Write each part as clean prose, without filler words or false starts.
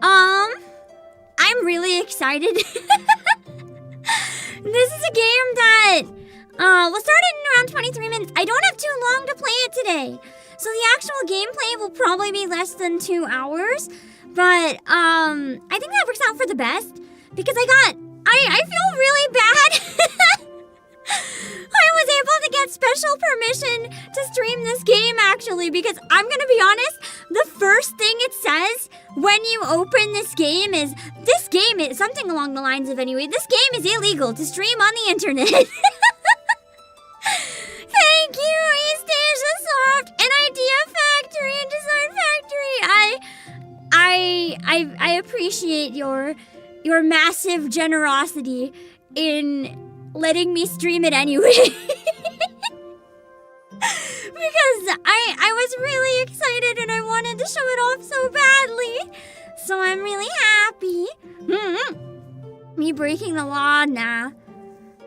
I'm really excited. This is a game that will start in around 23 minutes. I don't have too long to play it today. So the actual gameplay will probably be less than 2 hours. But I think that works out for the best. Because I feel really bad. I was able to get special permission to stream this game, actually, because I'm gonna be honest, the first thing it says when you open this game is something along the lines of, anyway, this game is illegal to stream on the internet. Thank you, East Asia Soft and Idea Factory and Design Factory. I appreciate your massive generosity in letting me stream it anyway. Because I was really excited and I wanted to show it off so badly. So I'm really happy. Me breaking the law now.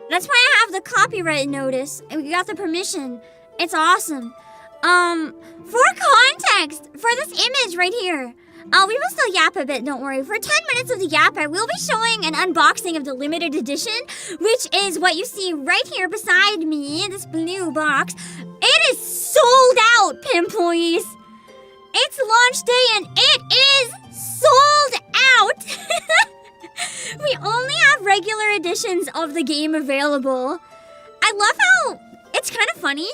That's why I have the copyright notice. And we got the permission. It's awesome. For context, for this image right here, we will still yap a bit, don't worry. For 10 minutes of the yap, I will be showing an unboxing of the limited edition, which is what you see right here beside me, this blue box. It is sold out, Pimpoys. It's launch day and it is sold out. We only have regular editions of the game available. I love how it's kind of funny.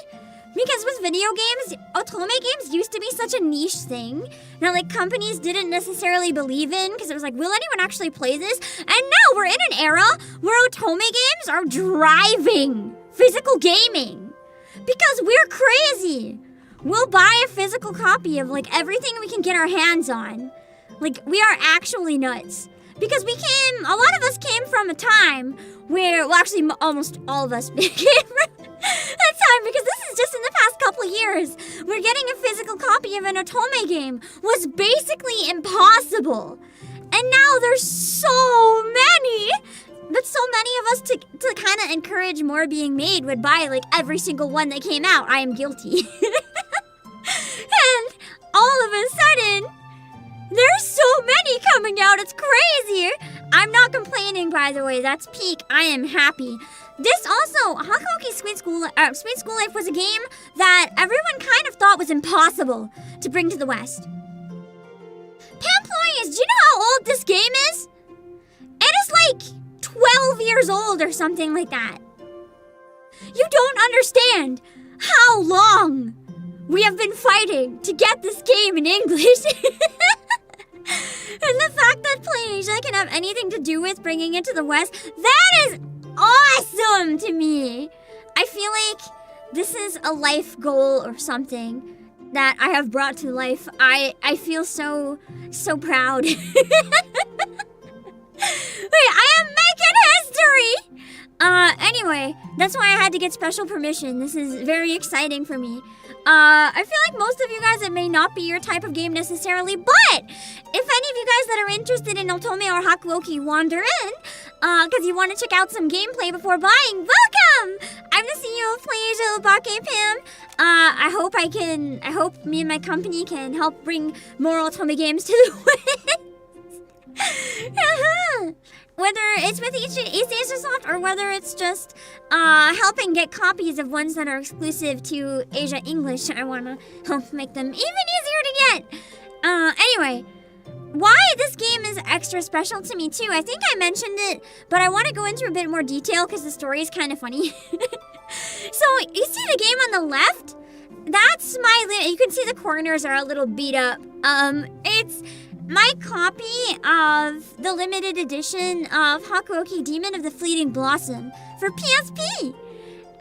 Because with video games, otome games used to be such a niche thing that like companies didn't necessarily believe in because it was like, will anyone actually play this? And now we're in an era where otome games are driving physical gaming. Because we're crazy. We'll buy a physical copy of like everything we can get our hands on. Like, we are actually nuts. Because a lot of us came from a time where, well, actually almost all of us came from that time, because this is just in the past couple of years, where getting a physical copy of an otome game was basically impossible. And now there's so many, but so many of us to kind of encourage more being made would buy like every single one that came out. I am guilty. And all of a sudden, there's so many coming out, it's crazy! I'm not complaining, by the way, that's peak, I am happy. This also, Hakuoki Sweet School Life was a game that everyone kind of thought was impossible to bring to the West. Pamployes, do you know how old this game is? It is like 12 years old or something like that. You don't understand how long we have been fighting to get this game in English. And the fact that Playasia can have anything to do with bringing it to the West, that is awesome to me. I feel like this is a life goal or something that I have brought to life. I feel so proud. Wait, I am making history! Anyway, that's why I had to get special permission. This is very exciting for me. I feel like most of you guys, it may not be your type of game necessarily, but if any of you guys that are interested in otome or Hakuoki wander in, because you want to check out some gameplay before buying, welcome! I'm the CEO of Playasia, obakepam. I hope me and my company can help bring more otome games to the West. Whether it's with East Asia Soft or whether it's just helping get copies of ones that are exclusive to Asia English, I want to help make them even easier to get. Anyway, why this game is extra special to me too, I think I mentioned it, but I want to go into a bit more detail because the story is kind of funny. So, you see the game on the left? That's you can see the corners are a little beat up. It's my copy of the limited edition of Hakuoki Demon of the Fleeting Blossom for PSP.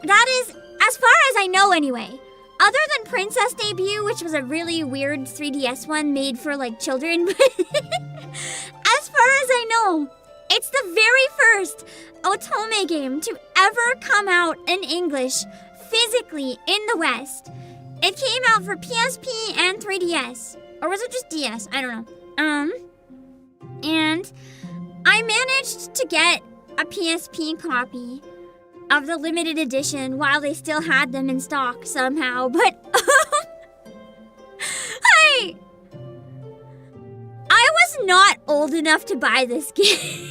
That is, as far as I know anyway. Other than Princess Debut, which was a really weird 3DS one made for like children. As far as I know, it's the very first otome game to ever come out in English physically in the West. It came out for PSP and 3DS. Or was it just DS? I don't know. And I managed to get a PSP copy of the limited edition while they still had them in stock somehow, but I was was not old enough to buy this game.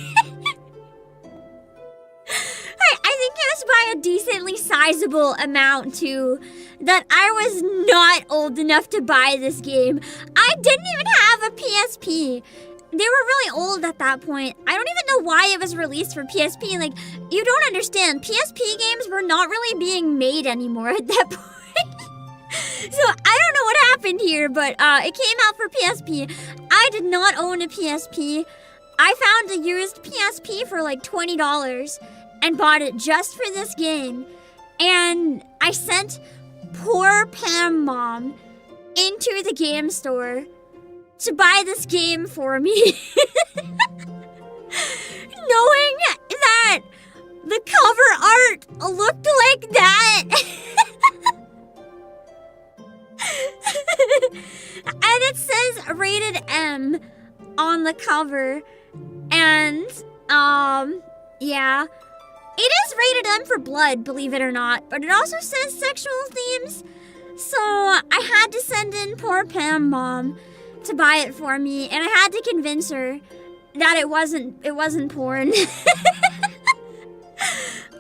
I think it was by a decently sizable amount, too, that I was not old enough to buy this game. I didn't even have a PSP. They were really old at that point. I don't even know why it was released for PSP. Like, you don't understand. PSP games were not really being made anymore at that point. So, I don't know what happened here, but it came out for PSP. I did not own a PSP. I found a used PSP for like $20 and bought it just for this game. And I sent poor Pam Mom into the game store to buy this game for me. Knowing that the cover art looked like that. And it says rated M on the cover. And, yeah. It is rated M for blood, believe it or not. But it also says sexual themes. So I had to send in poor Pam Mom to buy it for me, and I had to convince her that it wasn't porn. I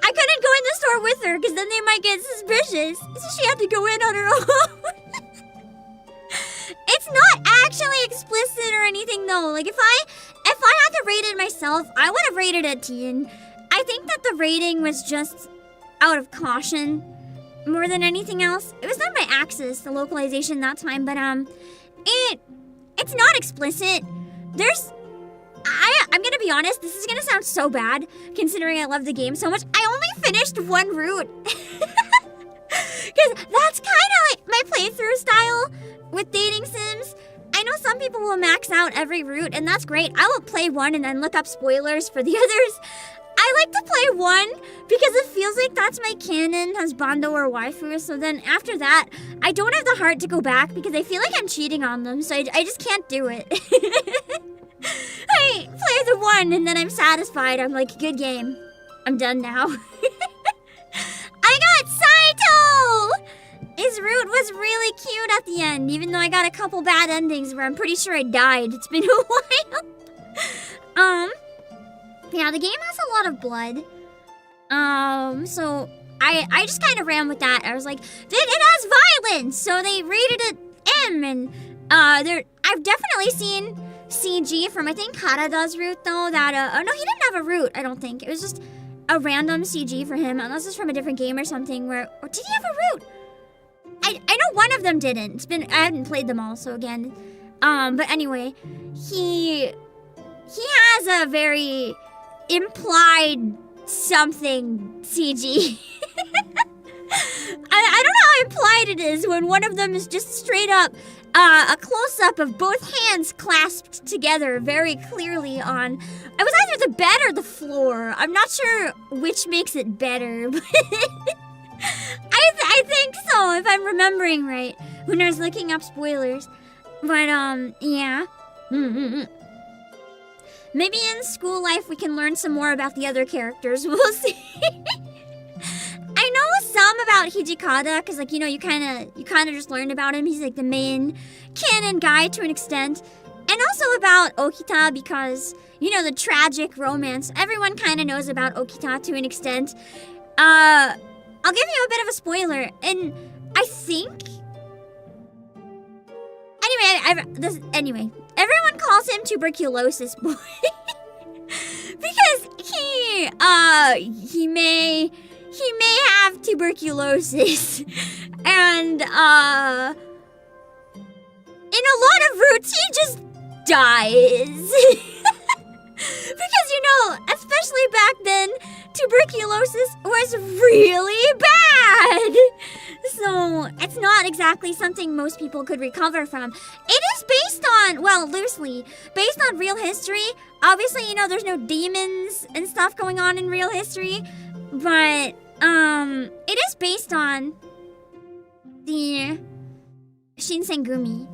couldn't go in the store with her because then they might get suspicious, so she had to go in on her own. It's not actually explicit or anything though. Like if I had to rate it myself, I would have rated it teen. I think that the rating was just out of caution more than anything else. It was done by Axis, the localization that time, but it's not explicit. I'm gonna be honest, this is gonna sound so bad, considering I love the game so much. I only finished one route. Because that's kind of like my playthrough style with dating sims. I know some people will max out every route, and that's great. I will play one and then look up spoilers for the others. I like to play one because it feels like that's my canon, husbando or waifu, so then after that, I don't have the heart to go back because I feel like I'm cheating on them, so I just can't do it. I play the one and then I'm satisfied. I'm like, good game. I'm done now. I got Saito! His route was really cute at the end, even though I got a couple bad endings where I'm pretty sure I died. It's been a while. Yeah, the game has a lot of blood. So I just kind of ran with that. I was like, it has violence, so they rated it M. And I've definitely seen CG from I think Harada's route though. That oh no, he didn't have a route. I don't think it was just a random CG for him, unless it's from a different game or something. Or did he have a route? I know one of them didn't. I haven't played them all, so again. But anyway, he has a very implied something CG. I don't know how implied it is when one of them is just straight up a close-up of both hands clasped together very clearly on... It was either the bed or the floor. I'm not sure which makes it better, but... I think so, if I'm remembering right, when I was looking up spoilers. But, yeah. Maybe in school life we can learn some more about the other characters. We'll see. I know some about Hijikata, because, like, you know, you kind of just learned about him. He's, like, the main canon guy to an extent. And also about Okita, because, you know, the tragic romance. Everyone kind of knows about Okita to an extent. I'll give you a bit of a spoiler, and I think... Anyway, everyone calls him Tuberculosis Boy. Because he may have tuberculosis. And, in a lot of routes, he just dies. Because, you know, especially back then, tuberculosis was really bad. So, it's not exactly something most people could recover from. It is based on, well, loosely, based on real history. Obviously, you know, there's no demons and stuff going on in real history. But, it is based on the Shinsengumi,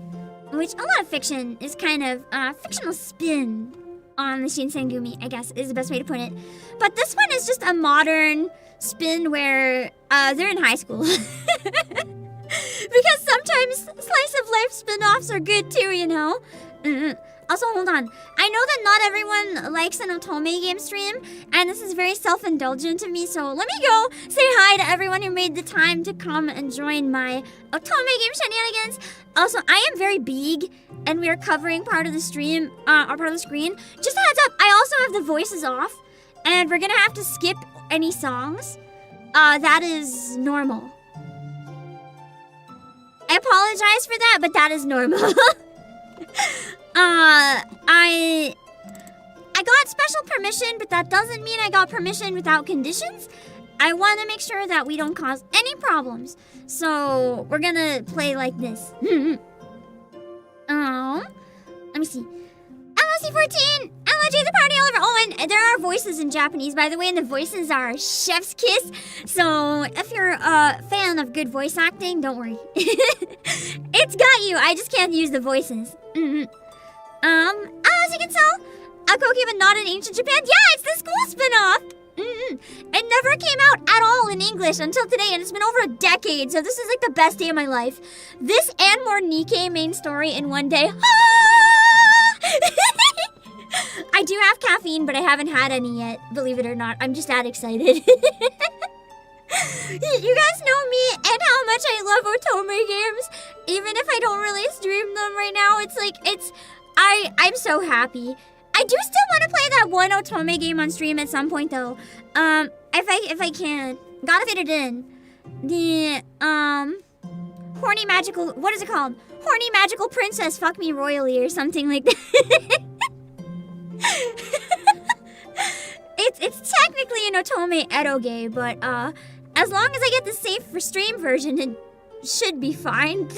which a lot of fiction is kind of fictional spin on the Shinsengumi, I guess, is the best way to put it. But this one is just a modern spin where they're in high school. Because sometimes slice of life spin-offs are good too, you know? Also, hold on. I know that not everyone likes an otome game stream, and this is very self-indulgent of me, so let me go say hi to everyone who made the time to come and join my otome game shenanigans. Also, I am very big, and we are covering part of the stream, or part of the screen. Just a heads up, I also have the voices off, and we're gonna have to skip any songs. That is normal. I apologize for that, but that is normal. I got special permission, but that doesn't mean I got permission without conditions. I want to make sure that we don't cause any problems. So we're gonna play like this. Let me see. LOC14, LOG the party all over. Oh, and there are voices in Japanese, by the way, and the voices are chef's kiss. So if you're a fan of good voice acting, don't worry. It's got you. I just can't use the voices. As you can tell, Hakuoki, but not in ancient Japan. Yeah, it's the school spinoff. It never came out at all in English until today, and it's been over a decade, so this is like the best day of my life. This and more Nikkei main story in one day. I do have caffeine, but I haven't had any yet, believe it or not. I'm just that excited. You guys know me and how much I love otome games. Even if I don't really stream them right now, I'm so happy. I do still want to play that one otome game on stream at some point though. If I can. Gotta fit it in. The horny magical, what is it called? Horny magical princess fuck me royally or something like that. It's technically an otome eroge, but as long as I get the safe for stream version, it should be fine.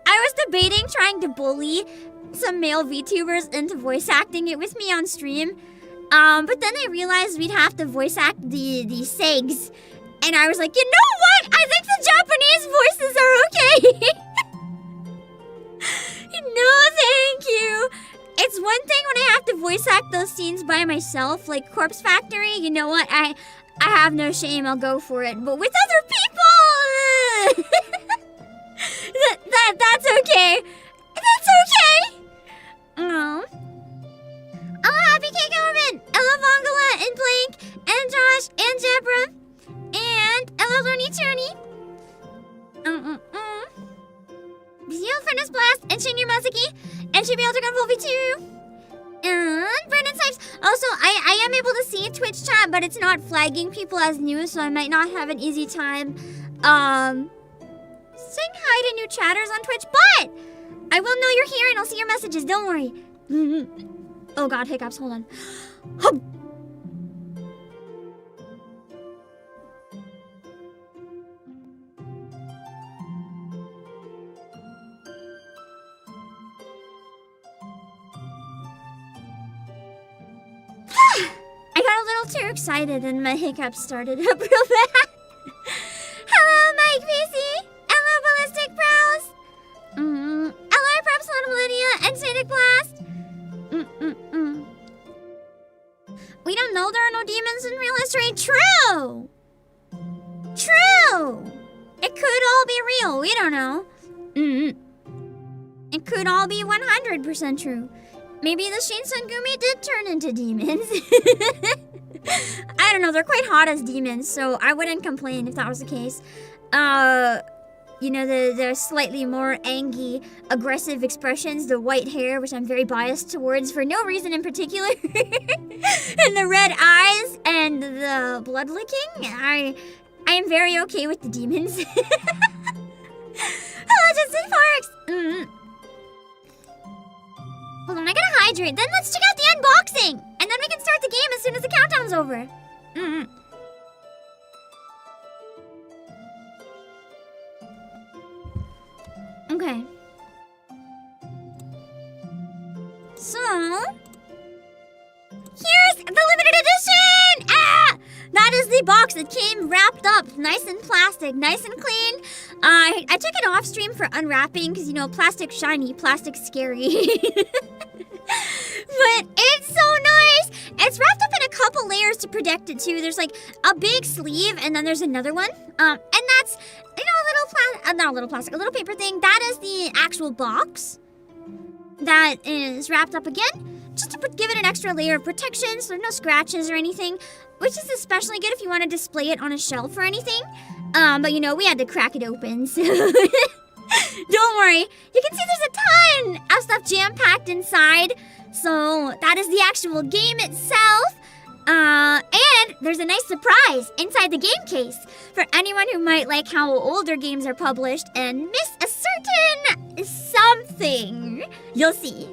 I was debating trying to bully some male VTubers into voice acting it with me on stream, but then I realized we'd have to voice act the segs, and I was like, you know what? I think the Japanese voices are okay. No, thank you. It's one thing when I have to voice act those scenes by myself, like Corpse Factory. You know what? I have no shame. I'll go for it. But with other people, that's okay. That's okay. Oh, happy Cake Orban, Ella Vongala, and Blake, and Josh, and Jebra, and Ella Looney Tooney. Zeal Furnace Blast, and Shinyu Masaki, and Shibi Altagon Volvi 2, and Brandon Sipes. Also, I am able to see Twitch chat, but it's not flagging people as new, so I might not have an easy time saying hi to new chatters on Twitch, but I will know you're here and I'll see your messages, don't worry. Oh god, hiccups, hold on. I got a little too excited and my hiccups started up real bad. Hello, Mike PC. Hello, Ballistic Brows. Hello, Preps Little Lydia and Sadic Blast. We don't know there are no demons in real history. True. True. It could all be real. We don't know. It could all be 100% true. Maybe the Shinsengumi did turn into demons. I don't know, they're quite hot as demons, so I wouldn't complain if that was the case. You know, the slightly more angry, aggressive expressions, the white hair, which I'm very biased towards for no reason in particular, and the red eyes, and the blood licking, I am very okay with the demons. Hello, Justin Parks! Hold on, I gotta hydrate. Then let's check out the unboxing! And then we can start the game as soon as the countdown's over. Okay. So... here's the limited edition! Ah! That is the box that came wrapped up, nice and plastic, nice and clean. I took it off stream for unwrapping, because, you know, plastic shiny, plastic scary. But it's so nice. It's wrapped up in a couple layers to protect it too. There's like a big sleeve and then there's another one. And that's, you know, a little paper thing. That is the actual box. that is wrapped up again, just to give it an extra layer of protection so there's no scratches or anything, which is especially good if you want to display it on a shelf or anything. But you know, we had to crack it open, so don't worry. You can see there's a ton of stuff jam-packed inside. So that is the actual game itself. And there's a nice surprise inside the game case for anyone who might like how older games are published and miss a certain something. You'll see.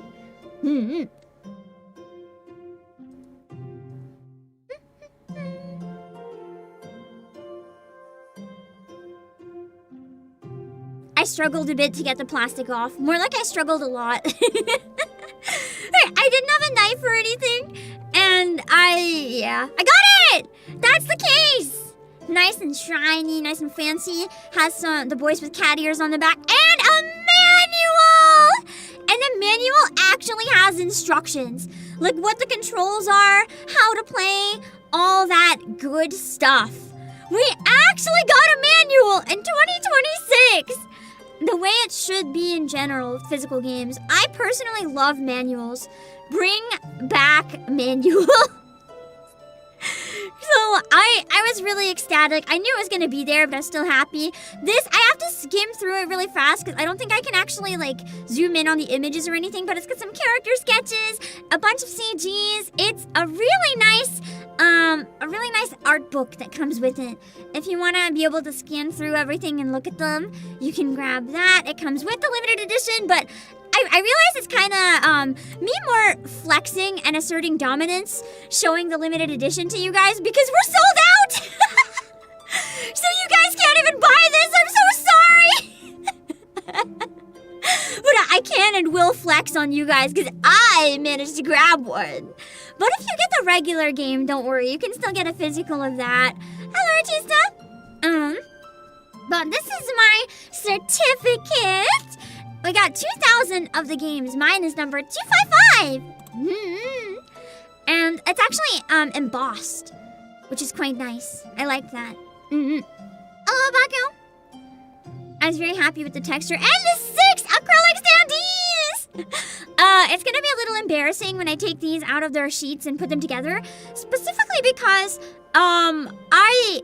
I struggled a bit to get the plastic off. More like I struggled a lot. I didn't have a knife or anything. And I got it! That's the case! Nice and shiny, nice and fancy. Has the boys with cat ears on the back. And a manual! And the manual actually has instructions. Like what the controls are, how to play, all that good stuff. We actually got a manual in 2026! The way it should be in general with physical games. I personally love manuals. Bring back manual. So I was really ecstatic. I knew it was going to be there, but I was still happy. This, I have to skim through it really fast because I don't think I can actually like zoom in on the images or anything, but it's got some character sketches, a bunch of CGs. It's a really nice art book that comes with it. If you want to be able to scan through everything and look at them, you can grab that. It comes with the limited edition, but I realize it's kind of me more flexing and asserting dominance, showing the limited edition to you guys because we're sold out. So you guys can't even buy this. I'm so sorry. But I can and will flex on you guys because I managed to grab one. But if you get the regular game, don't worry. You can still get a physical of that. Hello, Artista. But this is my certificate. We got 2,000 of the games. Mine is number 255. And it's actually embossed, which is quite nice. I like that. Hello, Obake. I was very happy with the texture. And the 6 acrylic standees! It's gonna be a little embarrassing when I take these out of their sheets and put them together. Specifically because, I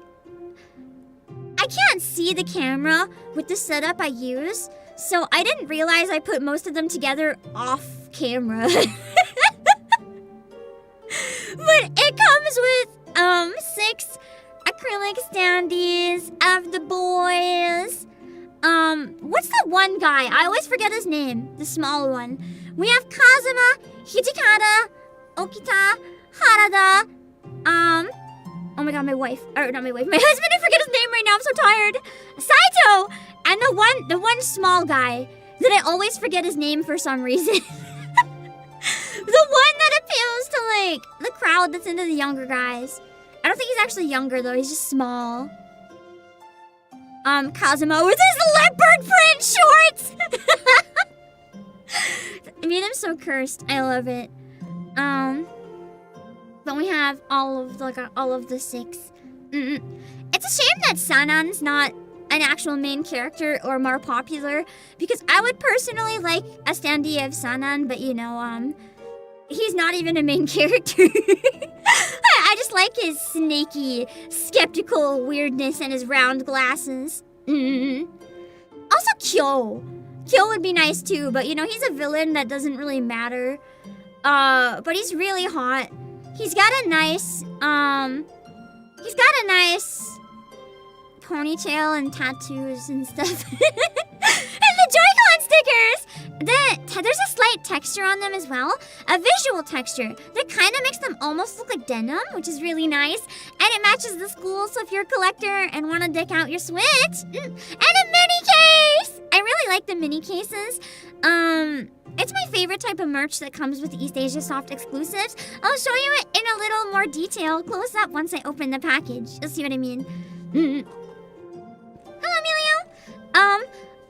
can't see the camera with the setup I use. So I didn't realize I put most of them together off camera. But it comes with 6 acrylic standees of the boys. What's that one guy? I always forget his name. The small one. We have Kazuma, Hijikata, Okita, Harada, oh my god, my wife. Or not my wife. My husband, I forget his name right now. I'm so tired. Saito! And the one small guy that I always forget his name for some reason. The one that appeals to like the crowd that's into the younger guys. I don't think he's actually younger though, he's just small. Kazuma with his leopard print shorts! I made him so cursed. I love it. But we have all of the 6. It's a shame that Sanan's not an actual main character or more popular, because I would personally like a standee of Sanan, but you know, he's not even a main character. I just like his snaky, skeptical weirdness and his round glasses. Also Kyo. Kyo would be nice too, but you know, he's a villain that doesn't really matter. But he's really hot. He's got a nice ponytail and tattoos and stuff. And the Joy-Con stickers! There's a slight texture on them as well. A visual texture that kind of makes them almost look like denim, which is really nice. And it matches the school, so if you're a collector and want to deck out your Switch. And a mini case! I really like the mini cases. It's my favorite type of merch that comes with East Asia Soft exclusives. I'll show you it in a little more detail close up once I open the package. You'll see what I mean. Hello, Emilio.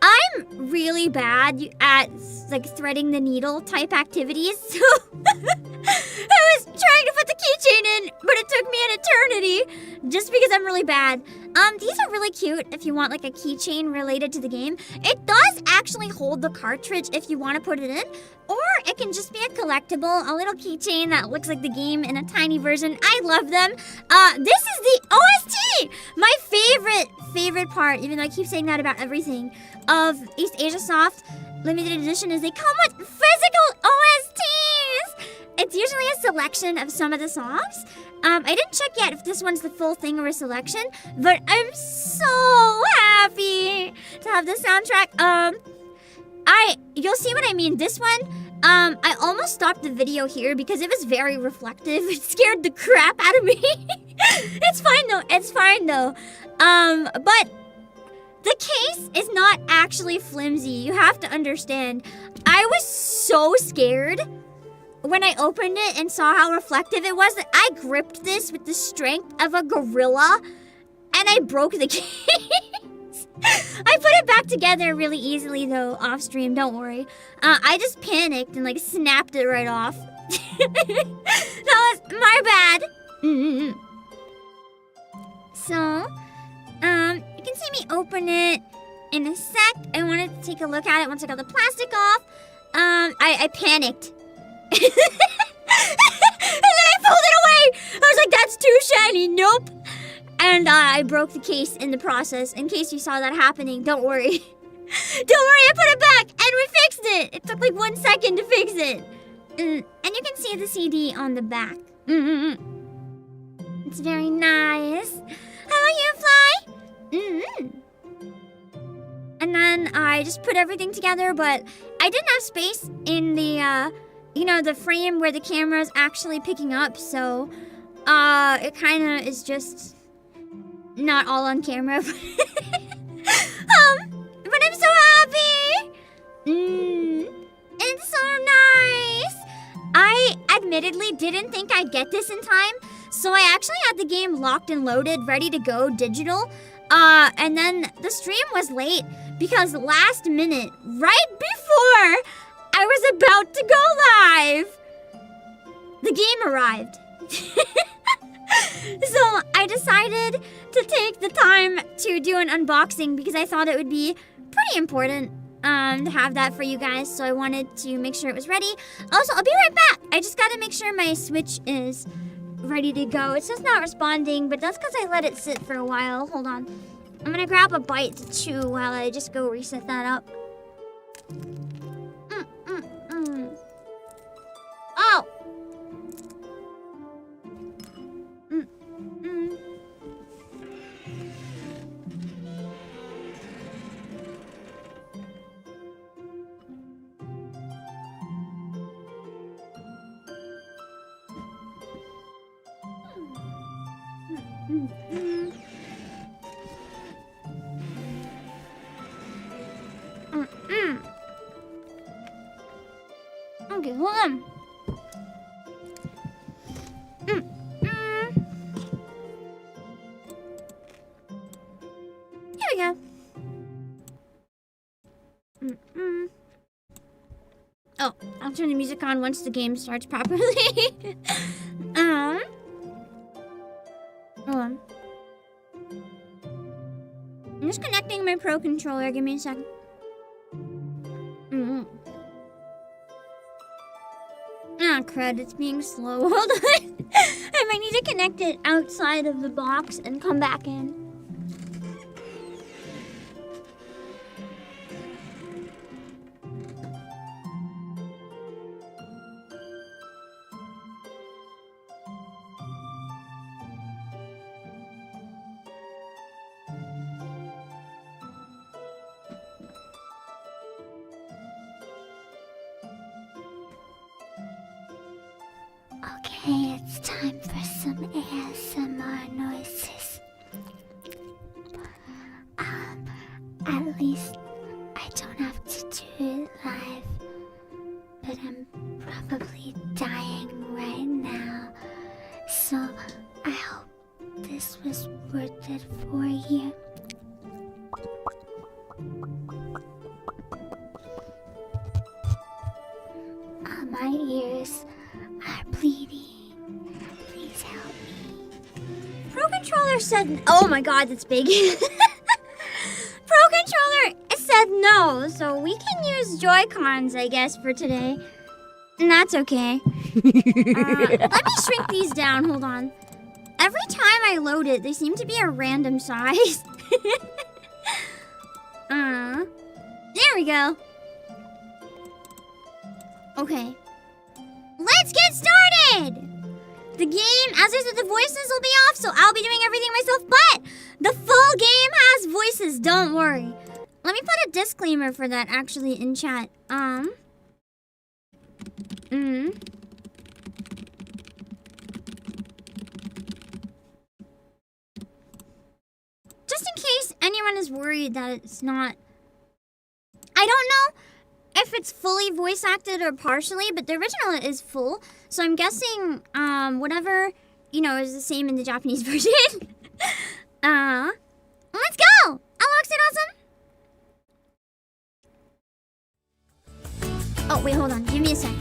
I'm really bad at like threading the needle type activities, so I was trying to put the keychain in, but it took me an eternity just because I'm really bad. These are really cute if you want like a keychain related to the game. It does actually hold the cartridge if you want to put it in, or it can just be a collectible, a little keychain that looks like the game in a tiny version. I love them. This is the OST! My favorite part, even though I keep saying that about everything, of East Asia Soft limited edition is they come with physical OSTs! It's usually a selection of some of the songs. I didn't check yet if this one's the full thing or a selection, but I'm so happy to have the soundtrack. You'll see what I mean. This one, I almost stopped the video here because it was very reflective. It scared the crap out of me. It's fine though. But the case is not actually flimsy. You have to understand. I was so scared when I opened it and saw how reflective it was. I gripped this with the strength of a gorilla and I broke the case. I put it back together really easily though, off stream, don't worry. I just panicked and like snapped it right off. That was my bad. So, you can see me open it in a sec. I wanted to take a look at it once I got the plastic off. I panicked. And then I pulled it away. I was like, that's too shiny. Nope. And I broke the case in the process. In case you saw that happening, don't worry. Don't worry, I put it back and we fixed it. It took like 1 second to fix it. And you can see the CD on the back. It's very nice. How about you, Fly? And then I just put everything together, but I didn't have space in the, the frame where the camera is actually picking up, so it kind of is just not all on camera. But I'm so happy. It's so nice. I admittedly didn't think I'd get this in time, so I actually had the game locked and loaded, ready to go digital. And then the stream was late because last minute, right before I was about to go live, the game arrived. So I decided to take the time to do an unboxing because I thought it would be pretty important to have that for you guys. So I wanted to make sure it was ready. Also, I'll be right back. I just gotta make sure my Switch is ready to go. It's just not responding, but that's because I let it sit for a while. Hold on. I'm gonna grab a bite to chew while I just go reset that up. Oh! Okay, hold on. Here we go. Oh, I'll turn the music on once the game starts properly. Hold on. I'm just connecting my Pro controller. Give me a second. Ah, crud, it's being slow. Hold on. I might need to connect it outside of the box and come back in. Okay, it's time for some ASMR noises. At least I don't have to do it live, but I'm probably dying right now, so I hope this was worth it for you. My ears are bleeding. Please help me. Pro Controller said, oh my god, that's big. Pro Controller said no, so we can use Joy-Cons, I guess, for today. And that's okay. Let me shrink these down, hold on. Every time I load it, they seem to be a random size. There we go. Okay. Let's get started! The game, as I said, the voices will be off, so I'll be doing everything myself, but the full game has voices, don't worry. Let me put a disclaimer for that, actually, in chat. Just in case anyone is worried that it's not... I don't know if it's fully voice acted or partially, but the original is full. So I'm guessing whatever, you know, is the same in the Japanese version. Let's go! Alex and awesome! Oh, wait, hold on. Give me a sec.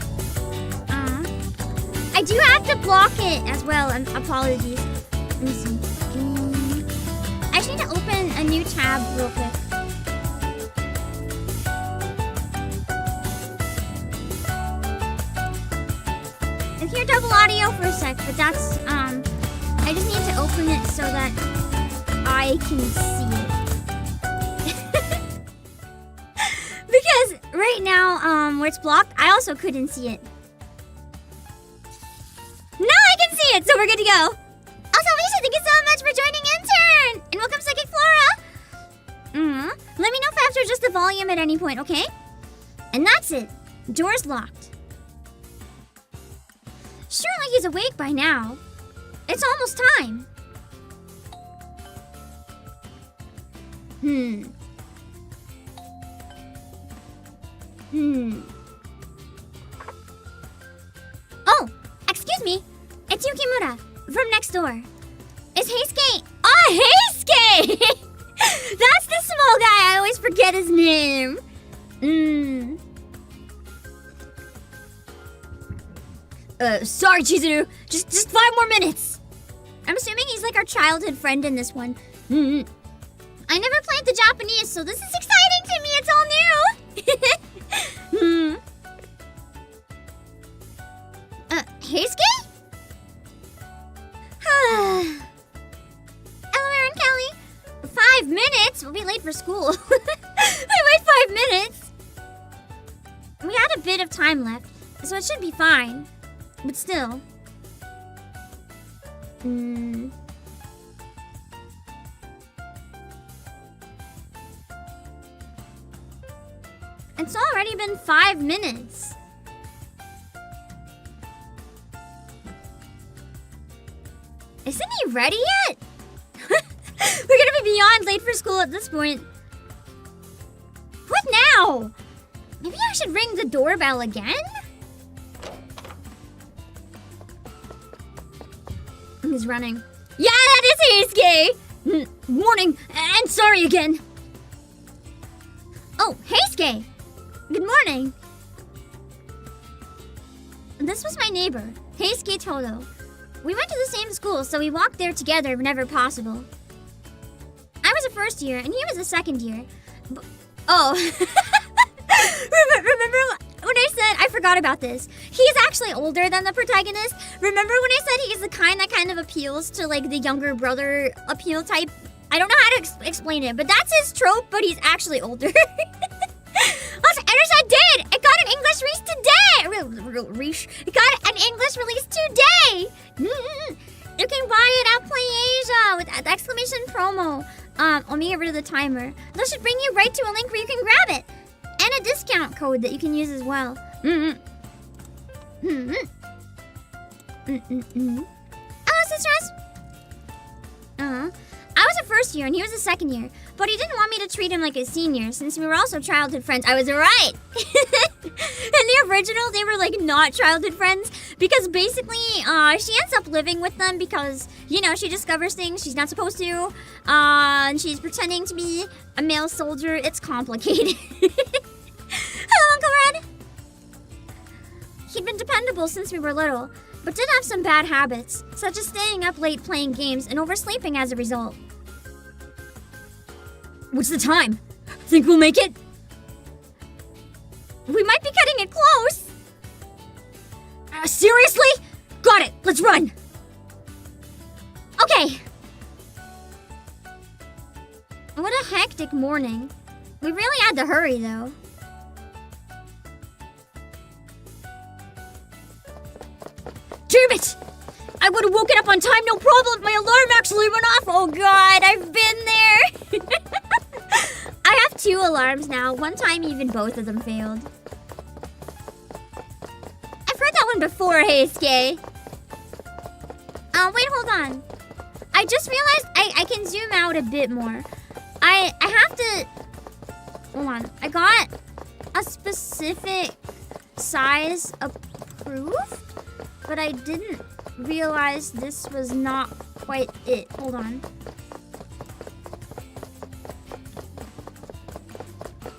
I do have to block it as well. Apologies. Let me see. I just need to open a new tab real quick. I hear double audio for a sec, but that's, I just need to open it so that I can see it. Because right now, where it's blocked, I also couldn't see it. Now I can see it, so we're good to go. Also, Alicia, thank you so much for joining Intern! And welcome, Psychic Flora! Let me know if I have to adjust the volume at any point, okay? And that's it. Door's locked. Surely he's awake by now. It's almost time. Oh, excuse me. It's Yukimura from next door. Is Heisuke? Oh, Heisuke! That's the small guy. I always forget his name. Sorry, Chizuru. Just 5 more minutes. I'm assuming he's like our childhood friend in this one. I never played the Japanese, so this is exciting to me. It's all new. Heisuke? Eleanor and Kelly. 5 minutes? We'll be late for school. Wait 5 minutes? We had a bit of time left, so it should be fine. But still. It's already been 5 minutes. Isn't he ready yet? We're gonna be beyond late for school at this point. What now? Maybe I should ring the doorbell again? He's running. Yeah, that is Heisuke! Morning, and sorry again. Oh, Heisuke! Good morning. This was my neighbor, Heisuke Todo. We went to the same school, so we walked there together whenever possible. I was a first year, and he was a second year. Oh. Remember when I said, I forgot about this. He's actually older than the protagonist. Remember when I said he's the kind that kind of appeals to like the younger brother appeal type? I don't know how to explain it, but that's his trope, but he's actually older. Also, I did! It got an English release today! It got an English release today! You can buy it at Playasia with the exclamation promo. Let me get rid of the timer. That should bring you right to a link where you can grab it. And a discount code that you can use as well. Hello, sisters. I was a first year and he was a second year, but he didn't want me to treat him like a senior since we were also childhood friends. I was right. In the original, they were like not childhood friends because basically she ends up living with them because, you know, she discovers things she's not supposed to. And she's pretending to be a male soldier. It's complicated. Hello, Uncle Red. He'd been dependable since we were little, but did have some bad habits, such as staying up late playing games and oversleeping as a result. What's the time? Think we'll make it? We might be cutting it close. Seriously? Got it. Let's run. Okay. What a hectic morning. We really had to hurry, though. Damn it! I would have woken up on time, no problem, if my alarm actually went off. Oh god, I've been there. I have 2 alarms now. One time even both of them failed. I've heard that one before, Heisuke. Wait, hold on. I just realized I can zoom out a bit more. I have to... Hold on. I got a specific size approved, but I didn't realize this was not quite it. Hold on.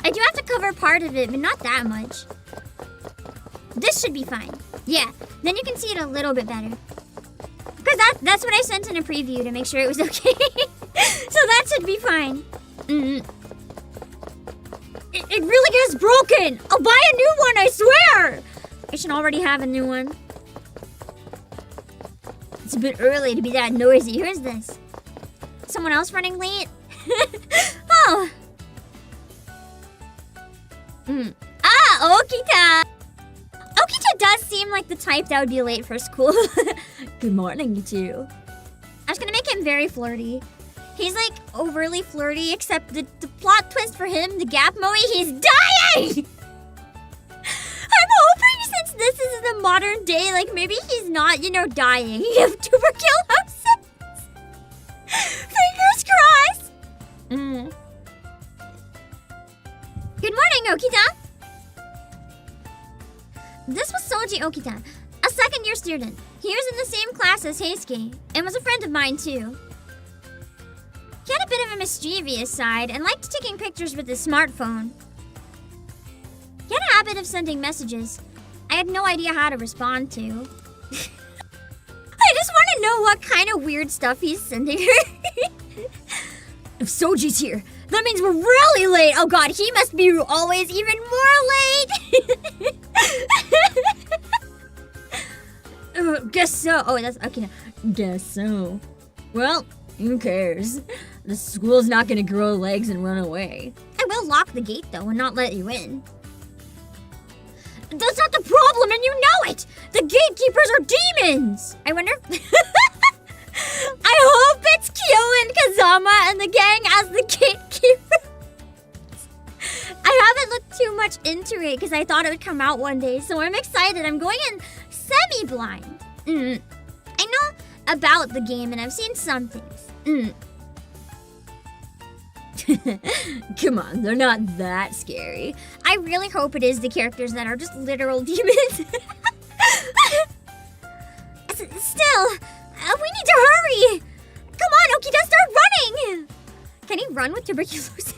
I do have to cover part of it, but not that much. This should be fine. Yeah, then you can see it a little bit better. Because that's what I sent in a preview to make sure it was okay. So that should be fine. It really is broken. I'll buy a new one, I swear. I should already have a new one. It's a bit early to be that noisy. Who's this? Someone else running late? Oh. Okita. Okita does seem like the type that would be late for school. Good morning, you two. I was gonna make him very flirty. He's like overly flirty, except the plot twist for him, the gap moe, he's dying! I'm hoping since this is the modern day, like maybe he's not, dying of tuberculosis. Fingers crossed! Good morning, Okita! This was Soji Okita, a second-year student. He was in the same class as Heisuke, and was a friend of mine too. He had a bit of a mischievous side and liked taking pictures with his smartphone. He had a habit of sending messages I had no idea how to respond to. I just want to know what kind of weird stuff he's sending her. If Soji's here, that means we're really late. Oh god, he must be always even more late. Guess so. Oh, that's okay. Guess so. Well, who cares? The school's not gonna grow legs and run away. I will lock the gate though and not let you in. That's not the problem, and you know it! The gatekeepers are demons! I wonder... I hope it's Kyo and Kazama and the gang as the gatekeepers. I haven't looked too much into it because I thought it would come out one day, so I'm excited. I'm going in semi-blind. I know about the game and I've seen some things. Come on, they're not that scary. I really hope it is the characters that are just literal demons. Still, we need to hurry. Come on, Okita, start running. Can he run with tuberculosis?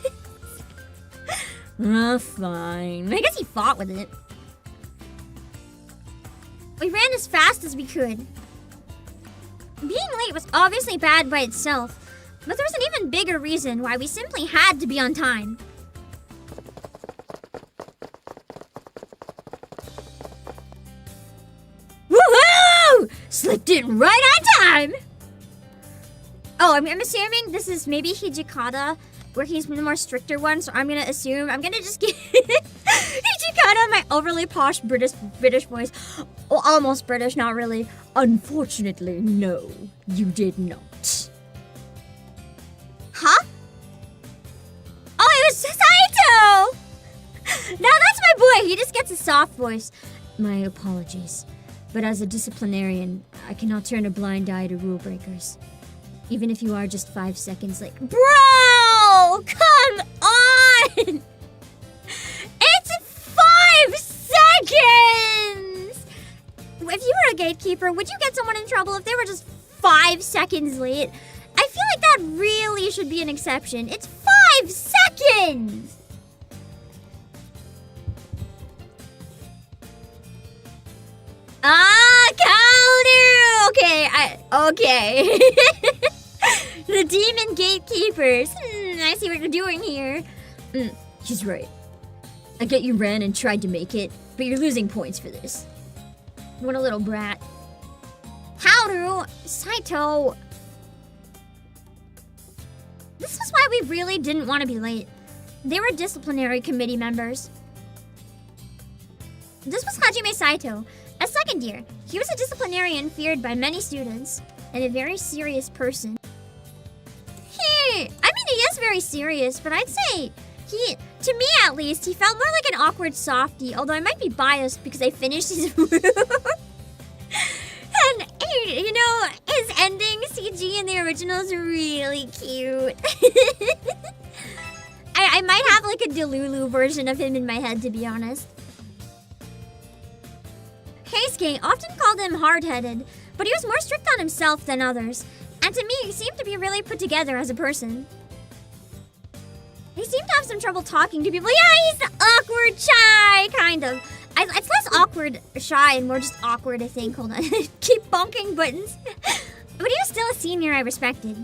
Fine. I guess he fought with it. We ran as fast as we could. Being late was obviously bad by itself, but there was an even bigger reason why we simply had to be on time. Woohoo! Slipped in right on time! Oh, I'm assuming this is maybe Hijikata, where he's the more stricter one, so I'm gonna just get Hijikata, my overly posh British voice. Well, almost British, not really. Unfortunately, no, you did not. Huh? Oh, it was Saito! Now that's my boy, he just gets a soft voice. My apologies, but as a disciplinarian, I cannot turn a blind eye to rule breakers. Even if you are just 5 seconds late. Bro! Come on! It's 5 seconds! If you were a gatekeeper, would you get someone in trouble if they were just 5 seconds late? I feel like that really should be an exception. It's 5 seconds! Okay. The demon gatekeepers. I see what you're doing here. She's right. I get you ran and tried to make it, but you're losing points for this. What a little brat. Haru, Saito. This was why we really didn't want to be late. They were disciplinary committee members. This was Hajime Saito, a second year. He was a disciplinarian feared by many students, and a very serious person. He is very serious, but I'd say to me at least, he felt more like an awkward softie, although I might be biased because I finished his room. And, his ending CG in the original is really cute. I might have like a Delulu version of him in my head, to be honest. Keisuke often called him hard-headed, but he was more strict on himself than others, and to me, he seemed to be really put together as a person. He seemed to have some trouble talking to people. Yeah, he's awkward, shy, kind of. It's less awkward, shy, and more just awkward, I think. Hold on. Keep bonking buttons. But he was still a senior I respected.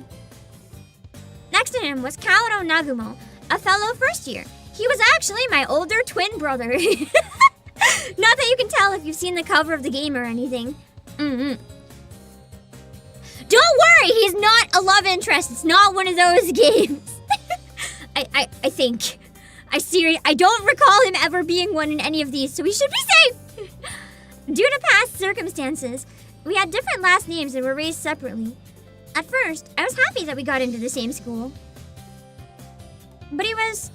Next to him was Kaoru Nagumo, a fellow first year. He was actually my older twin brother. Not that you can tell if you've seen the cover of the game or anything. Don't worry, he's not a love interest. It's not one of those games. I think. I don't recall him ever being one in any of these, so we should be safe. Due to past circumstances, we had different last names and were raised separately. At first, I was happy that we got into the same school. But he was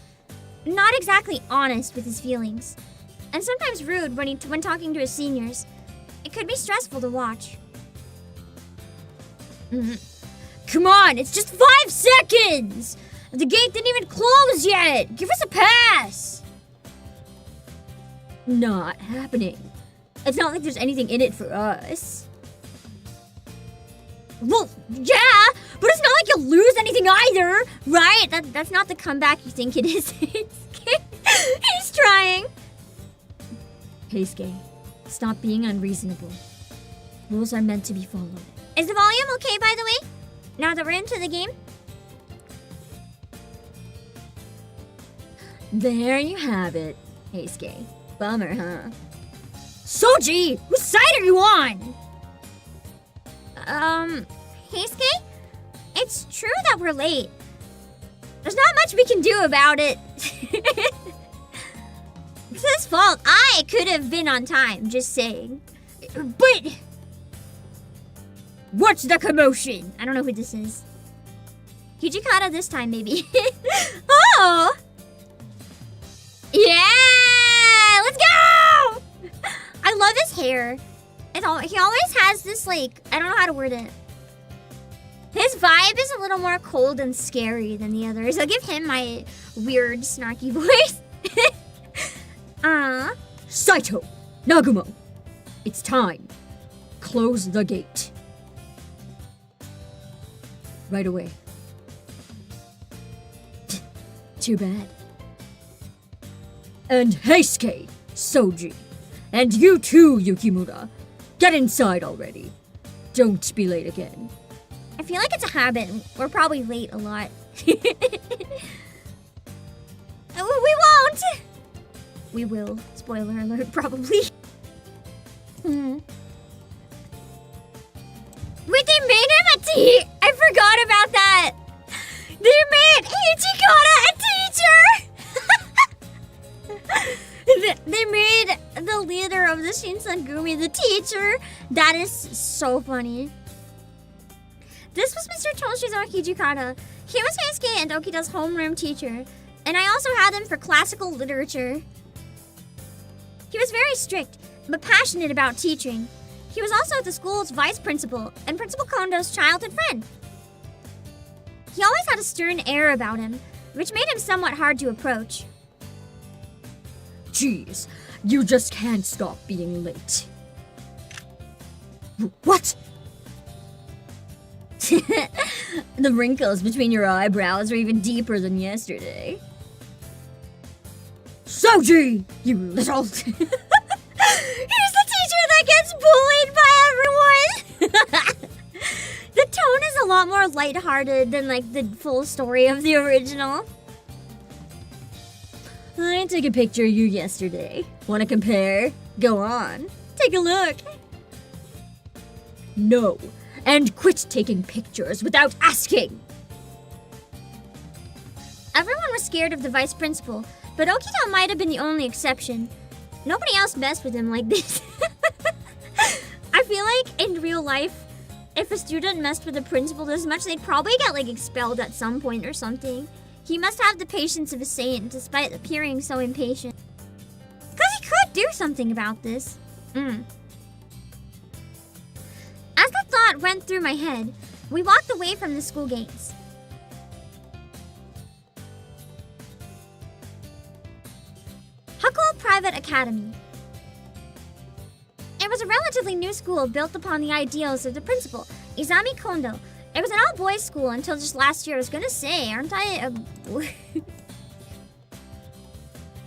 not exactly honest with his feelings, and sometimes rude when talking to his seniors. It could be stressful to watch. Come on, it's just 5 seconds! The gate didn't even close yet! Give us a pass! Not happening. It's not like there's anything in it for us. Well, yeah, but it's not like you'll lose anything either, right? That's not the comeback you think it is. He's trying. Keisuke, stop being unreasonable. Rules are meant to be followed. Is the volume okay, by the way? Now that we're into the game? There you have it, Keisuke. Bummer, huh? Soji! Whose side are you on? Keisuke? It's true that we're late. There's not much we can do about it. It's his fault. I could have been on time, just saying. But... what's the commotion? I don't know who this is. Hijikata this time, maybe. Oh! Yeah! Let's go! I love his hair. He always has this, like, I don't know how to word it. His vibe is a little more cold and scary than the others. I'll give him my weird, snarky voice. Saito, Nagumo, it's time. Close the gate. Right away. Too bad. And Heisuke, Soji, and you too, Yukimura. Get inside already. Don't be late again. I feel like it's a habit. We're probably late a lot. We won't! We will. Spoiler alert, probably. Wait, they made him a I forgot about that! They made Ichikara a teacher! They made the leader of the Shinsengumi the teacher. That is so funny. This was Mr. Toshizo Hijikata. He was Heisuke and Okita's homeroom teacher, and I also had him for classical literature. He was very strict, but passionate about teaching. He was also the school's vice principal and Principal Kondo's childhood friend. He always had a stern air about him, which made him somewhat hard to approach. Jeez, you just can't stop being late. What? The wrinkles between your eyebrows are even deeper than yesterday. Soji, you little... He's the teacher that gets bullied by everyone! lot more lighthearted than like the full story of the original. I took a picture of you yesterday. Want to compare? Go on. Take a look. No. And quit taking pictures without asking. Everyone was scared of the vice principal, but Okita might have been the only exception. Nobody else messed with him like this. I feel like in real life, if a student messed with the principal this much, they'd probably get like expelled at some point or something. He must have the patience of a saint, despite appearing so impatient. Because he could do something about this. As the thought went through my head, we walked away from the school gates. Hakuoki Private Academy. It was a relatively new school built upon the ideals of the principal, Izami Kondo. It was an all-boys school until just last year. I was gonna say, aren't I a boy?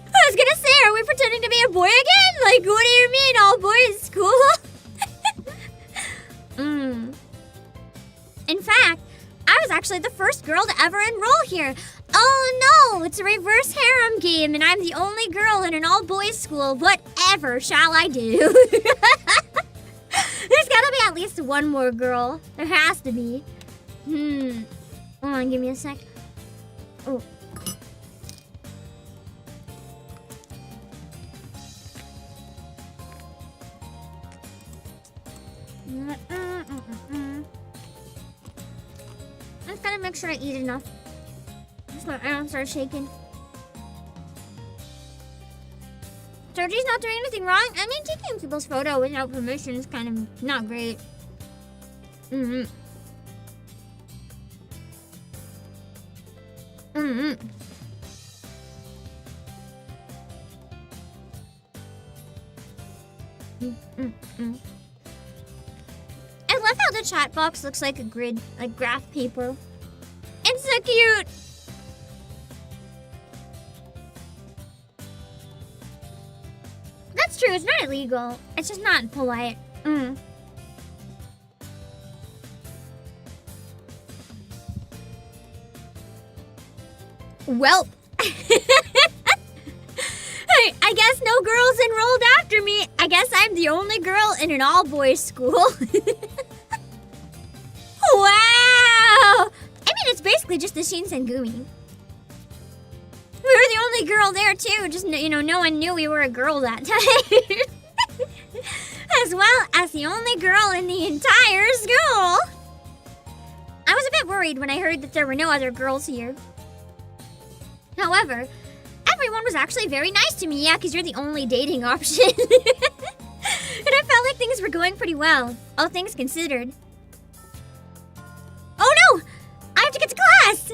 I was gonna say, are we pretending to be a boy again? Like, what do you mean, all-boys school? In fact, I was actually the first girl to ever enroll here. Oh no, it's a reverse harem game and I'm the only girl in an all-boys school. Whatever shall I do? There's gotta be at least one more girl. There has to be. Hold on, give me a sec. Oh. I just gotta make sure I eat enough. So I don't start shaking. Georgie's not doing anything wrong. I mean, taking people's photo without permission is kind of not great. I love how the chat box looks like a grid, like graph paper. It's so cute. That's true, it's not illegal. It's just not polite. Welp. I guess no girls enrolled after me. I guess I'm the only girl in an all-boys school. Wow! I mean, it's basically just the Shinsengumi. We were the only girl there, too. Just, you know, no one knew we were a girl that time. As well as the only girl in the entire school. I was a bit worried when I heard that there were no other girls here. However, everyone was actually very nice to me, because you're the only dating option. And I felt like things were going pretty well, all things considered. Oh no! I have to get to class!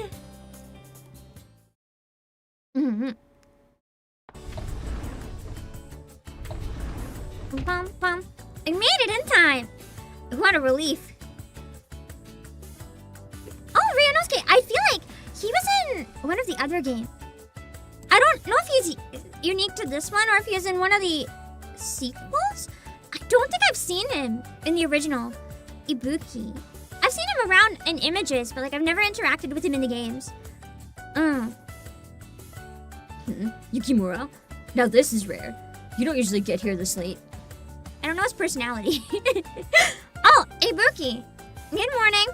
I made it in time! What a relief. Oh, Ryunosuke, I feel like he was in one of the other games. I don't know if he's unique to this one or if he was in one of the sequels. I don't think I've seen him in the original Ibuki. I've seen him around in images, but like I've never interacted with him in the games. Yukimura? Now this is rare. You don't usually get here this late. I don't know his personality. Oh, Ibuki! Good morning.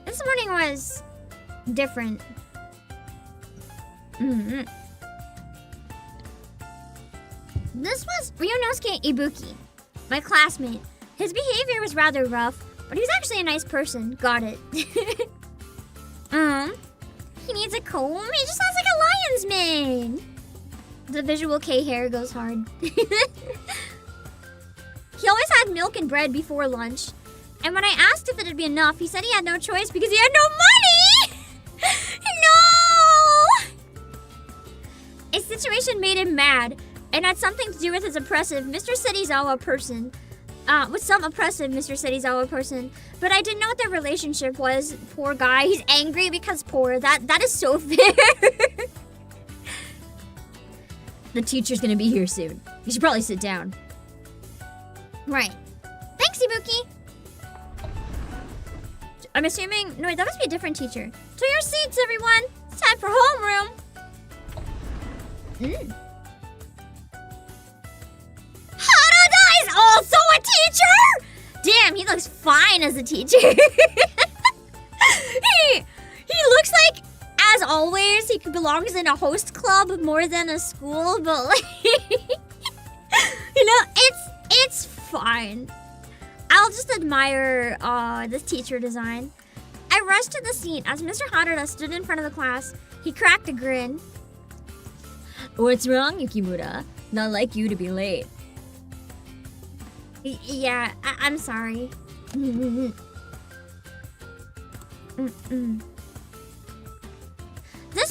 This morning was different. This was Ryunosuke Ibuki, my classmate. His behavior was rather rough, but he was actually a nice person. Got it. He needs a comb? He just sounds like a lion's mane. The visual K hair goes hard. He always had milk and bread before lunch. And when I asked if it'd be enough, he said he had no choice because he had no money! No! His situation made him mad, and had something to do with his oppressive Mr. Setizawa person. With some oppressive Mr. Setizawa person. But I didn't know what their relationship was. Poor guy. He's angry because poor. That is so fair. The teacher's gonna be here soon. You should probably sit down. Right. Thanks, Ibuki. I'm assuming... No, wait, that must be a different teacher. To your seats, everyone. It's time for homeroom. Harada is also a teacher? Damn, he looks fine as a teacher. he looks like, as always, he belongs in a host club more than a school, but like, you know, it's fine. I'll just admire this teacher design. I rushed to the seat as Mr. Harada stood in front of the class. He cracked a grin. What's wrong, Yukimura? Not like you to be late. Yeah, I'm sorry. This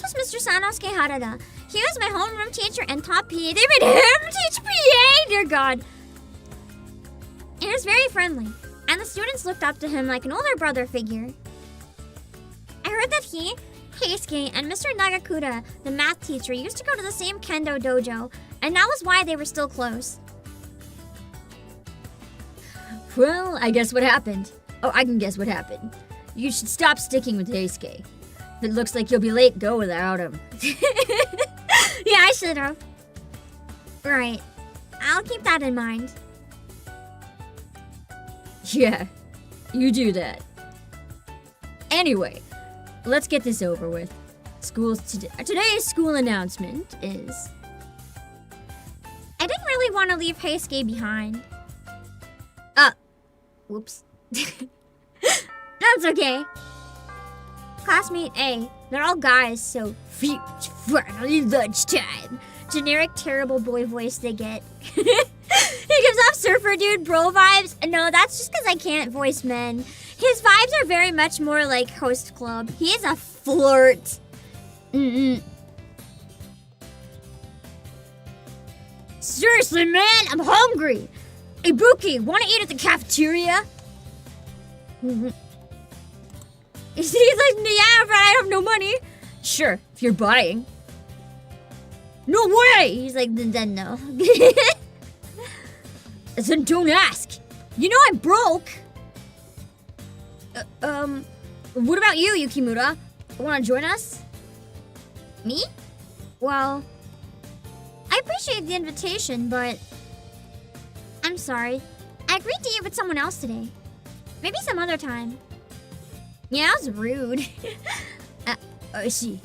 was Mr. Sanosuke Harada. He was my homeroom teacher and top PA. They made him teach PA, dear God. He was very friendly, and the students looked up to him like an older brother figure. I heard that he, Keisuke, and Mr. Nagakura, the math teacher, used to go to the same kendo dojo, and that was why they were still close. Well, I guess what happened. Oh, I can guess what happened. You should stop sticking with Keisuke. If it looks like you'll be late, go without him. Yeah, I should have. Right. I'll keep that in mind. Yeah, you do that. Anyway, let's get this over with. Today's school announcement is... I didn't really want to leave Keisuke behind. Whoops. That's okay. Classmate A. They're all guys, so finally lunchtime. Generic terrible boy voice they get. He gives off surfer dude bro vibes. No, that's just because I can't voice men. His vibes are very much more like host club. He is a flirt. Seriously, man, I'm hungry. Ibuki, wanna eat at the cafeteria? He's like, yeah, but I have no money. Sure, if you're buying. No way! He's like, then no. Then don't ask. You know I'm broke. What about you, Yukimura? Wanna join us? Me? Well, I appreciate the invitation, but I'm sorry. I agreed to eat with someone else today. Maybe some other time. Yeah, that was rude. I see.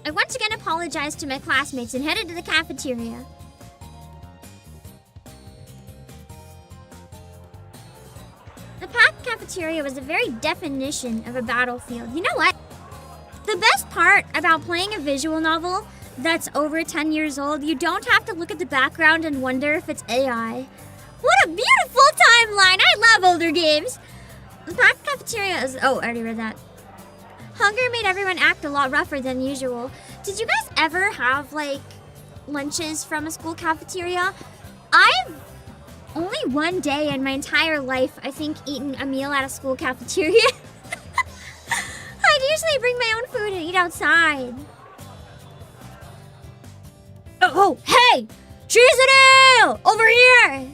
I once again apologized to my classmates and headed to the cafeteria. The packed cafeteria was the very definition of a battlefield. You know what? The best part about playing a visual novel that's over 10 years old, you don't have to look at the background and wonder if it's AI. What a beautiful timeline! I love older games! The packed cafeteria is... Oh, I already read that. Hunger made everyone act a lot rougher than usual. Did you guys ever have, like, lunches from a school cafeteria? I've only one day in my entire life, I think, eaten a meal at a school cafeteria. I'd usually bring my own food and eat outside. Oh, hey! Chizuru! Over here!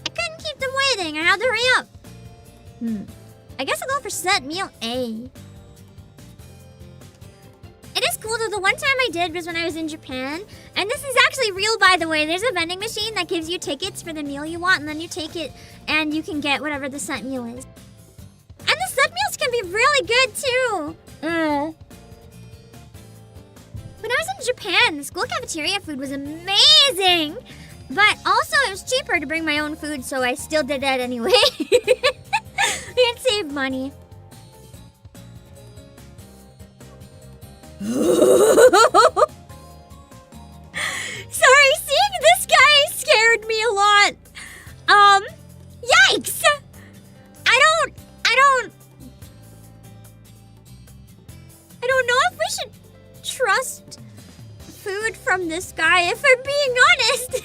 I couldn't keep them waiting. I had to hurry up. I guess I'll go for set meal A. It is cool though. The one time I did was when I was in Japan. And this is actually real, by the way. There's a vending machine that gives you tickets for the meal you want. And then you take it and you can get whatever the set meal is. And the set meals can be really good too. When I was in Japan, the school cafeteria food was amazing. But also it was cheaper to bring my own food, so I still did that anyway. We can save money. Sorry, seeing this guy scared me a lot. Yikes! I don't know if we should trust food from this guy, if I'm being honest.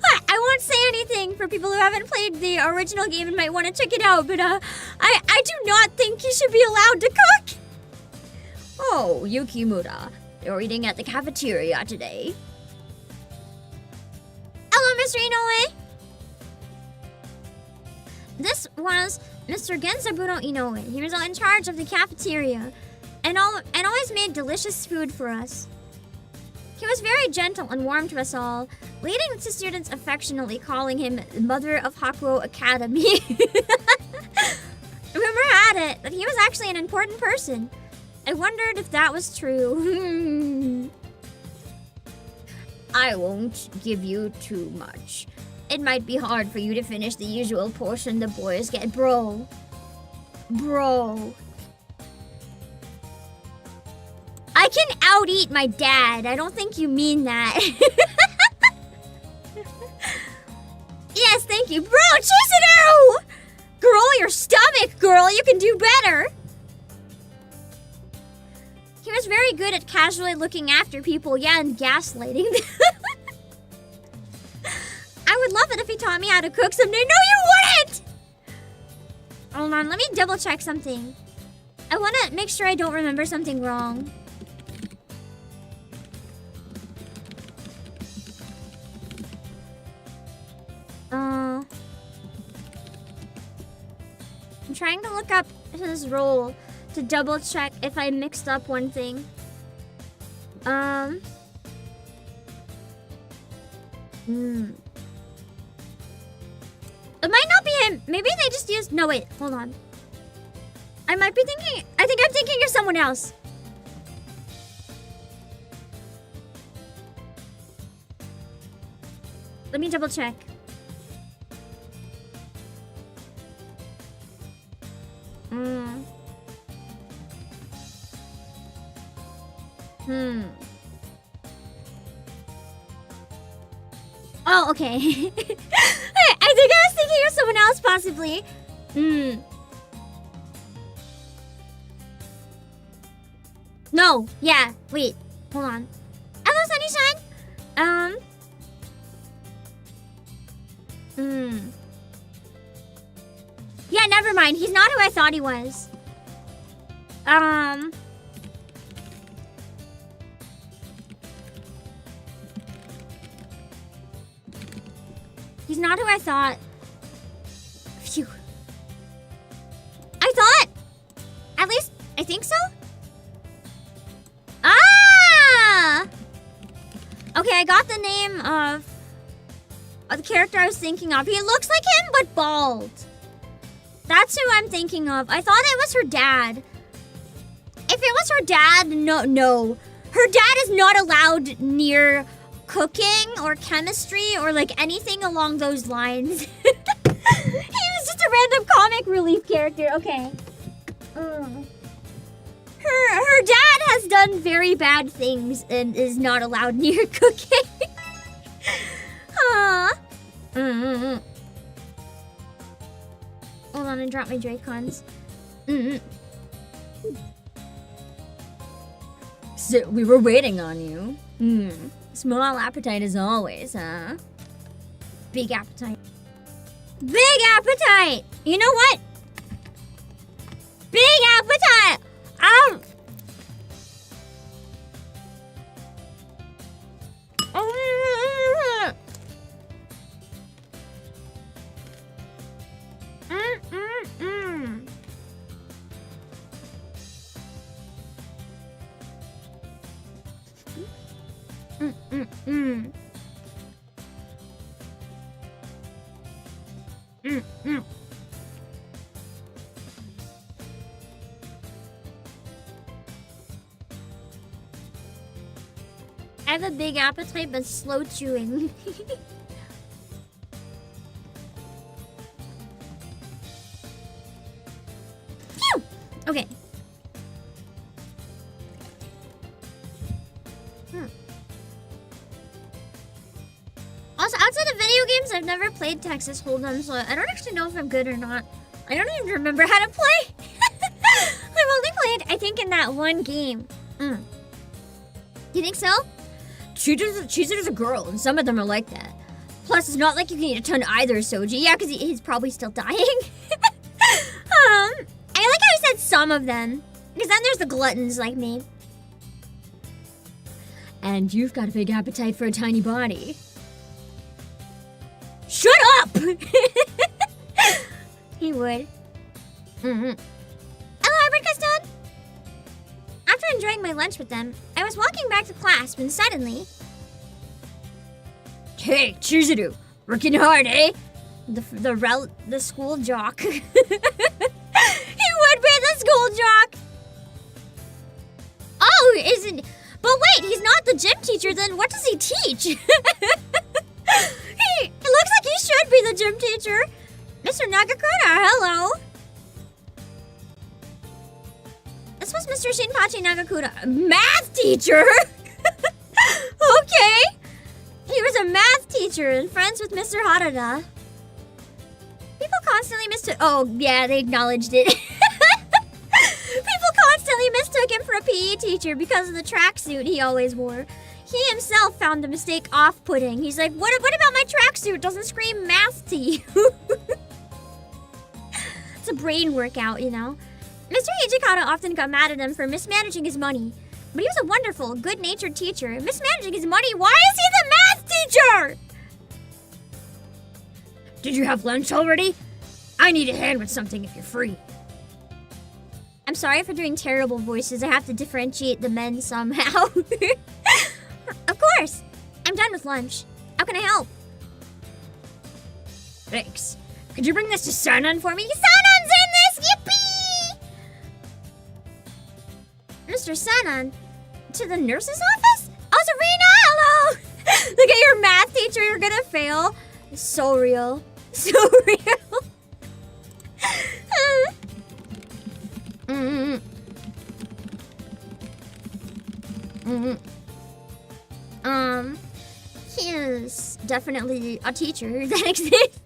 I won't say anything for people who haven't played the original game and might want to check it out, but I do not think he should be allowed to cook. Oh, Yukimura, you're eating at the cafeteria today. Hello, Mr. Inoue. this was Mr. Genzabuno Inoue. He was in charge of the cafeteria and always made delicious food for us. He was very gentle and warm to us all, leading to students affectionately calling him Mother of Hakuo Academy. Rumor had it that he was actually an important person. I wondered if that was true. I won't give you too much. It might be hard for you to finish the usual portion the boys get, bro. Bro. I can out-eat my dad. I don't think you mean that. Yes, thank you. Bro, Chisudo! Girl, your stomach, girl. You can do better. He was very good at casually looking after people, yeah, and gaslighting them. I would love it if he taught me how to cook someday. No, you wouldn't! Hold on, let me double check something. I want to make sure I don't remember something wrong. I'm trying to look up his role to double check if I mixed up one thing. It might not be him. Maybe they just used... No, wait. Hold on. I might be thinking... I think I'm thinking of someone else. Let me double check. Oh, okay. I think I was thinking of someone else, possibly. No, yeah, wait, hold on. Hello, Sunny-san. Yeah, never mind. He's not who I thought he was. He's not who I thought. Phew. I thought. At least, I think so. Ah! Okay, I got the name of the character I was thinking of. He looks like him, but bald. That's who I'm thinking of. I thought it was her dad. If it was her dad, no. Her dad is not allowed near cooking or chemistry or like anything along those lines. He was just a random comic relief character. Okay. Her dad has done very bad things and is not allowed near cooking. Hold on, I dropped my Dracons. So we were waiting on you. Small appetite as always, huh? Big appetite. Big appetite! You know what? Big appetite! I have a big appetite, but slow chewing. Phew! Okay. Also, outside of video games, I've never played Texas Hold'em, so I don't actually know if I'm good or not. I don't even remember how to play. I've only played, I think, in that one game. You think so? Cheeser's a girl, and some of them are like that. Plus, it's not like you can eat a ton either, Soji. Yeah, because he's probably still dying. I like how he said some of them. Because then there's the gluttons like me. And you've got a big appetite for a tiny body. Shut up! He would. Hello, hybrid custode. After enjoying my lunch with them, I was walking back to class when suddenly... Hey, Chizuru, working hard, eh? The school jock. He would be the school jock. Oh, isn't... But wait, he's not the gym teacher, then what does he teach? It looks like he should be the gym teacher. Mr. Nagakura, hello. This was Mr. Shinpachi Nagakura, math teacher? Okay. He was a math teacher and friends with Mr. Harada. People constantly mistook... Oh, yeah, they acknowledged it. People constantly mistook him for a PE teacher because of the tracksuit he always wore. He himself found the mistake off-putting. He's like, what about my tracksuit? Doesn't scream math to you. It's a brain workout, you know. Mr. Hijikata often got mad at him for mismanaging his money. But he was a wonderful, good-natured teacher. Mismanaging his money? Why is he the math teacher? Did you have lunch already? I need a hand with something if you're free. I'm sorry for doing terrible voices. I have to differentiate the men somehow. Of course. I'm done with lunch. How can I help? Thanks. Could you bring this to Sanan for me? Sanan's in this! Yippee! Mr. Sanan? To the nurse's office? Oh, Serena, hello! Look at your math teacher, you're gonna fail. It's so real. So real. He is definitely a teacher that exists.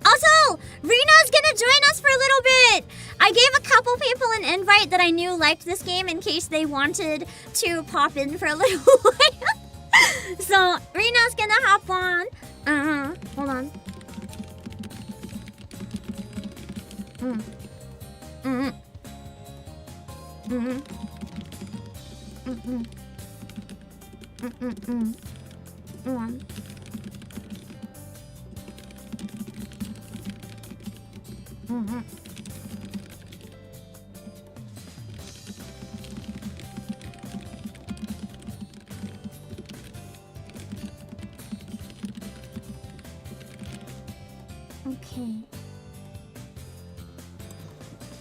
Also, Rina's gonna join us for a little bit. I gave a couple people an invite that I knew liked this game in case they wanted to pop in for a little while. So, Rina's gonna hop on. Hold on. Okay.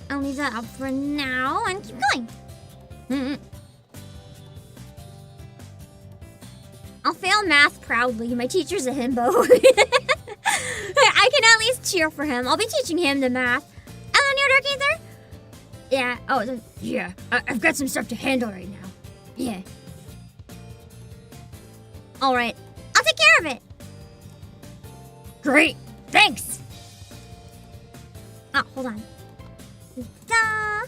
I'll leave that up for now and keep going. I'll fail math proudly. My teacher's a himbo. I can at least cheer for him. I'll be teaching him the math. Hello, Near Dark Ether? Yeah. Oh, yeah. I've got some stuff to handle right now. Yeah. All right. I'll take care of it. Great. Thanks. Oh, hold on. Ta-da.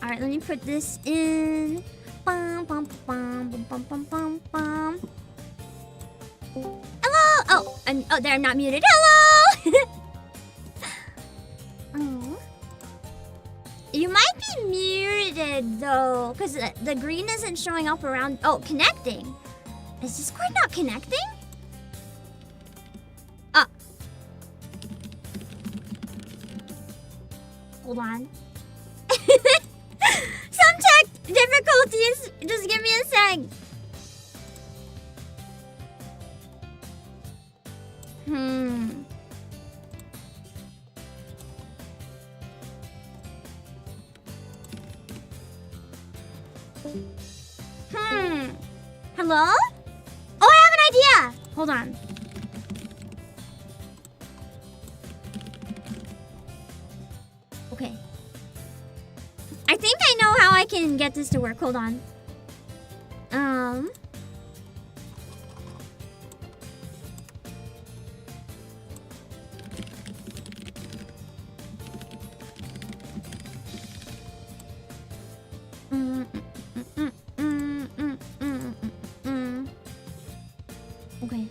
All right, let me put this in. Bum, bum, bum, bum, bum, bum, bum, bum. Hello. Oh, there. I'm not muted. Hello. Oh. You might be muted though, because the green isn't showing up around. Oh, connecting. Is Discord not connecting? Hold on. Some tech difficulties. Just give me a sec. Hello? Oh, I have an idea. Hold on. Okay. I think I know how I can get this to work. Hold on. Okay.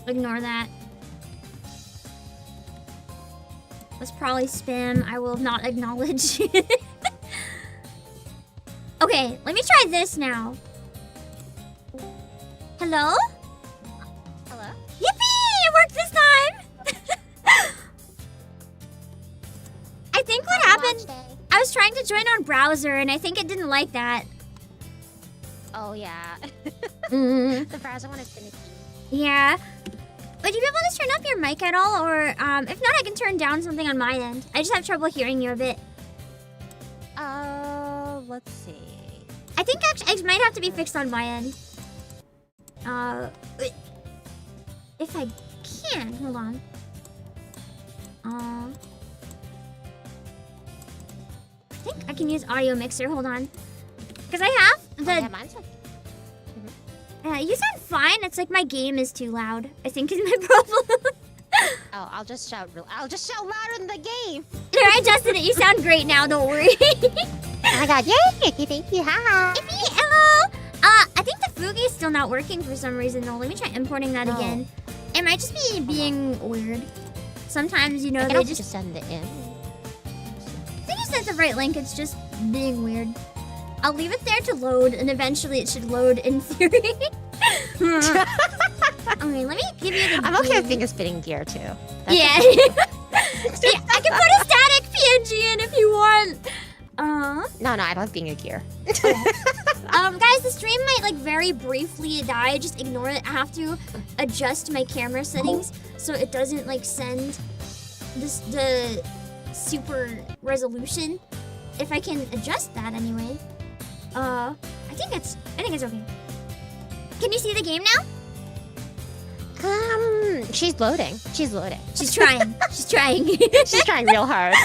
Ignore that. That's probably spam. I will not acknowledge. Okay, let me try this now. Hello? Hello? Yippee! was trying to join on browser, and I think it didn't like that. Oh yeah. Mm. The browser one is finicky. Yeah. Would you be able to turn up your mic at all? Or if not, I can turn down something on my end. I just have trouble hearing you a bit. Let's see. I think actually it might have to be fixed on my end. If I can, hold on. I think I can use audio mixer. Hold on, because I have the. Yeah, mine's okay. You sound fine. It's like my game is too loud, I think, is my problem. Oh, I'll just shout louder in the game. Here, I adjusted it. You sound great now. Don't worry. Oh my god, yay! Thank you, hi. Yippee, hello. I think the Fugi is still not working for some reason though. Let me try importing that again. It might just be being weird. Sometimes, you know, I can they also just send it in. I think you sent the right link. It's just being weird. I'll leave it there to load, and eventually it should load in theory. Okay, let me give you the. I'm okay with being a spinning gear too. That's Yeah. okay. Yeah, I can put a static PNG in if you want. No, I love being a gear. Guys, the stream might like very briefly die. Just ignore it. I have to adjust my camera settings so it doesn't like send the super resolution. If I can adjust that anyway. I think it's okay. Can you see the game now? She's loading. She's trying. She's trying. She's trying real hard.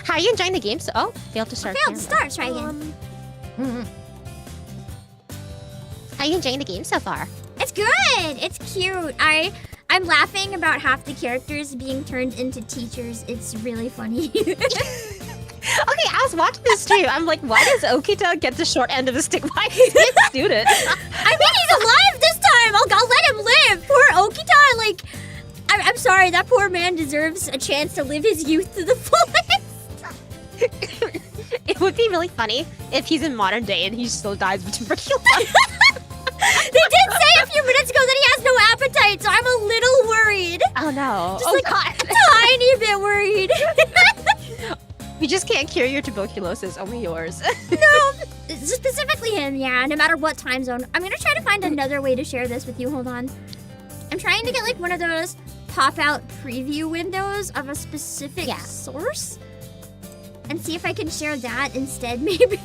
How are you enjoying the game? Oh, failed to start. Failed to start. Try again. How are you enjoying the game so far? It's good. It's cute. I'm laughing about half the characters being turned into teachers. It's really funny. Okay, I was watching this stream. I'm like, why does Okita get the short end of the stick? Why is he a student? I mean, he's alive this time. I'll let him live. Poor Okita. Like, I'm sorry. That poor man deserves a chance to live his youth to the fullest. It would be really funny if he's in modern day and he still dies of tuberculosis. They did say a few minutes ago that he has no appetite, so I'm a little worried. Oh no. Just like God. tiny bit worried. We just can't cure your tuberculosis, only yours. No, specifically him, yeah, no matter what time zone. I'm gonna try to find another way to share this with you, hold on. I'm trying to get like one of those pop-out preview windows of a specific source and see if I can share that instead, maybe.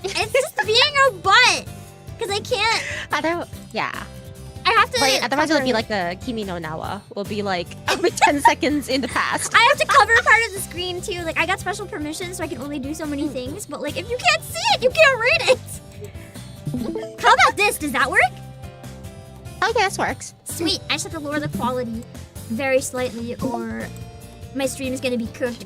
It's just being a butt, because I can't. I have to. Wait, otherwise it would be like the Kimi no Nawa. Will be like 10 seconds in the past. I have to cover part of the screen too. Like I got special permission, so I can only do so many things. But like, if you can't see it, you can't read it. How about this? Does that work? Oh yeah, this works. Sweet. I just have to lower the quality very slightly, or my stream is gonna be cooked.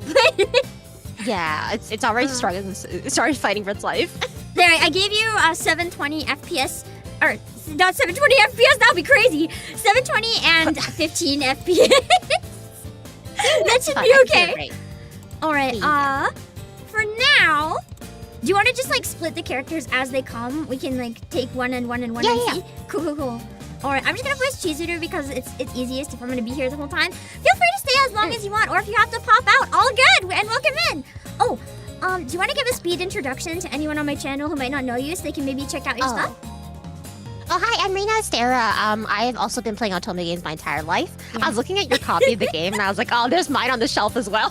Yeah, it's already struggling. It's already fighting for its life. There, I gave you 720 FPS, or not 720 FPS. That would be crazy. 720 and 15 FPS. That should be okay. All right. For now, do you want to just like split the characters as they come? We can like take one and one and one and see. Cool. All right, I'm just gonna voice Chizuru because it's easiest if I'm gonna be here the whole time. Feel free to stay as long as you want, or if you have to pop out, all good, and welcome in. Oh, do you want to give a speed introduction to anyone on my channel who might not know you, so they can maybe check out your stuff? Oh, hi, I'm Reina Estera. I have also been playing otome games my entire life. Yeah. I was looking at your copy of the game, and I was like, oh, there's mine on the shelf as well.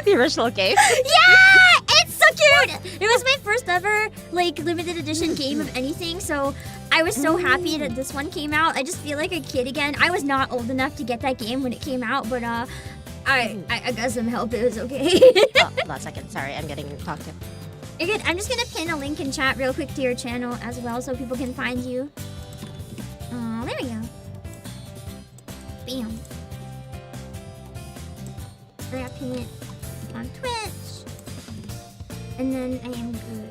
The original game. Yeah! It's so cute! It was my first ever, like, limited edition game of anything, so I was so happy that this one came out. I just feel like a kid again. I was not old enough to get that game when it came out, but, I got some help. It was okay. Oh, hold on a second. Sorry, I'm getting talked to. You're good. I'm just gonna pin a link in chat real quick to your channel as well so people can find you. Oh, there we go. Bam. I gotta pin it on Twitch. And then I am good.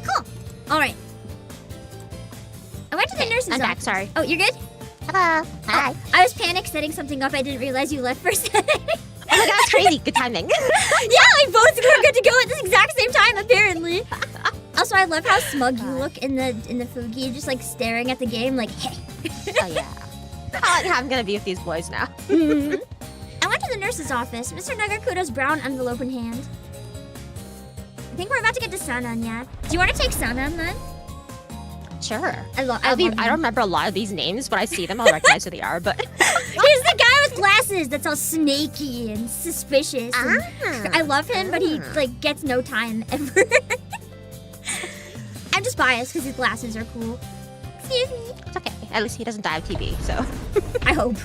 Cool. Alright. I went to the nurse's I'm office. back, sorry. Oh, you're good? Hello. Hi. Oh, I was panicked setting something up. I didn't realize you left for a second. Oh my god, that's crazy. Good timing. Yeah, like both were good to go at the exact same time, apparently. Also, I love how smug you look in the Fugi, just like staring at the game, like, hey. Oh yeah. I'm gonna be with these boys now. I went to the nurse's office. Mr. Nagakuda's brown envelope in hand. I think we're about to get to Sanan, yeah. Do you want to take Sanan then? Sure. I I don't don't remember a lot of these names. When I see them, I'll recognize who they are. But He's the guy with glasses that's all snaky and suspicious. And I love him, but he like gets no time ever. I'm just biased because his glasses are cool. Excuse me. it's okay. At least he doesn't die of TB. So I hope.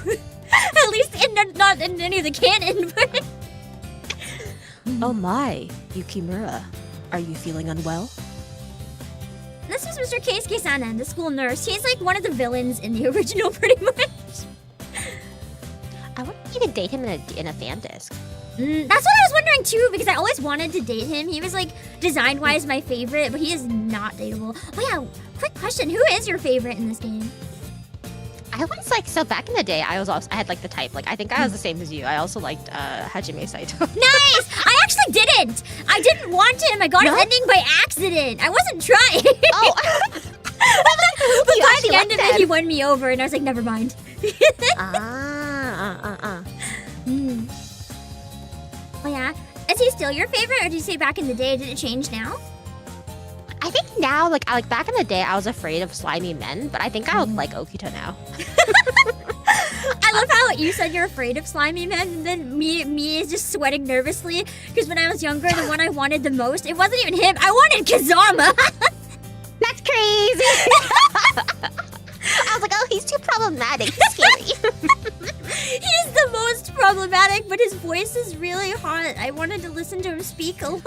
At least not in any of the canon. But oh my, Yukimura, are you feeling unwell? this is Mr. Keisuke Sanan, the school nurse. He's like one of the villains in the original, pretty much. I wonder if you could date him in a fan disc. That's what I was wondering too, because I always wanted to date him. He was like design-wise my favorite, but he is not dateable. Oh yeah, quick question: who is your favorite in this game? I was like, so back in the day, I had like the type. Like, I think I was the same as you. I also liked Hajime Saito. Nice! I actually didn't. I didn't want him. I got his ending by accident. I wasn't trying. Oh. But by the end of it, he won me over, and I was like, never mind. Oh yeah. Is he still your favorite, or did you say back in the day? Did it change now? I think now, like back in the day, I was afraid of slimy men, but I think I would like Okita now. I love how you said you're afraid of slimy men, and then me is just sweating nervously because when I was younger, the one I wanted the most, it wasn't even him. I wanted Kazama. That's crazy. I was like, oh, he's too problematic. He's scary. He's the most problematic, but his voice is really hot. I wanted to listen to him speak a lot.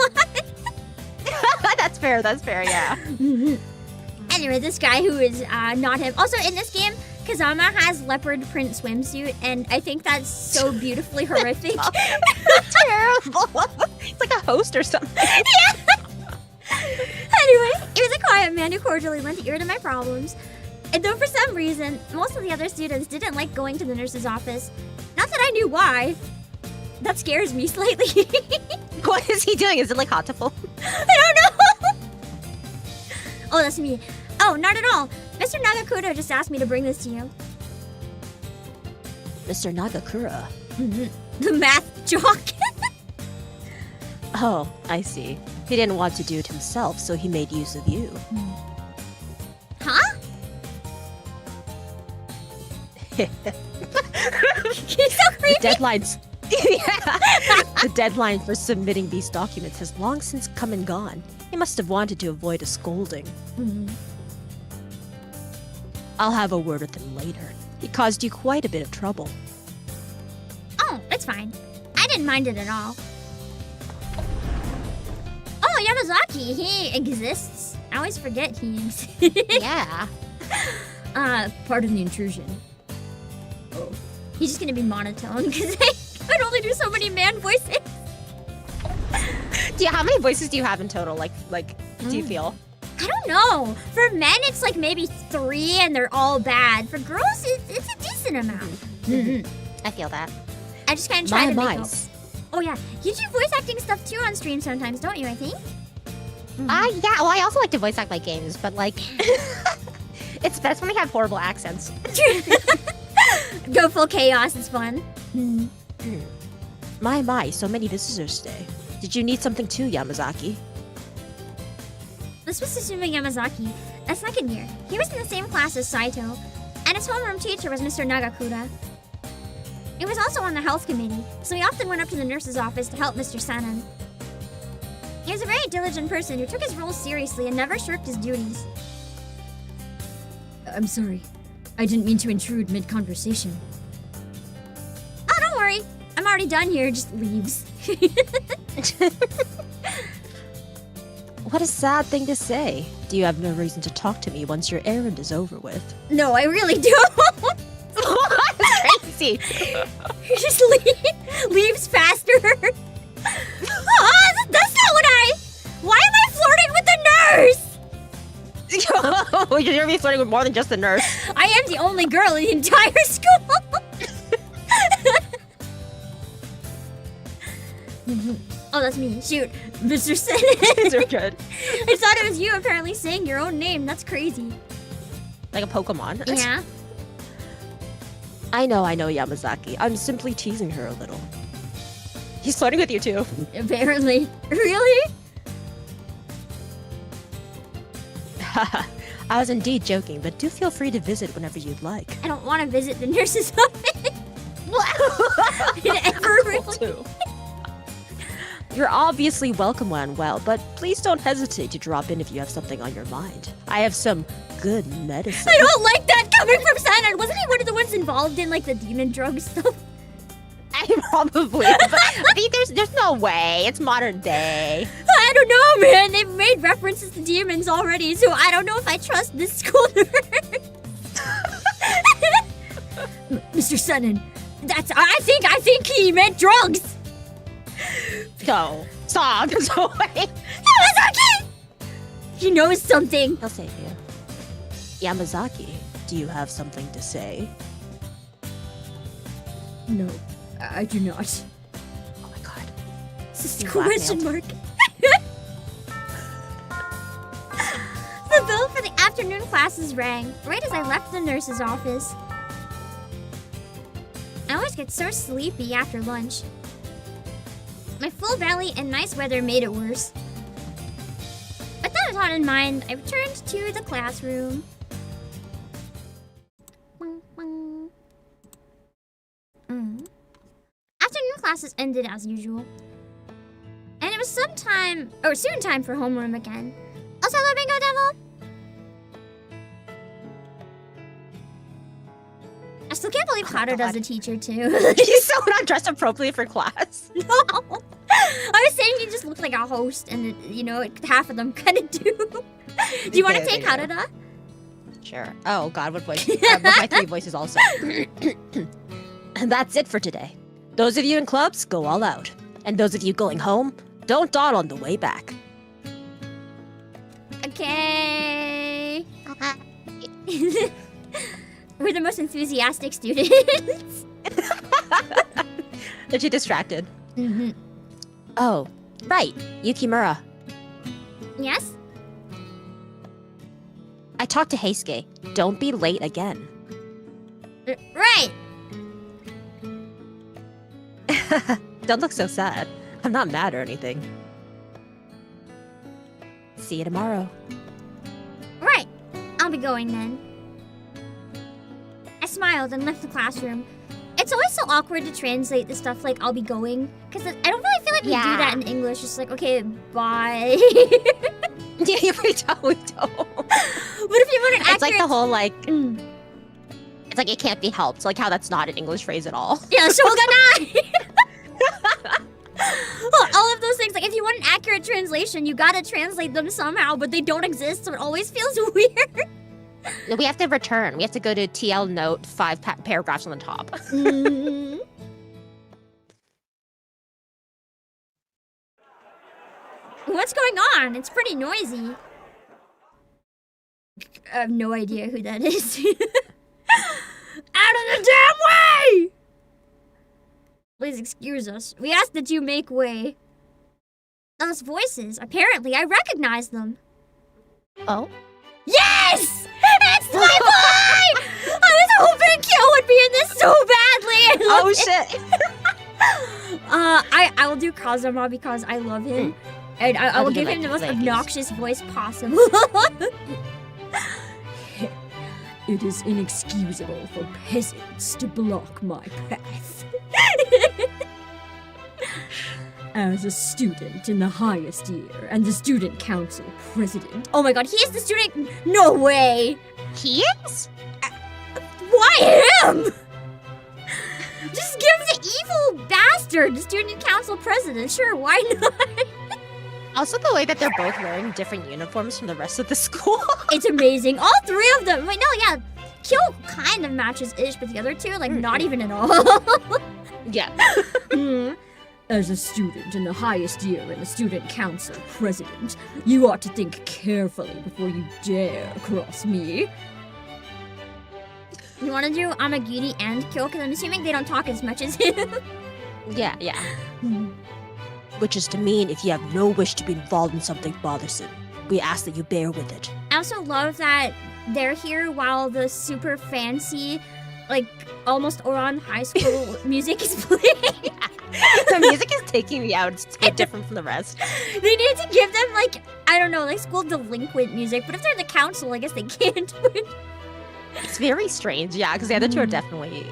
That's fair, yeah. Anyway, this guy who is not him. Also, in this game, Kazama has leopard print swimsuit, and I think that's so beautifully horrific. Terrible. It's like a host or something. Yeah. Anyway, he was a quiet man who cordially lent ear to my problems. And though for some reason, most of the other students didn't like going to the nurse's office. Not that I knew why. That scares me slightly. What is he doing? Is it like Hatoful? I don't know. Oh, that's me. Oh, not at all. Mr. Nagakuda just asked me to bring this to you. Mr. Nagakura. The math jock. Oh, I see. He didn't want to do it himself, so he made use of you. Huh? He's so creepy. Deadlines. Yeah. The deadline for submitting these documents has long since come and gone. He must have wanted to avoid a scolding. I'll have a word with him later. He caused you quite a bit of trouble. Oh, it's fine. I didn't mind it at all. Oh, Yamazaki, he exists. I always forget he exists. Yeah. Pardon the intrusion. Oh. He's just gonna be monotone because I could only do so many man voices. Yeah, how many voices do you have in total? Like, do you feel? I don't know. For men, it's like maybe 3 and they're all bad. For girls, it's a decent amount. I feel that. I just kind of try to make up. Mice. Oh yeah, you do voice acting stuff too on stream sometimes, don't you, I think? Yeah, well, I also like to voice act my games, but like, it's best when they have horrible accents. Go full chaos, it's fun. My, so many visitors today. Did you need something too, Yamazaki? This was Susumu Yamazaki, a second year. He was in the same class as Saito, and his homeroom teacher was Mr. Nagakuda. He was also on the health committee, so he often went up to the nurse's office to help Mr. Sanan. He was a very diligent person who took his role seriously and never shirked his duties. I'm sorry. I didn't mean to intrude mid-conversation. Oh, don't worry. I'm already done here, just leaves. What a sad thing to say. Do you have no reason to talk to me once your errand is over with? No, I really don't. That's crazy. He just leaves faster. That's not what Why am I flirting with the nurse? You're gonna be flirting with more than just the nurse. I am the only girl in the entire school. Oh, that's me. Shoot. Mr. Sen. You're good. I thought it was you apparently saying your own name. That's crazy. Like a Pokemon. Yeah. I know, Yamazaki. I'm simply teasing her a little. He's flirting with you too. Apparently. Really? I was indeed joking, but do feel free to visit whenever you'd like. I don't want to visit the nurse's office. Ever really? You're obviously welcome when well, but please don't hesitate to drop in if you have something on your mind. I have some good medicine. I don't like that coming from Sanan. Wasn't he one of the ones involved in like the demon drug stuff? Probably. But there's no way. It's modern day. I don't know, man. They've made references to demons already, so I don't know if I trust this school nurse. Mr. Sanan, I think he meant drugs. No. Stop. There's no way. Yamazaki! He knows something. I'll save you. Yamazaki, do you have something to say? No, I do not. Oh my god. This is You question mark. The bell for the afternoon classes rang right as I left the nurse's office. I always get so sleepy after lunch. My full belly and nice weather made it worse. With that thought in mind, I returned to the classroom. Afternoon classes ended as usual. And it was soon time for homeroom again. Also, hello, Bingo Devil! I still can't believe Haruda's a teacher, too. He's so not dressed appropriately for class. No! I was saying he just looked like a host, and, you know, half of them kind of do. Do you want to take Haruda? Sure. Oh god, what voice? With my 3 voices also. And that's it for today. Those of you in clubs, go all out. And those of you going home, don't dawdle on the way back. Okay. We're the most enthusiastic students. They're too distracted. Mm-hmm. Oh, right. Yukimura. Yes? I talked to Heisuke. Don't be late again. Right. Don't look so sad. I'm not mad or anything. See you tomorrow. Right. I'll be going then. I smiled and left the classroom. It's always so awkward to translate the stuff like I'll be going, because I don't really feel like we do that in English. Just like, okay, bye. Yeah, we don't. But if you want an accurate... It's like the whole like... It's like it can't be helped. Like how that's not an English phrase at all. Yeah, shoganai! Well, all of those things, like if you want an accurate translation, you gotta translate them somehow, but they don't exist, so it always feels weird. We have to return. We have to go to TL note 5 paragraphs on the top. What's going on? It's pretty noisy. I have no idea who that is. Out of the damn way! Please excuse us. We ask that you make way. Those voices, apparently I recognize them. Oh? Yes! It's my boy! I was hoping Kyo would be in this so badly. Oh shit! I will do Kazama because I love him, and I will give him the most obnoxious voice possible. It is inexcusable for peasants to block my path. As a student in the highest year and the student council president. Oh my god, he is the student. No way. He is? Why him? Just give the evil bastard the student council president. Sure, why not? Also the way that they're both wearing different uniforms from the rest of the school. It's amazing. All 3 of them. Wait, no, yeah. Kyo kind of matches Ish, but the other 2, like, not even at all. Yeah. As a student in the highest year and the student council president, you ought to think carefully before you dare cross me. You want to do Amagiri and Kyo? Because I'm assuming they don't talk as much as him. Yeah. Which is to mean if you have no wish to be involved in something bothersome, we ask that you bear with it. I also love that they're here while the super fancy like almost Oran High School music is playing. The music is taking me out. It's so different from the rest. They need to give them like, I don't know, like school delinquent music. But if they're the council, I guess they can't. It's very strange, yeah, because the other two are definitely...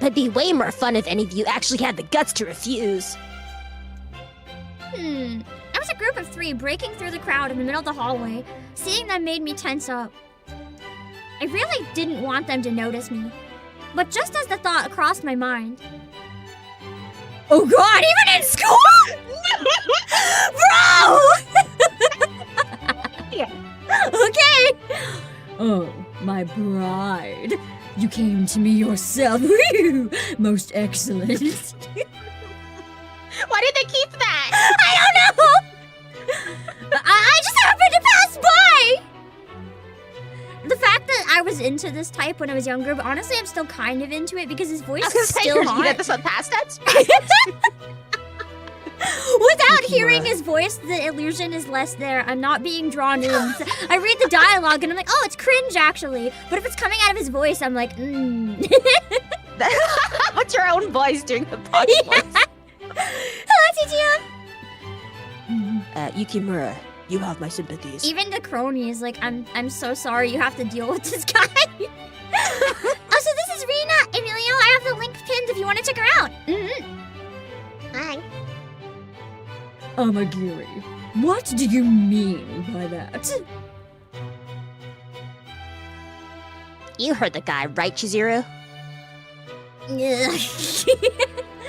It'd be way more fun if any of you actually had the guts to refuse. I was a group of 3 breaking through the crowd in the middle of the hallway. Seeing them made me tense up. I really didn't want them to notice me. But just as the thought crossed my mind... Oh god, even in school?! Bro! Yeah. Okay! Oh, my bride. You came to me yourself. Most excellent. Why did they keep that? I don't know! I just happened to pass by! The fact that I was into this type when I was younger, but honestly I'm still kind of into it because his voice is still You hot. get this on past tense? Without hearing his voice, the illusion is less there. I'm not being drawn in. I read the dialogue and I'm like, oh, it's cringe actually. But if it's coming out of his voice, I'm like, What's your own voice doing the podcast? Hello, TTM. Yukimura, you have my sympathies. Even the crony is like, I'm so sorry you have to deal with this guy. Also, this is Rina. Emilio, I have the link pinned if you want to check her out. Hi. Amagiri, what do you mean by that? You heard the guy, right, Chizuru?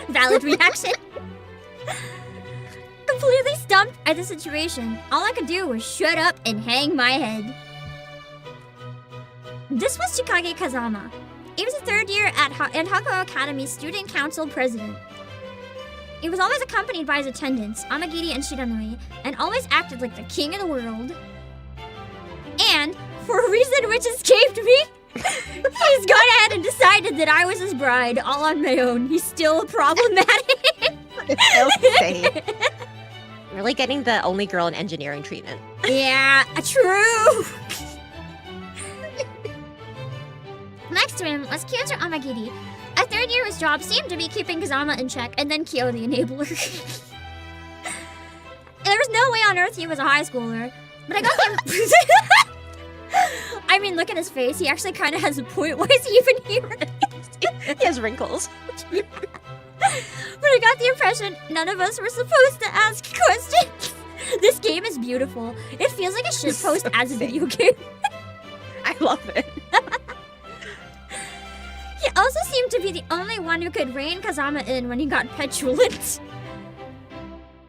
Valid reaction. Completely stumped at the situation. All I could do was shut up and hang my head. This was Chikage Kazama. He was a 3rd year at Hakuoki Academy's student council president. He was always accompanied by his attendants, Amagiri and Shiranui, and always acted like the king of the world. And, for a reason which escaped me, he's gone ahead and decided that I was his bride, all on my own. He's still problematic. Okay. Really getting the only girl in engineering treatment. Yeah, true. Next to him was Kyoto Amagiri. A 3rd year whose job seemed to be keeping Kazama in check, and then Kyo the enabler. There was no way on earth he was a high schooler, but I got him. I mean, look at his face. He actually kind of has a point. Why is he even here? He has wrinkles. But I got the impression none of us were supposed to ask questions. This game is beautiful. It feels like a shitpost as a video game. I love it. He also seemed to be the only one who could rein Kazama in when he got petulant.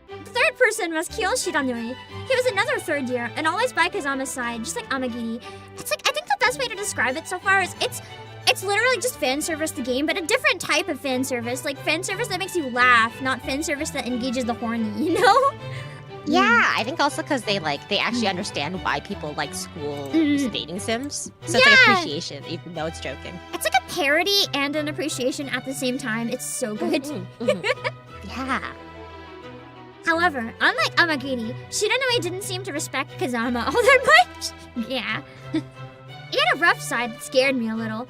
The 3rd person was Kyo Shiranui. He was another 3rd year and always by Kazama's side, just like Amagiri. It's like, I think the best way to describe it so far is it's literally just fan service the game, but a different type of fan service. Like fan service that makes you laugh, not fan service that engages the horny, you know? Yeah, I think also because they actually understand why people like school dating sims. So it's like appreciation, even though it's joking. It's like a parody and an appreciation at the same time. It's so good. Yeah. However, unlike Amagiri, Shiranui didn't seem to respect Kazama all that much. Yeah. He had a rough side that scared me a little.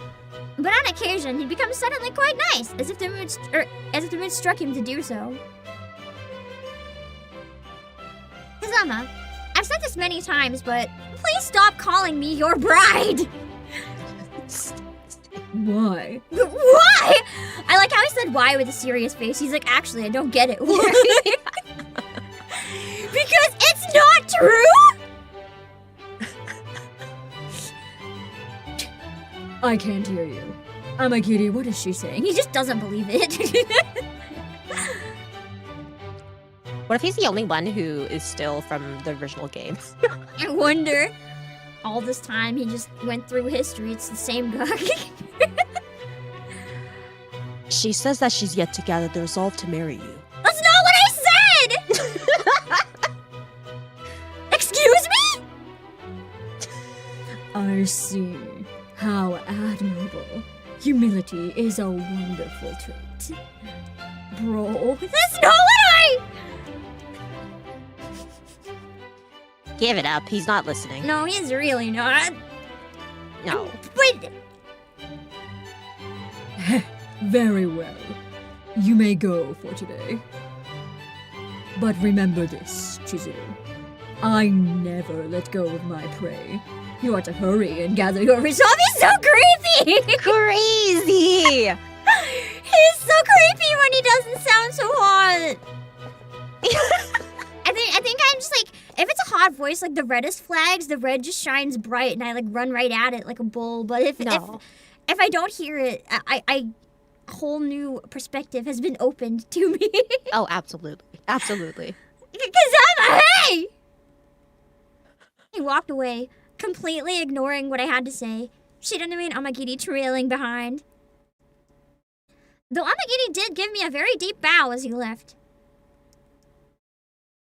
But on occasion, he'd become suddenly quite nice, as if the mood struck him to do so. Kazama, I've said this many times, but please stop calling me your bride! Why? Why? I like how he said why with a serious face. He's like, actually, I don't get it. Why? Because it's not true! I can't hear you. Amagiri, what is she saying? He just doesn't believe it. What if he's the only one who is still from the original game? I wonder. All this time, he just went through history. It's the same guy. She says that she's yet to gather the resolve to marry you. That's not what I said! Excuse me? I see. How admirable. Humility is a wonderful trait. Bro. That's not what I... Give it up. He's not listening. No, he's really not. No. But Very well. You may go for today. But remember this, Chizuru. I never let go of my prey. You ought to hurry and gather your resolve. He's so creepy! Crazy! He's so creepy when he doesn't sound so hot. I think I'm just like, if it's a hot voice, like the reddest flags, the red just shines bright and I like run right at it like a bull. But if I don't hear it, I a whole new perspective has been opened to me. Oh, absolutely. Absolutely. Kazama, hey! He walked away, completely ignoring what I had to say. Shiranui and Amagiri trailing behind. Though Amagiri did give me a very deep bow as he left.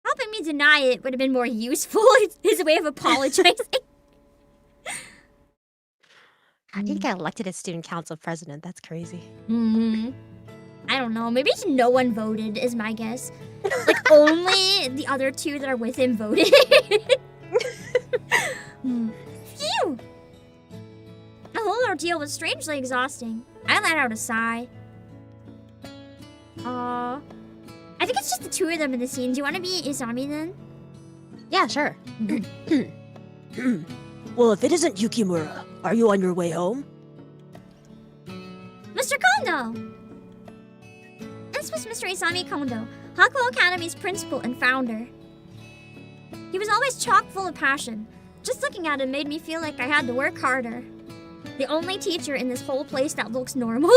Helping me deny it would have been more useful. It's his way of apologizing. How did he get elected as student council president? That's crazy. I don't know. Maybe no one voted is my guess. Like only the other two that are with him voted. Phew! The whole ordeal was strangely exhausting. I let out a sigh. I think it's just the two of them in the scene. Do you want to be Izami then? Yeah, sure. Well, if it isn't Yukimura, are you on your way home? Mr. Kondo! This was Mr. Isami Kondo, Hakuo Academy's principal and founder. He was always chock full of passion. Just looking at him made me feel like I had to work harder. The only teacher in this whole place that looks normal.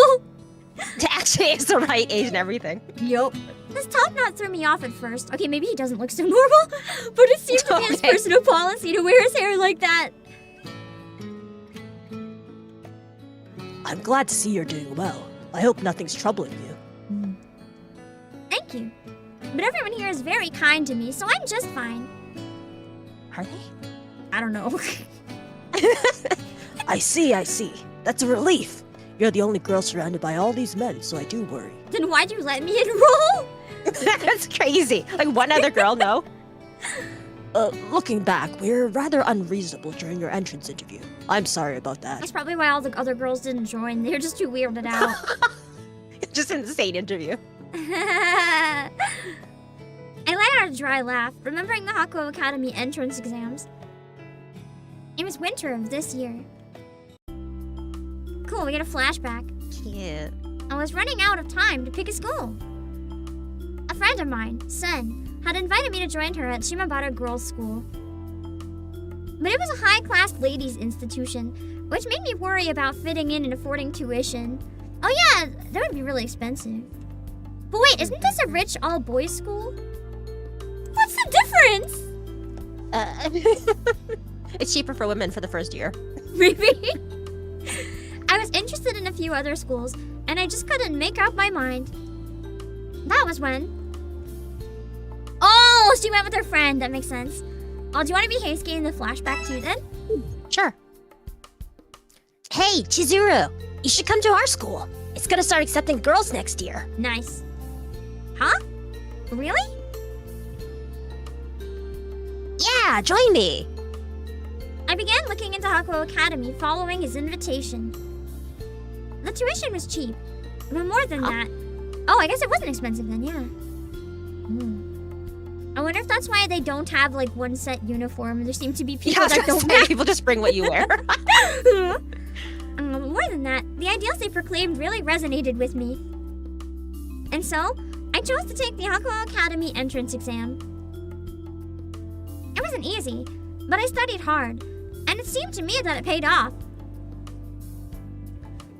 Actually, it's the right age and everything. Yup. His top knot threw me off at first. Okay, maybe he doesn't look so normal, but it seemed to be his personal policy to wear his hair like that. I'm glad to see you're doing well. I hope nothing's troubling you. Thank you. But everyone here is very kind to me, so I'm just fine. Are they? I don't know. I see. That's a relief. You're the only girl surrounded by all these men, so I do worry. Then why'd you let me enroll? That's crazy. Like one other girl, no? Looking back, we're rather unreasonable during your entrance interview. I'm sorry about that. That's probably why all the other girls didn't join. They're just too weirded out. Just an insane interview. I let out a dry laugh, remembering the Hakuo Academy entrance exams. It was winter of this year. Cool, we get a flashback. Cute. I was running out of time to pick a school. A friend of mine, Sen, had invited me to join her at Shimabara Girls' School. But it was a high-class ladies' institution, which made me worry about fitting in and affording tuition. Oh yeah, that would be really expensive. But wait, isn't this a rich all-boys school? What's the difference? It's cheaper for women for the first year. Maybe. I was interested in a few other schools, and I just couldn't make up my mind. That was when... Oh, she went with her friend. That makes sense. Oh, do you want to be Heisuke in the flashback too, then? Sure. Hey, Chizuru, you should come to our school. It's gonna start accepting girls next year. Nice. Huh? Really? Yeah, join me. I began looking into Hakuo Academy following his invitation. The tuition was cheap, but more than that... Oh, I guess it wasn't expensive then, yeah. I wonder if that's why they don't have, like, one set uniform. There seem to be people that don't match. People just bring what you wear. More than that, the ideals they proclaimed really resonated with me. And so, I chose to take the Hakuo Academy entrance exam. It wasn't easy, but I studied hard, and it seemed to me that it paid off.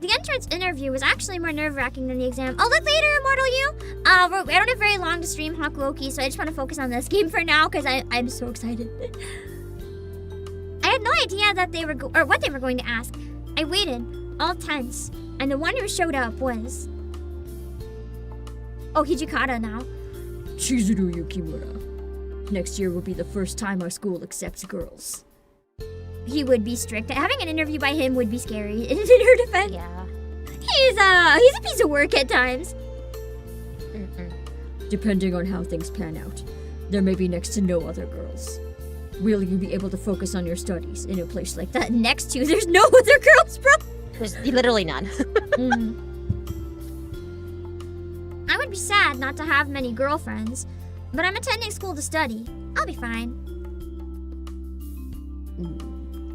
The entrance interview was actually more nerve-wracking than the exam. Oh, look later, Immortal You! I don't have very long to stream Hakuoki, so I just want to focus on this game for now, because I'm so excited. I had no idea that they were what they were going to ask. I waited, all tense, and the one who showed up was... Oh, Hijikata now. Chizuru Yukimura. Next year will be the first time our school accepts girls. He would be strict. Having an interview by him would be scary. In her defense. Yeah. He's a piece of work at times. Depending on how things pan out, there may be next to no other girls. Will you be able to focus on your studies in a place like that? Next to, there's no other girls, bro. There's literally none. sad not to have many girlfriends, but I'm attending school to study. I'll be fine.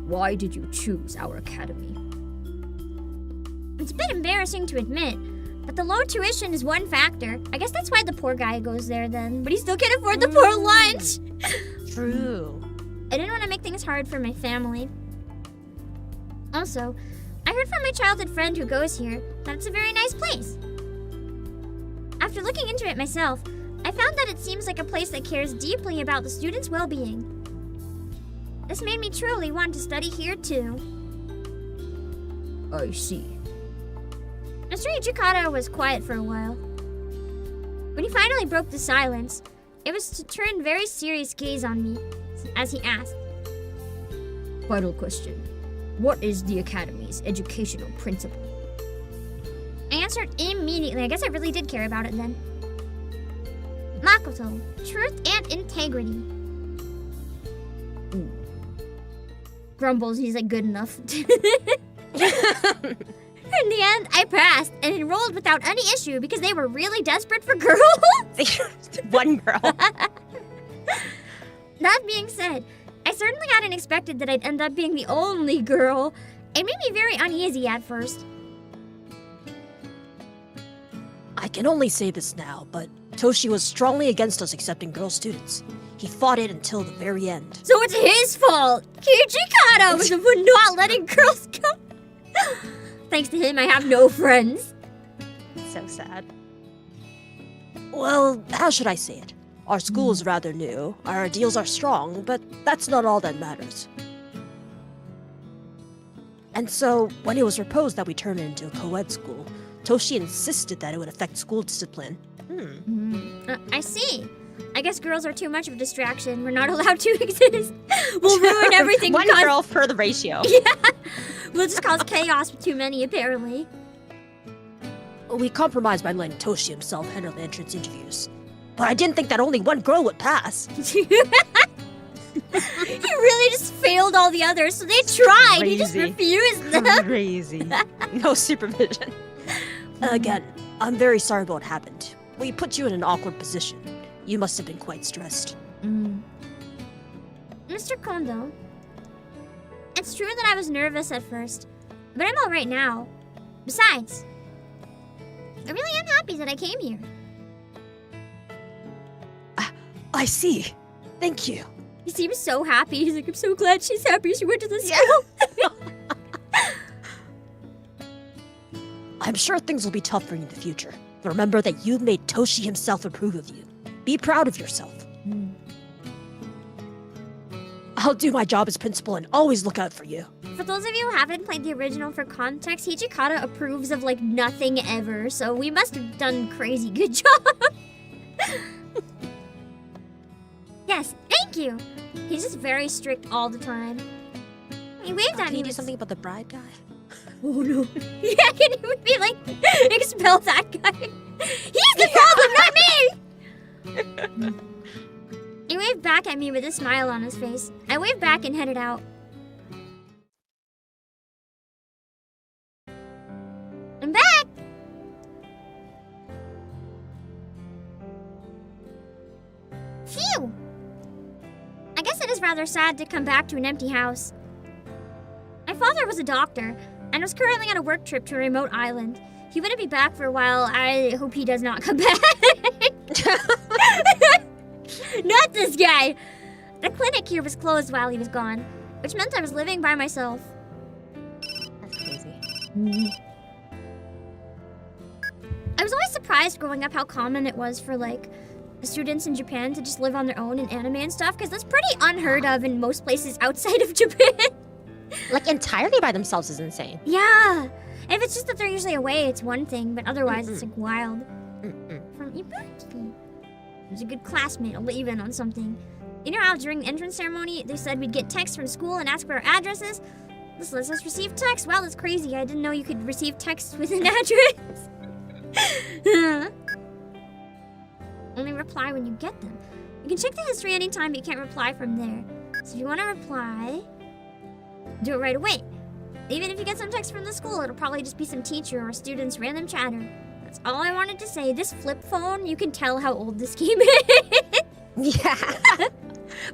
Why did you choose our academy? It's a bit embarrassing to admit, but the low tuition is one factor. I guess that's why the poor guy goes there then, but he still can't afford the poor lunch. True. I didn't want to make things hard for my family. Also, I heard from my childhood friend who goes here that it's a very nice place. After looking into it myself, I found that it seems like a place that cares deeply about the students' well-being. This made me truly want to study here too. I see. Mr. ETIQUETTE was quiet for a while. When he finally broke the silence, it was to turn very serious gaze on me as he asked, Final question. What is the academy's educational principle? I answered immediately. I guess I really did care about it then. Makoto, truth and integrity. Grumbles, he's like, good enough. In the end, I passed and enrolled without any issue because they were really desperate for girls. One girl. That being said, I certainly hadn't expected that I'd end up being the only girl. It made me very uneasy at first. I can only say this now, but Toshi was strongly against us accepting girl students. He fought it until the very end. So it's his fault. ETIQUETTE was the one not letting girls come. Thanks to him, I have no friends. So sad. Well, how should I say it? Our school is rather new, our ideals are strong, but that's not all that matters. And so, when it was proposed that we turn it into a co-ed school, Toshi insisted that it would affect school discipline. I see. I guess girls are too much of a distraction. We're not allowed to exist. We'll ruin everything. One girl per the ratio. Yeah. We'll just cause chaos with too many, apparently. We compromised by letting Toshi himself handle the entrance interviews. But I didn't think that only one girl would pass. He really just failed all the others, so they tried. Crazy. He just refused them. Crazy. No supervision. Again, I'm very sorry about what happened. We put you in an awkward position. You must have been quite stressed. Mr. Kondo, it's true that I was nervous at first, but I'm all right now. Besides, I really am happy that I came here. I see. Thank you. He seems so happy. He's like, I'm so glad she's happy she went to this school. I'm sure things will be tough for you in the future. But remember that you made Toshi himself approve of you. Be proud of yourself. I'll do my job as principal and always look out for you. For those of you who haven't played the original for context, ETIQUETTE approves of like nothing ever, so we must have done crazy good job. Yes, thank you. He's just very strict all the time. He waved at me. Can you do with- something about the bride guy? Oh no. Yeah, can you be like, expel that guy? He's the problem, not me! He waved back at me with a smile on his face. I waved back and headed out. I'm back! Phew! I guess it is rather sad to come back to an empty house. My father was a doctor and was currently on a work trip to a remote island. He wouldn't be back for a while. I hope he does not come back. Not this guy! The clinic here was closed while he was gone, which meant I was living by myself. That's crazy. I was always surprised growing up how common it was for, like, the students in Japan to just live on their own in anime and stuff, because that's pretty unheard of in most places outside of Japan. Like, entirely by themselves is insane. Yeah! If it's just that they're usually away, it's one thing, but otherwise it's, like, wild. From Ibaki. He's a good classmate. I'll let you in on something. You know how during the entrance ceremony, they said we'd get texts from school and ask for our addresses? This lets us receive text. Wow, that's crazy. I didn't know you could receive texts with an address. Only reply when you get them. You can check the history anytime, but you can't reply from there. So if you want to reply, do it right away. Even if you get some text from the school, it'll probably just be some teacher or student's random chatter. That's all I wanted to say. This flip phone, you can tell how old this game is. Yeah.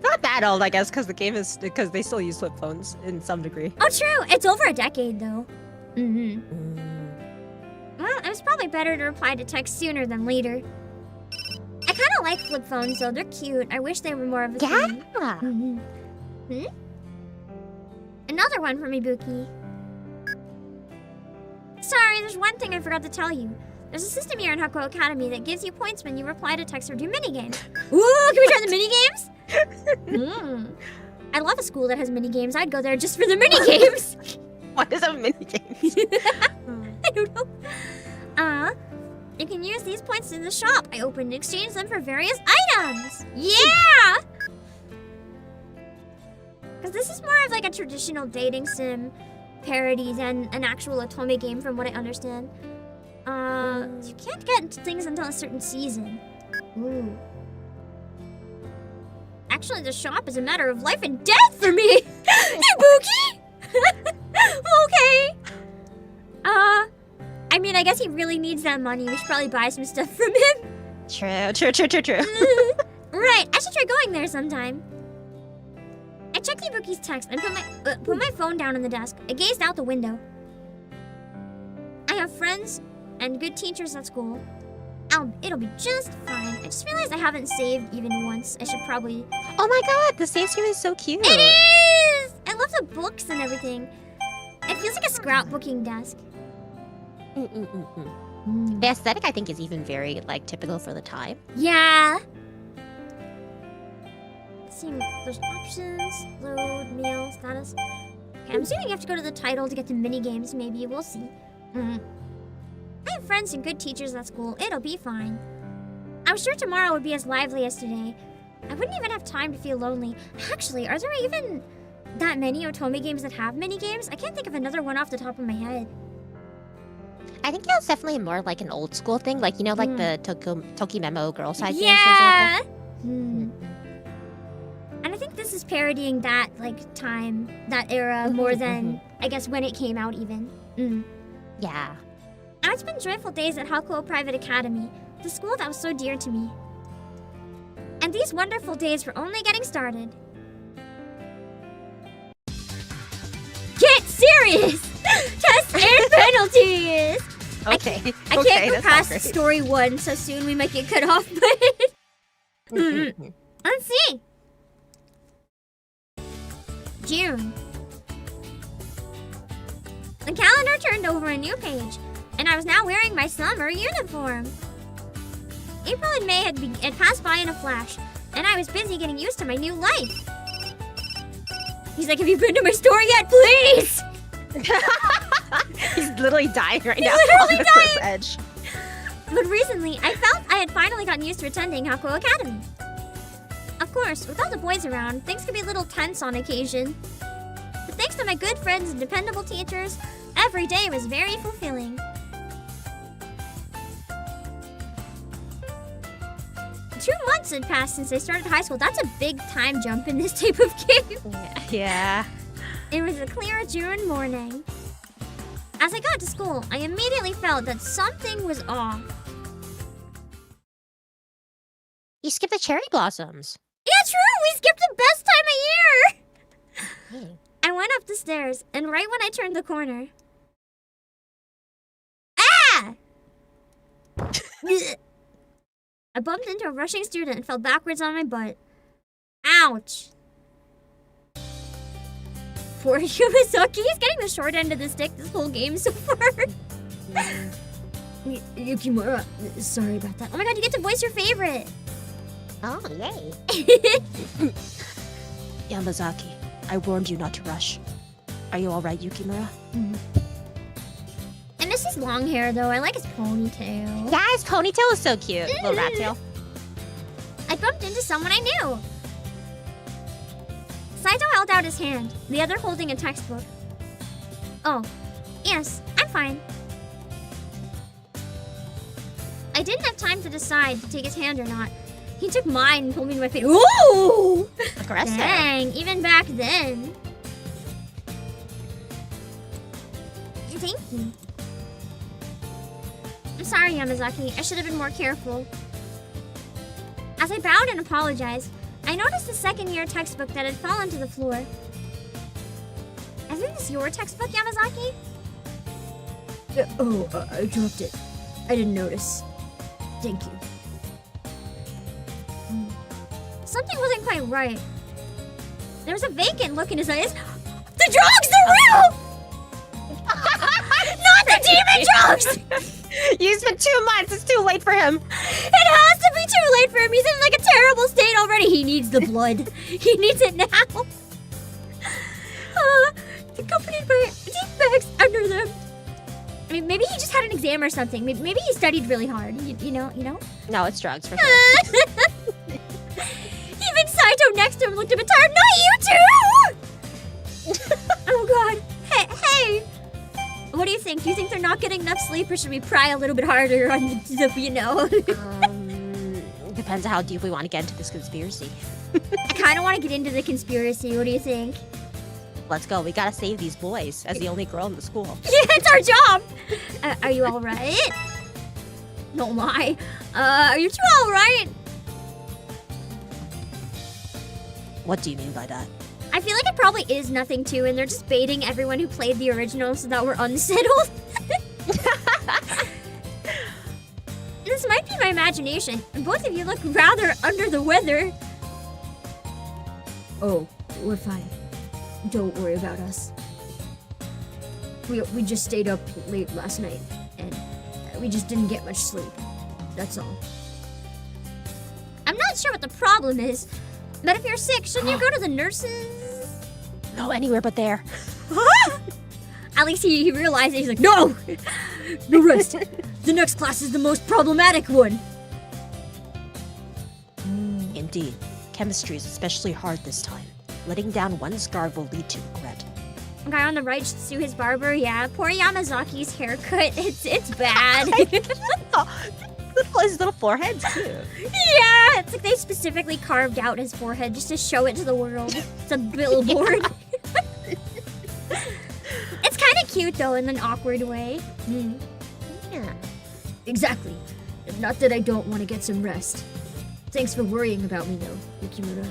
Not that old, I guess, because they still use flip phones in some degree. Oh, true. It's over a decade, though. Mm-hmm. Well, it was probably better to reply to text sooner than later. I kind of like flip phones, though. They're cute. I wish they were more of a thing. Yeah. Hmm? Another one from Ibuki. Sorry, there's one thing I forgot to tell you. There's a system here in Hakuo Academy that gives you points when you reply to text or do minigames. Ooh, can we try the minigames? I love a school that has minigames. I'd go there just for the minigames. What is a minigame? I don't know. You can use these points in the shop I opened and exchange them for various items. Yeah! Because this is more of like a traditional dating sim parody than an actual otome game from what I understand. You can't get into things until a certain season. Ooh. Actually, the shop is a matter of life and death for me! Ibuki! Okay. I mean, I guess he really needs that money. We should probably buy some stuff from him. True. Right, I should try going there sometime. I checked Ibuki's text and put my phone down on the desk. I gazed out the window. I have friends and good teachers at school. It'll be just fine. I just realized I haven't saved even once. I should probably... Oh my god, the save screen is so cute. It is! I love the books and everything. It feels like a scrapbooking desk. The aesthetic, I think, is even very, like, typical for the time. Yeah. Let's see, there's options, load, meal, status. Okay, I'm assuming you have to go to the title to get to minigames, maybe. We'll see. I have friends and good teachers at school. It'll be fine. I was sure tomorrow would be as lively as today. I wouldn't even have time to feel lonely. Actually, are there even that many otome games that have minigames? I can't think of another one off the top of my head. I think that's definitely more like an old school thing, like, you know, like the Tokimemo girl side games, for Yeah! example. And I think this is parodying that, like, time, that era, more than, I guess, when it came out even. Yeah. Now it's been joyful days at Hakuo Private Academy, the school that was so dear to me. And these wonderful days were only getting started. Get serious! Tests and penalties! Okay. I can't go past story 1 so soon we might get cut off, but... Let's see. June. The calendar turned over a new page, and I was now wearing my summer uniform. April and May had passed by in a flash, and I was busy getting used to my new life. He's like, have you been to my store yet, please? He's literally dying right now. Literally on the cliff edge. But recently, I felt I had finally gotten used to attending Hakuo Academy. Of course, with all the boys around, things could be a little tense on occasion. But thanks to my good friends and dependable teachers, every day was very fulfilling. Two months had passed since I started high school. That's a big time jump in this type of game. Yeah. It was a clear June morning. As I got to school, I immediately felt that something was off. You skipped the cherry blossoms. Yeah, true! We skipped the best time of year! Hey. I went up the stairs, and right when I turned the corner... Ah! I bumped into a rushing student and fell backwards on my butt. Ouch! Poor Yamazaki, he's getting the short end of the stick this whole game so far. Yukimura, sorry about that. Oh my god, you get to voice your favorite! Oh, yay. Yamazaki, I warned you not to rush. Are you alright, Yukimura? I miss his long hair though, I like his ponytail. Yeah, his ponytail is so cute. Little rat tail. I bumped into someone I knew. Saito held out his hand, the other holding a textbook. Oh, yes, I'm fine. I didn't have time to decide to take his hand or not. He took mine and pulled me to my face. Ooh! Aggressive. Dang, even back then. Thank you. I'm sorry sorry, Yamazaki. I should have been more careful. As I bowed and apologized, I noticed the second-year textbook that had fallen to the floor. Isn't this your textbook, Yamazaki? I dropped it. I didn't notice. Thank you. Something wasn't quite right. There was a vacant look in his eyes. The drugs, they're real! Not the demon drugs! You spent 2 months. It's too late for him. It has to be too late for him. He's in like a terrible state already. He needs the blood. He needs it now. Accompanied by deep bags under them. I mean, maybe he just had an exam or something. Maybe he studied really hard. You know? No, it's drugs for sure. Even Saito next to him looked a bit tired. Not you too! Oh god. Hey! What do you think? Do you think they're not getting enough sleep, or should we pry a little bit harder on the Depends on how deep we want to get into this conspiracy. I kind of want to get into the conspiracy. What do you think? Let's go. We gotta save these boys as the only girl in the school. Yeah, it's our job! Are you alright? No lie. Are you two alright? What do you mean by that? I feel like it probably is nothing too, and they're just baiting everyone who played the original so that we're unsettled. This might be my imagination, and both of you look rather under the weather. Oh, we're fine. Don't worry about us. We just stayed up late last night, and we just didn't get much sleep. That's all. I'm not sure what the problem is, but if you're sick, shouldn't you go to the nurses? No, anywhere but there. At least he realized it. He's like, No! No rest. The next class is the most problematic one. Indeed. Chemistry is especially hard this time. Letting down one's guard will lead to regret. guy on the right should sue his barber. Yeah, poor Yamazaki's haircut. It's bad. His little forehead's cute. Yeah, it's like they specifically carved out his forehead just to show it to the world. It's a billboard. It's kind of cute though, in an awkward way. Yeah, exactly. Not that I don't want to get some rest. Thanks for worrying about me though, Yukimura.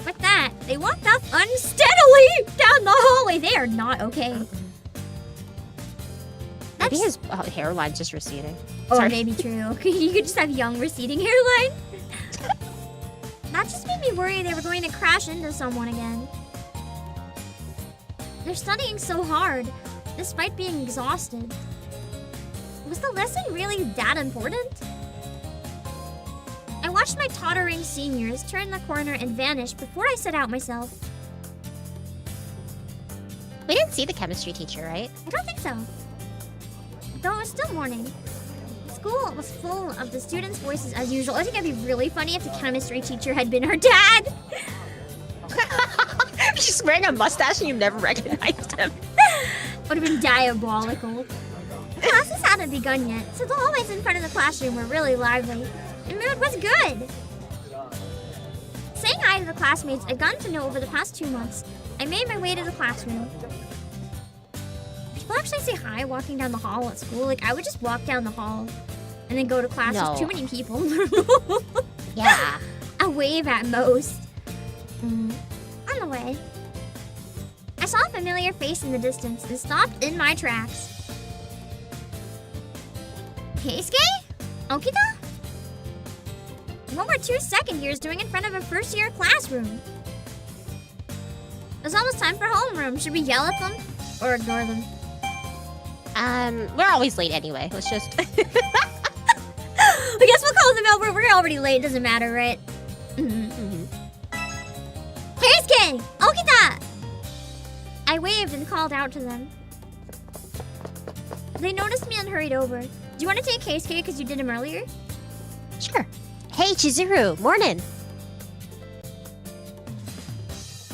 With that, they walked off unsteadily down the hallway. They are not okay. Maybe his hairline's just receding. Oh, Sorry. maybe true. You could just have young receding hairline. That just made me worry they were going to crash into someone again. They're studying so hard, despite being exhausted. Was the lesson really that important? I watched my tottering seniors turn the corner and vanish before I set out myself. We didn't see the chemistry teacher, right? I don't think so. Though it was still morning. The school was full of the students' voices as usual. I think it'd be really funny if the chemistry teacher had been her dad. She's wearing a mustache and you never recognized him. Would have been diabolical. Classes hadn't begun yet, so the hallways in front of the classroom were really lively. The mood was good. Saying hi to the classmates I'd gotten to know over the past 2 months, I made my way to the classroom. People actually say hi walking down the hall at school. Like, I would just walk down the hall and then go to class. No. There's too many people. Yeah. A wave at most. On the way, I saw a familiar face in the distance and stopped in my tracks. Keisuke? Okita? What were 2 second years doing in front of a first year classroom? It's almost time for homeroom. Should we yell at them or ignore them? We're always late anyway. Let's just... I guess we'll call them out. We're already late. Doesn't matter, right? Keisuke! Okita! I waved and called out to them. They noticed me and hurried over. Do you want to take Keisuke because you did him earlier? Sure. Hey, Chizuru. Morning.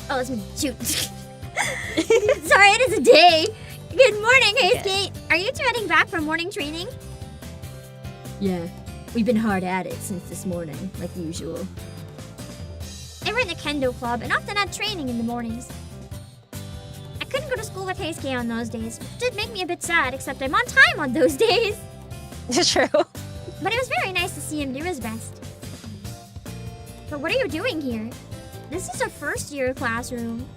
Oh, that's me. Shoot. Sorry, it is a day. Good morning, Keisuke. Are you two heading back from morning training? Yeah, we've been hard at it since this morning, like usual. I ran the kendo club and often had training in the mornings. I couldn't go to school with Heisuke on those days, which did make me a bit sad, except I'm on time on those days. It's true. But it was very nice to see him do his best. But what are you doing here? This is a first-year classroom.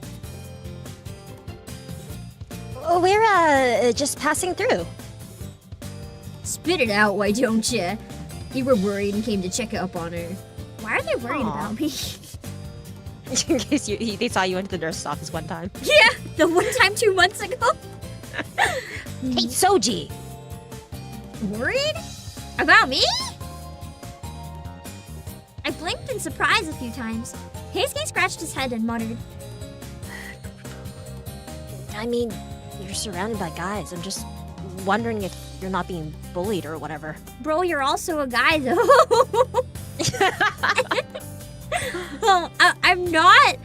We're, just passing through. Spit it out, why don't you? You were worried and came to check up on her. Why are they worried Aw. about me? In case they saw you into the nurse's office one time. Yeah, the one time 2 months ago. Hey, Soji! Worried? About me? I blinked in surprise a few times. Heisuke scratched his head and muttered, I mean, you're surrounded by guys. I'm just wondering if you're not being bullied or whatever. Bro, you're also a guy, though. Well, I'm not.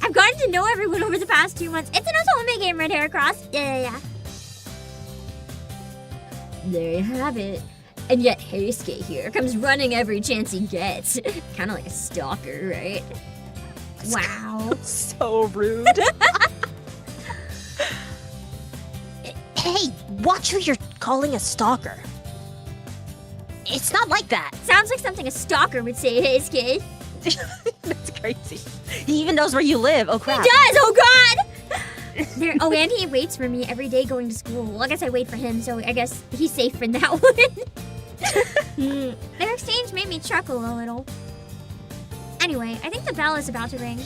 I've gotten to know everyone over the past 2 months. It's an otome game, red hair cross. Yeah. There you have it. And yet Heisuke here comes running every chance he gets. Kind of like a stalker, right? Wow. So rude. Hey, watch who you're calling a stalker. It's not like that. Sounds like something a stalker would say, Heisuke. That's crazy. He even knows where you live. Oh, He crap. does! Oh, God! Oh, and he waits for me every day going to school. Well, I guess I wait for him, so I guess he's safe in that one. Their exchange made me chuckle a little. Anyway, I think the bell is about to ring.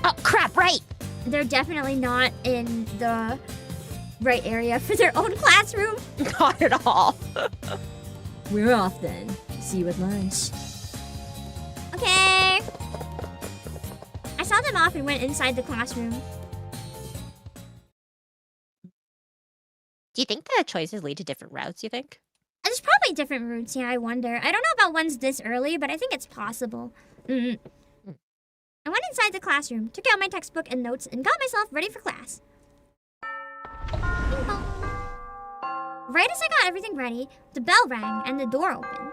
Oh, crap, right. They're definitely not in the right area for their own classroom. Not at all. We're off then. See you at lunch. Okay. I saw them off and went inside the classroom. Do you think the choices lead to different routes, you think? There's probably different routes, yeah, I wonder. I don't know about ones this early, but I think it's possible. I went inside the classroom, took out my textbook and notes, and got myself ready for class. Bing bong. Right as I got everything ready, the bell rang and the door opened.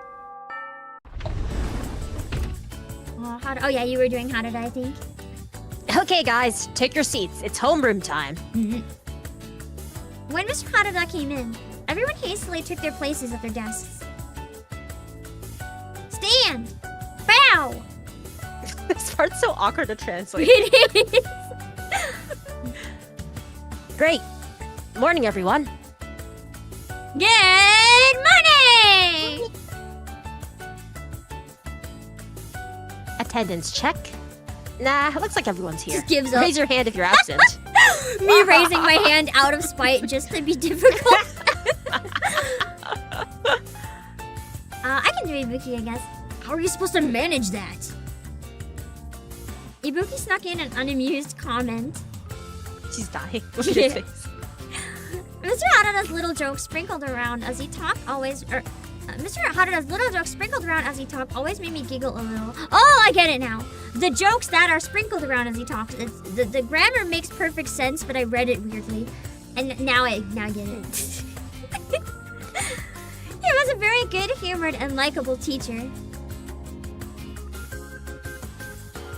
Oh yeah, you were doing how did I think? Okay, guys, take your seats. It's homeroom time. When Mr. Harada came in, everyone hastily took their places at their desks. Stand! Bow! This part's so awkward to translate. It is! Great. Morning, everyone. Good morning! Attendance check. Nah, looks like everyone's here. Just gives up. Raise your hand if you're absent. Me raising my hand out of spite just to be difficult. I can do Ibuki, I guess. How are you supposed to manage that? Ibuki snuck in an unamused comment. She's dying. Look at his face. Mr. Harada's little jokes sprinkled around as he talked always, Mr. Harada's little jokes sprinkled around as he talked always made me giggle a little. Oh, I get it now. The jokes that are sprinkled around as he talks. The grammar makes perfect sense, but I read it weirdly. And now I get it. He was a very good-humored and likable teacher.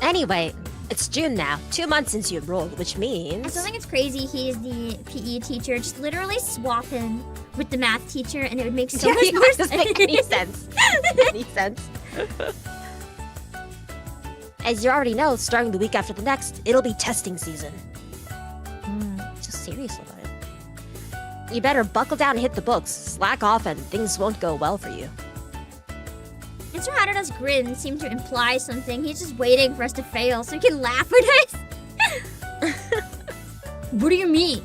Anyway, it's June now. 2 months since you enrolled, which I means... still think it's crazy he's the PE teacher. Just literally swap him with the math teacher and it would make so much more It doesn't make any sense. Any sense. As you already know, starting the week after the next, it'll be testing season. Just serious about it. You better buckle down and hit the books. Slack off and things won't go well for you. Mr. Harada's grin seemed to imply something. He's just waiting for us to fail so he can laugh at us. What do you mean?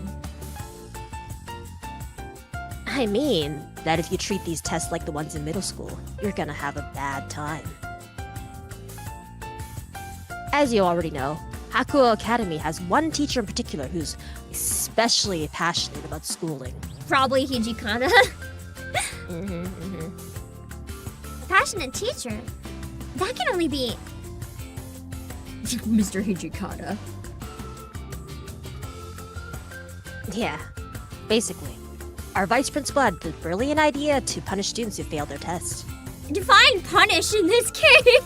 I mean that if you treat these tests like the ones in middle school, you're gonna have a bad time. As you already know, Hakuo Academy has one teacher in particular who's especially passionate about schooling. Probably Hijikata. Passionate teacher? That can only be... Mr. Hijikata. Yeah, basically. Our vice principal had the brilliant idea to punish students who failed their tests. Define punish in this case.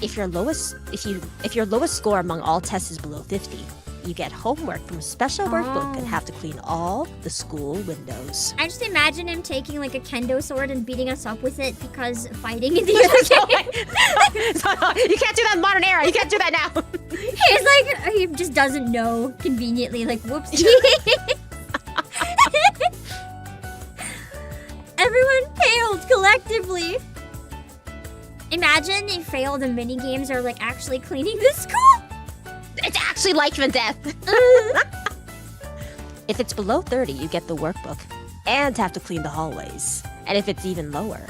If your lowest score among all tests is below 50, you get homework from a special workbook and have to clean all the school windows. I just imagine him taking like a kendo sword and beating us up with it because fighting in the other game. You can't do that in modern era. You can't do that now. He's like, he just doesn't know conveniently, like, whoopsie. Everyone failed collectively. Imagine they failed the mini games or like actually cleaning the school. It's actually life and death. If it's below 30, you get the workbook and have to clean the hallways. And if it's even lower,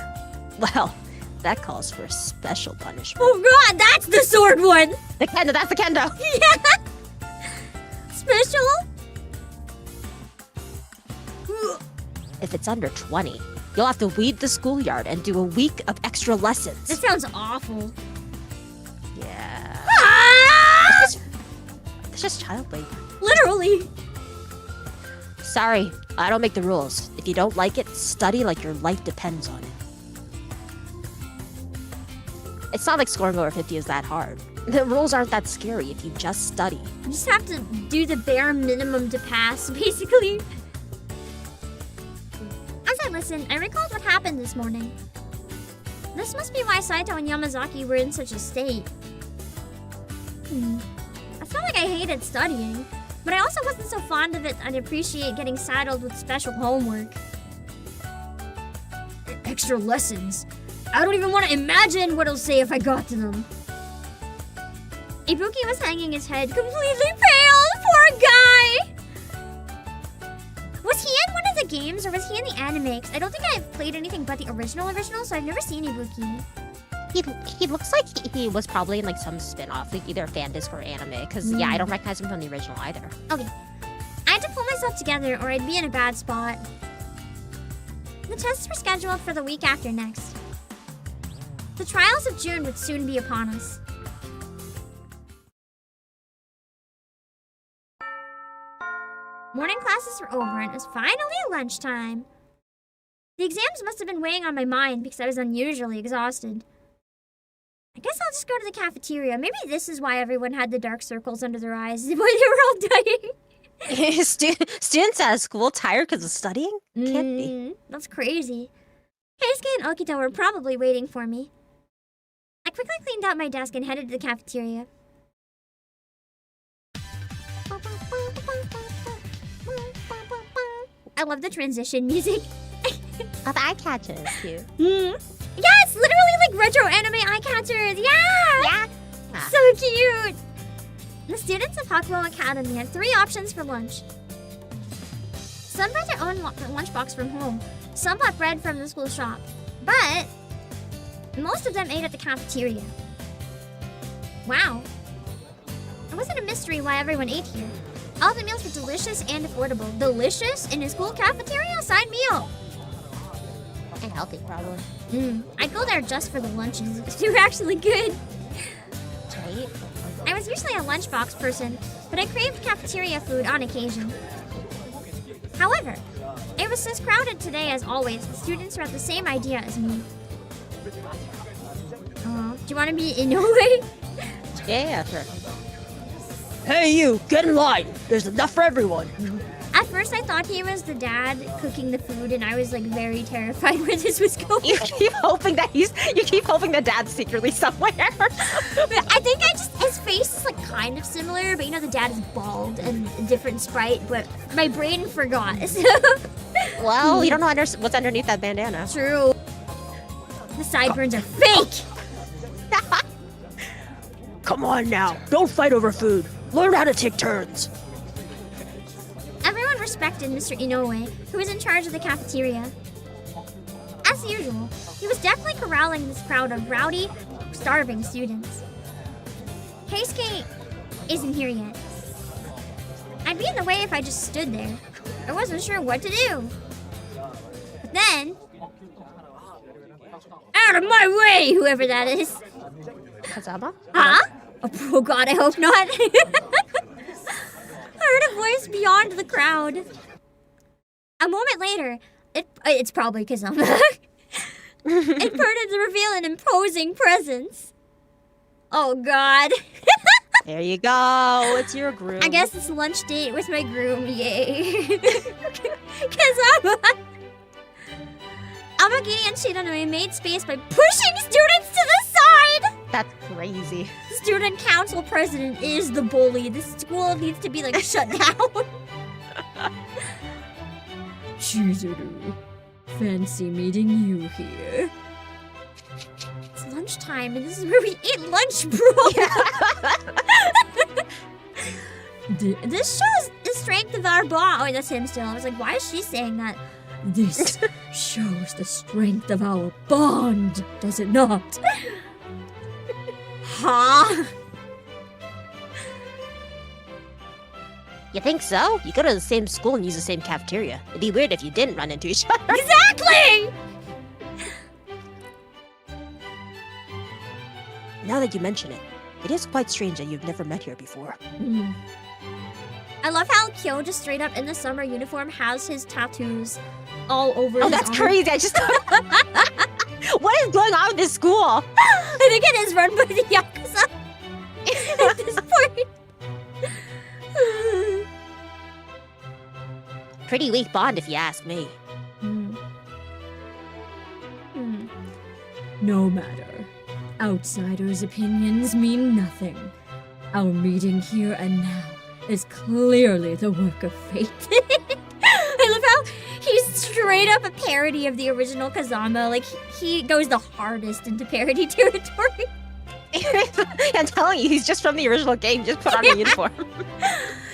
well, that calls for a special punishment. Oh god, that's the sword one. The kendo, that's the kendo. Yeah. Special. If it's under 20, you'll have to weed the schoolyard and do a week of extra lessons. That sounds awful. Yeah. Ah! It's just child labor. Literally. Sorry, I don't make the rules. If you don't like it, study like your life depends on it. It's not like scoring over 50 is that hard. The rules aren't that scary if you just study. You just have to do the bare minimum to pass, basically. As I listened, I recalled what happened this morning. This must be why Saito and Yamazaki were in such a state. I felt like I hated studying, but I also wasn't so fond of it I'd appreciate getting saddled with special homework. Extra lessons. I don't even want to imagine what it'll say if I got to them. Ibuki was hanging his head, completely pale. Poor guy! Was he in one of the games or was he in the anime? 'Cause I don't think I've played anything but the original, so I've never seen Ibuki. He looks like he was probably in like some spin-off, like either fan disc or anime, because yeah, I don't recognize him from the original either. Okay. I had to pull myself together or I'd be in a bad spot. The tests were scheduled for the week after next. The trials of June would soon be upon us. Morning classes were over and it was finally lunchtime. The exams must have been weighing on my mind because I was unusually exhausted. I guess I'll just go to the cafeteria. Maybe this is why everyone had the dark circles under their eyes when they were all dying. Students at school tired because of studying? Can't be. That's crazy. Keisuke and Okita were probably waiting for me. I quickly cleaned out my desk and headed to the cafeteria. I love the transition music. Oh, the eye catcher is cute. Yes, literally like retro anime eye catchers. Yeah! So cute. The students of Hakuo Academy had 3 options for lunch. Some brought their own lunchbox from home. Some bought bread from the school shop. But most of them ate at the cafeteria. Wow. It wasn't a mystery why everyone ate here. All the meals were delicious and affordable. Delicious in a school cafeteria? Sign me up. And healthy, probably. I'd go there just for the lunches. They were actually good. Right? I was usually a lunchbox person, but I craved cafeteria food on occasion. However, it was as crowded today as always. The students were at the same idea as me. Do you want to be Inoue? Yeah, sure. Hey you, get in line. There's enough for everyone. At first I thought he was the dad cooking the food and I was like very terrified where this was going. You keep hoping that dad's secretly somewhere. I think his face is like kind of similar, but you know the dad is bald and a different sprite, but my brain forgot. So. Well, you don't know what's underneath that bandana. True. The sideburns are fake. Come on now, don't fight over food. Learn how to take turns. Everyone respected Mr. Inoue, who was in charge of the cafeteria. As usual, he was definitely corralling this crowd of rowdy, starving students. Keisuke isn't here yet. I'd be in the way if I just stood there. I wasn't sure what to do. But then... Out of my way, whoever that is. Kazama? Huh? Oh god, I hope not. I heard a voice beyond the crowd. A moment later, it's probably Kazama. It parted to reveal an imposing presence. Oh God. There you go. It's your groom. I guess it's lunch date with my groom. Yay. Kazama. Obake and Shiranui made space by pushing students to the side. That's crazy. Student council president is the bully. This school needs to be like shut down. Chizuru, fancy meeting you here. It's lunchtime and this is where we eat lunch, bro. This shows the strength of our bond. Oh, that's him still. I was like, why is she saying that? This shows the strength of our bond, does it not? Huh? You think so? You go to the same school and use the same cafeteria. It'd be weird if you didn't run into each other. Exactly! Now that you mention it, it is quite strange that you've never met here before. I love how Kyo just straight up in the summer uniform has his tattoos all over his That's arm. crazy. I just what is going on with this school? I think it is run by the Yakuza at this point. Pretty weak bond if you ask me. No matter. Outsiders' opinions mean nothing. Our meeting here and now is clearly the work of fate. I love how he's straight up a parody of the original Kazama. Like, he goes the hardest into parody territory. I'm telling you, he's just from the original game, just put on a uniform.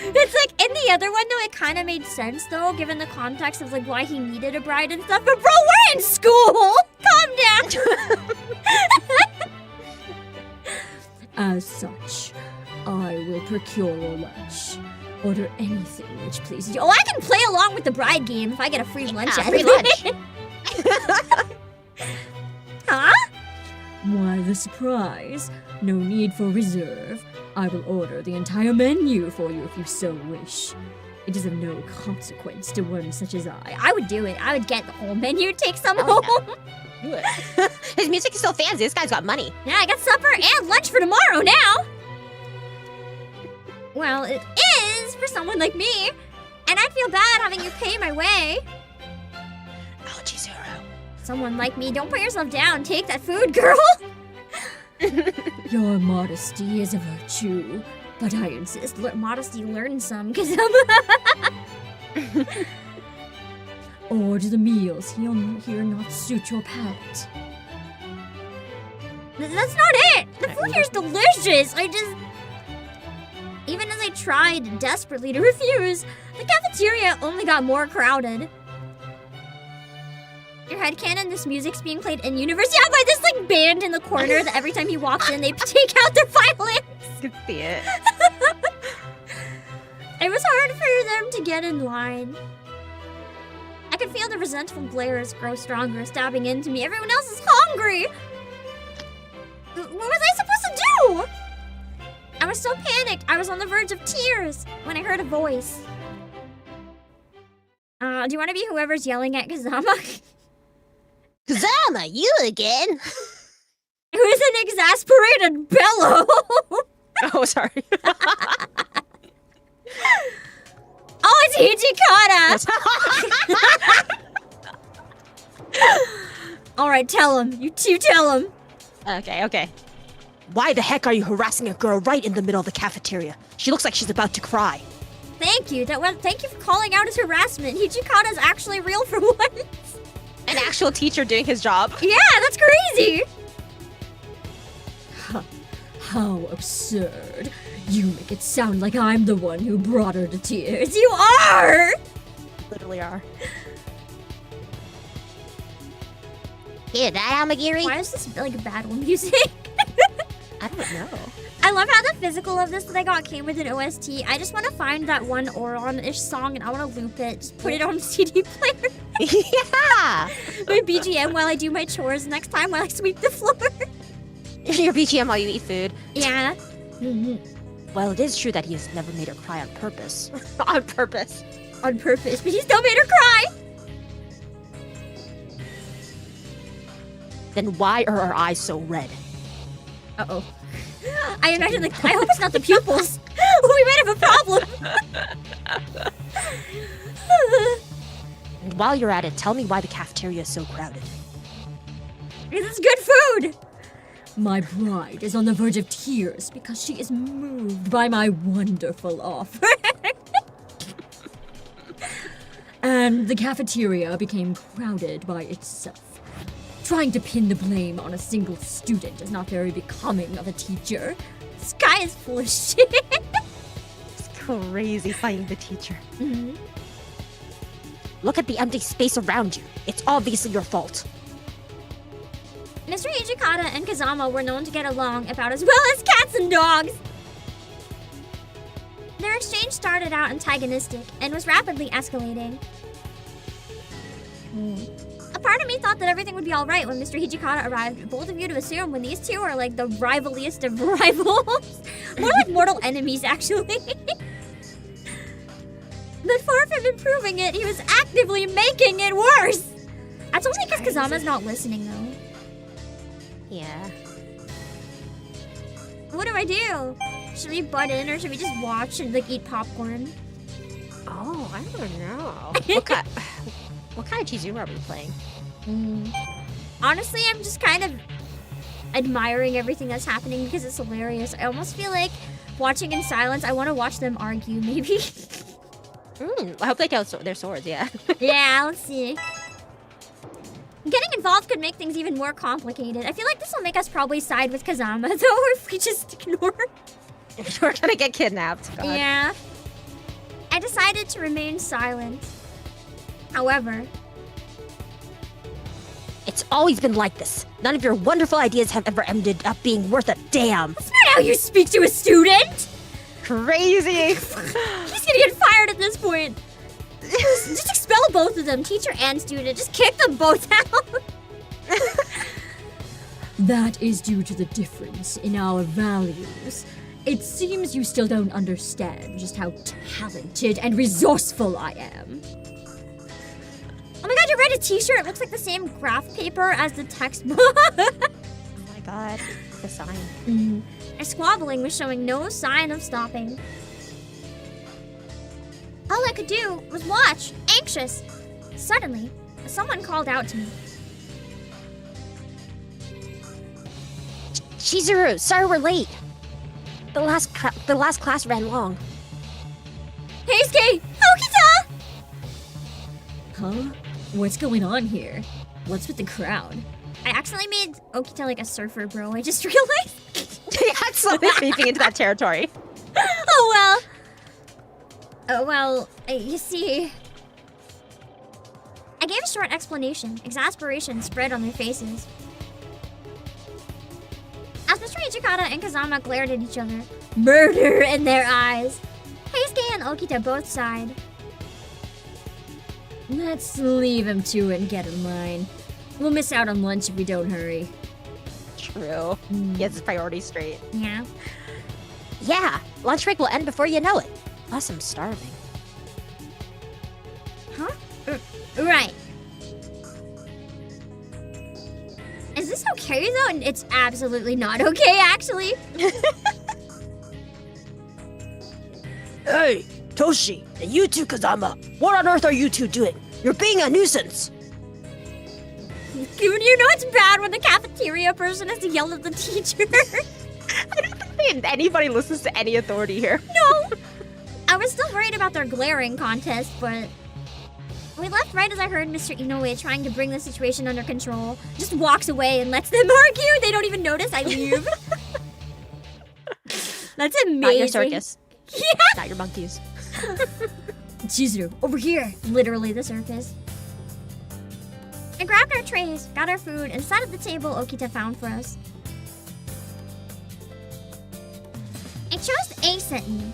It's like, in the other one, though, it kind of made sense, though, given the context of, like, why he needed a bride and stuff. But, bro, we're in school! Calm down! As such, I will procure your lunch. Order anything which pleases you. Oh, I can play along with the bride game if I get a free lunch out free of lunch. it. Huh? Why the surprise? No need for reserve. I will order the entire menu for you if you so wish. It is of no consequence to one such as I. I would do it. I would get the whole menu, take some Oh, home. Do it. His music is so fancy. This guy's got money. Yeah, I got supper and lunch for tomorrow now. Well, it is for someone like me. And I'd feel bad having you pay my way. Oh, Chizuru. Someone like me, don't put yourself down. Take that food, girl. Your modesty is a virtue, but I insist. Modesty, learn some, because Order the meals here not suit your palate. That's not it. The food here's delicious. Even as I tried desperately to refuse, the cafeteria only got more crowded. Your headcanon, this music's being played in universe. Yeah, by this like band in the corner that every time he walks in, they take out their violins. You can see it. It was hard for them to get in line. I could feel the resentful glares grow stronger, stabbing into me. Everyone else is hungry. What was I supposed to do? I was so panicked. I was on the verge of tears when I heard a voice. Do you want to be whoever's yelling at Kazama? Kazama, you again? It was an exasperated bellow. Oh, sorry. Oh, it's Hijikata. All right, tell him. You two tell him. Okay. Why the heck are you harassing a girl right in the middle of the cafeteria? She looks like she's about to cry. Thank you. Thank you for calling out his harassment. Hijikata's actually real for once. An actual teacher doing his job. Yeah, that's crazy. How absurd. You make it sound like I'm the one who brought her to tears. You are. Literally are. Hear that, Amagiri? Why is this like battle music? I don't know. I love how the physical of this that I got came with an OST. I just want to find that one Oron-ish song and I want to loop it. Just put it on CD player. Yeah! My BGM while I do my chores next time while I sweep the floor. Your BGM while you eat food. Yeah. Well, it is true that he has never made her cry on purpose. On purpose. On purpose, but he still made her cry. Then why are her eyes so red? Uh-oh. I imagine, I hope it's not the pupils. We might have a problem. And while you're at it, tell me why the cafeteria is so crowded. It's good food. My bride is on the verge of tears because she is moved by my wonderful offer. And the cafeteria became crowded by itself. Trying to pin the blame on a single student is not very becoming of a teacher. This guy is full of shit. It's crazy fighting the teacher. Mm-hmm. Look at the empty space around you. It's obviously your fault. Mr. Hijikata and Kazama were known to get along about as well as cats and dogs. Their exchange started out antagonistic and was rapidly escalating. A part of me thought that everything would be alright when Mr. Hijikata arrived. Bold of you to assume when these two are like the rivaliest of rivals. More like mortal enemies, actually. But far from improving it, he was actively making it worse. That's only because Kazama's not listening, though. Yeah. What do I do? Should we butt in or should we just watch and like eat popcorn? Oh, I don't know. What kind of Chizuru are we playing? Honestly, I'm just kind of admiring everything that's happening because it's hilarious. I almost feel like watching in silence. I want to watch them argue, maybe. I hope they tell their swords, yeah. Yeah, let's see. Getting involved could make things even more complicated. I feel like this will make us probably side with Kazama, though, if we just ignore. We're gonna get kidnapped. God. Yeah. I decided to remain silent. However, It's always been like this. None of your wonderful ideas have ever ended up being worth a damn. that's not how you speak to a student! Crazy. He's gonna get fired at this point. Just expel both of them, teacher and student. Just kick them both out. That is due to the difference in our values. It seems you still don't understand just how talented and resourceful I am. Oh my god, you read a t-shirt. It looks like the same graph paper as the textbook. Oh my god. The sign. Our squabbling was showing no sign of stopping. All I could do was watch, anxious. Suddenly, someone called out to me. Chizuru, sorry we're late. The last class ran long. Heisuke! Okita! Huh? What's going on here? What's with the crowd? I accidentally made Okita like a surfer bro. I just realized. That's slowly creeping into that territory. Oh well, you see. I gave a short explanation. Exasperation spread on their faces. As Mr. Ichikata and Kazama glared at each other, murder in their eyes, Heisuke and Okita both sighed. Let's leave him to it and get in line. We'll miss out on lunch if we don't hurry. True. He has his priorities straight. Yeah. Yeah, lunch break will end before you know it. Plus, I'm starving. Huh? Right. Is this okay though? And it's absolutely not okay, actually. Hey, Toshi, and you two, Kazama. What on earth are you two doing? You're being a nuisance. You know it's bad when the cafeteria person has to yell at the teacher. I don't think anybody listens to any authority here. No. I was still worried about their glaring contest, but we left right as I heard Mr. Inoue trying to bring the situation under control. Just walks away and lets them argue. They don't even notice I leave. That's amazing. Not your circus. Yeah. Not your monkeys. Chizuru, over here. Literally the circus. I grabbed our trays, got our food, and sat at the table Okita found for us. I chose a sentence.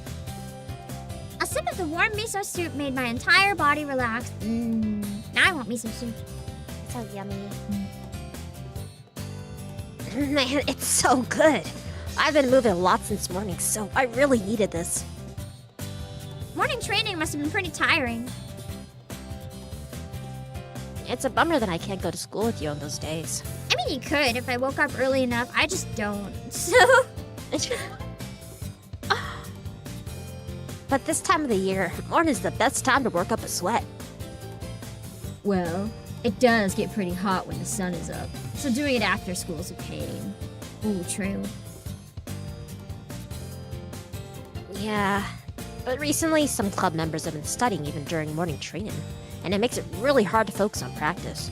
A sip of the warm miso soup made my entire body relax. Now I want miso soup. So yummy. Man, it's so good. I've been moving a lot since morning, so I really needed this. Morning training must have been pretty tiring. It's a bummer that I can't go to school with you on those days. I mean, you could if I woke up early enough. I just don't. So, But this time of the year, morning's the best time to work up a sweat. Well, it does get pretty hot when the sun is up, so doing it after school's a pain. Ooh, true. Yeah, but recently some club members have been studying even during morning training, and it makes it really hard to focus on practice.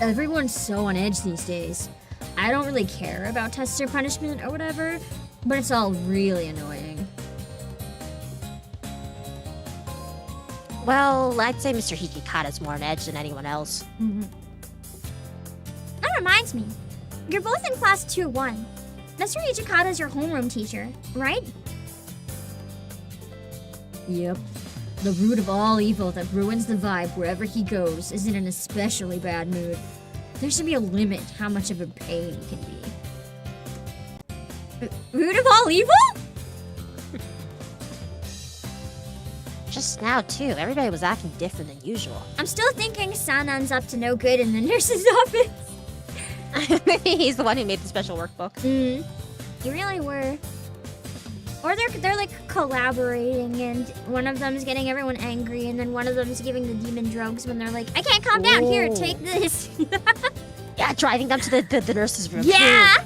Everyone's so on edge these days. I don't really care about tests or punishment or whatever, but it's all really annoying. Well, I'd say Mr. Hikikata's more on edge than anyone else. That reminds me, you're both in class 2-1. Mr. Ichikata's your homeroom teacher, right? Yep. The root of all evil that ruins the vibe wherever he goes is in an especially bad mood. There should be a limit how much of a pain he can be. Root of all evil? Just now, too, everybody was acting different than usual. I'm still thinking Sanan's up to no good in the nurse's office. Maybe he's the one who made the special workbook. You really were. Or they're like collaborating, and one of them's getting everyone angry, and then one of them's giving the demon drugs when they're like, I can't calm down, here, take this. Yeah, driving them to the nurse's room. Yeah!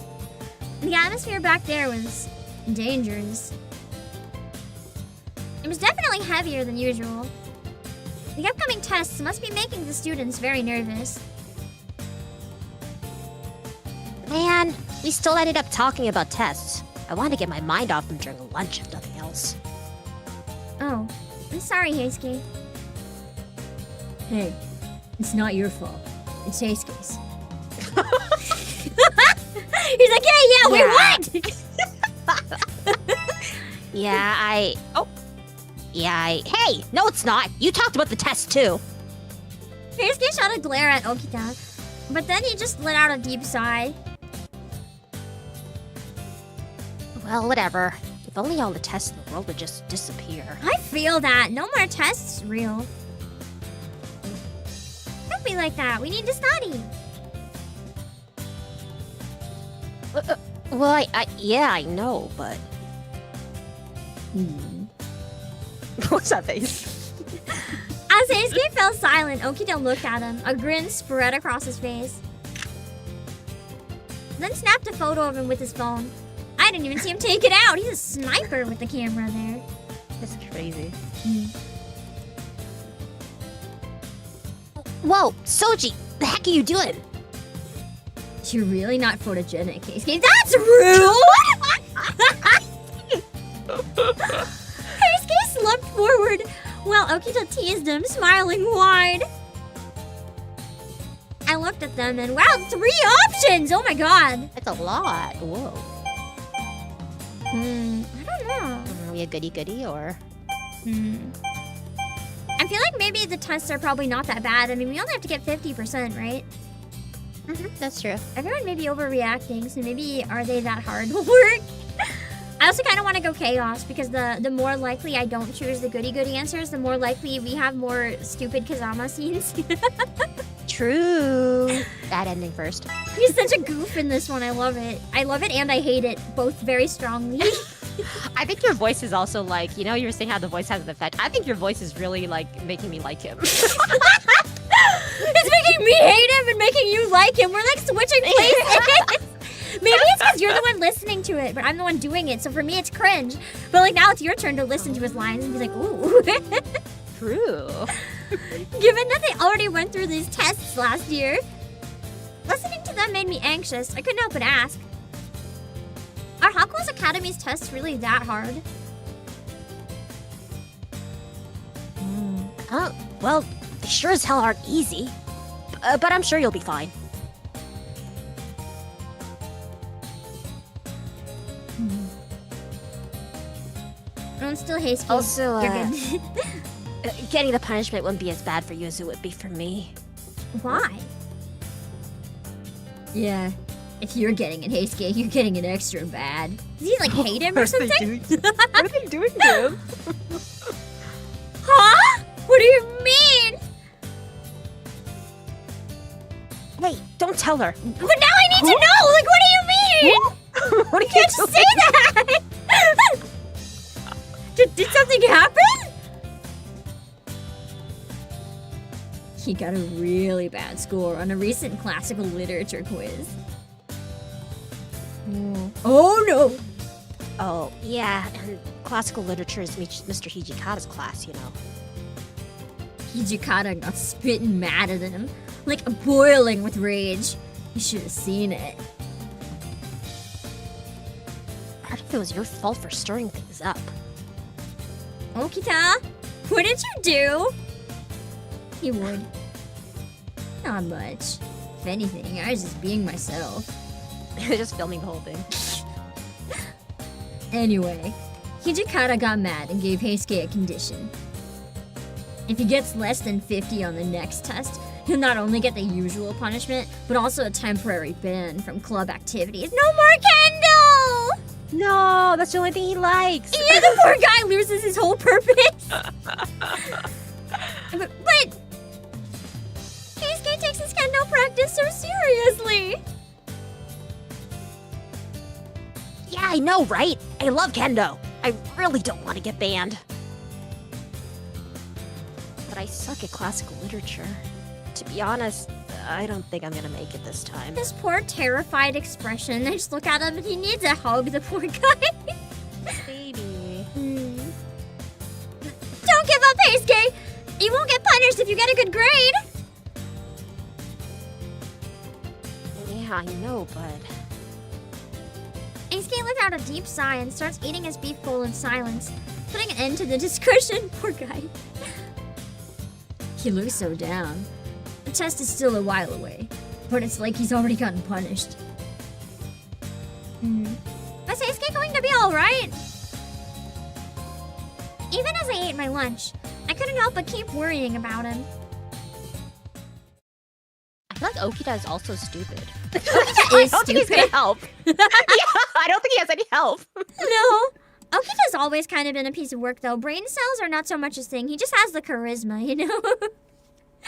The atmosphere back there was dangerous. It was definitely heavier than usual. The upcoming tests must be making the students very nervous. Man, we still ended up talking about tests. I wanted to get my mind off them during lunch, if nothing else. Oh, I'm sorry, Heisuke. Hey, it's not your fault. It's Heisuke's. He's like, yeah, we won! Hey, no it's not. You talked about the test too. Heisuke shot a glare at Okita, but then he just let out a deep sigh. Well, whatever. If only all the tests in the world would just disappear. I feel that. No more tests, real. Don't be like that. We need to study. Well, I know, but... What's that face? As Heisuke fell silent, Okita looked at him. A grin spread across his face. Then snapped a photo of him with his phone. I didn't even see him take it out. He's a sniper with the camera there. That's crazy. Whoa, Soji, the heck are you doing? You're really not photogenic, Heisuke. That's rude! Heisuke slumped forward while Okita teased him, smiling wide. I looked at them and wow, 3 options! Oh my god! That's a lot. Whoa. I don't know. Are we a goody-goody, or...? I feel like maybe the tests are probably not that bad. I mean, we only have to get 50%, right? That's true. Everyone may be overreacting, so maybe are they that hard to work? I also kind of want to go chaos, because the more likely I don't choose the goody-goody answers, the more likely we have more stupid Kazama scenes. True. That ending first. He's such a goof in this one. I love it. I love it and I hate it, both very strongly. I think your voice is also like, you were saying how the voice has an effect. I think your voice is really like making me like him. It's making me hate him and making you like him. We're like switching places. Maybe it's because you're the one listening to it, but I'm the one doing it. So for me, it's cringe. But like now it's your turn to listen to his lines and be like, ooh. True. Given that they already went through these tests last year, listening to them made me anxious. I couldn't help but ask, are Hakuo's Academy's tests really that hard? Well, they sure as hell aren't easy. But I'm sure you'll be fine. I'm still Heisuke. Also, You're good. getting the punishment wouldn't be as bad for you as it would be for me. Why? Yeah, if you're getting it, Heisuke, you're getting it extra bad. Does he like hate him or something? What are they doing to him? Huh? What do you mean? Hey, don't tell her. But now I need to know! Like, what do you mean? What are you Can't doing? say that! did something happen? He got a really bad score on a recent classical literature quiz. Oh no! Oh, yeah, and classical literature is Mr. Hijikata's class, you know. Hijikata got spitting mad at him, like boiling with rage. You should have seen it. Part of it was your fault for stirring things up. Okita, what did you do? He would. Not much. If anything, I was just being myself. Just filming the whole thing. Anyway, Hijikata got mad and gave Heisuke a condition. If he gets less than 50 on the next test, he'll not only get the usual punishment, but also a temporary ban from club activities. No more Kendo! No, that's the only thing he likes. Yeah, the poor guy loses his whole purpose. but Heisuke takes his Kendo practice so seriously. Yeah, I know, right? I love kendo. I really don't want to get banned. But I suck at classical literature. To be honest, I don't think I'm gonna make it this time. This poor terrified expression. I just look at him and he needs a hug, the poor guy. Baby. Don't give up, Heisuke! You won't get punished if you get a good grade. Yeah, I know, but... Heisuke let out a deep sigh and starts eating his beef bowl in silence, putting an end to the discussion. Poor guy. He looks so down. The test is still a while away, but it's like he's already gotten punished. Is Heisuke going to be alright? Even as I ate my lunch, I couldn't help but keep worrying about him. I feel like Okita is also stupid. Okita is I don't think he's gonna stupid. help. Yeah, I don't think he has any help. No. Okita's always kind of been a piece of work, though. Brain cells are not so much his thing. He just has the charisma, you know?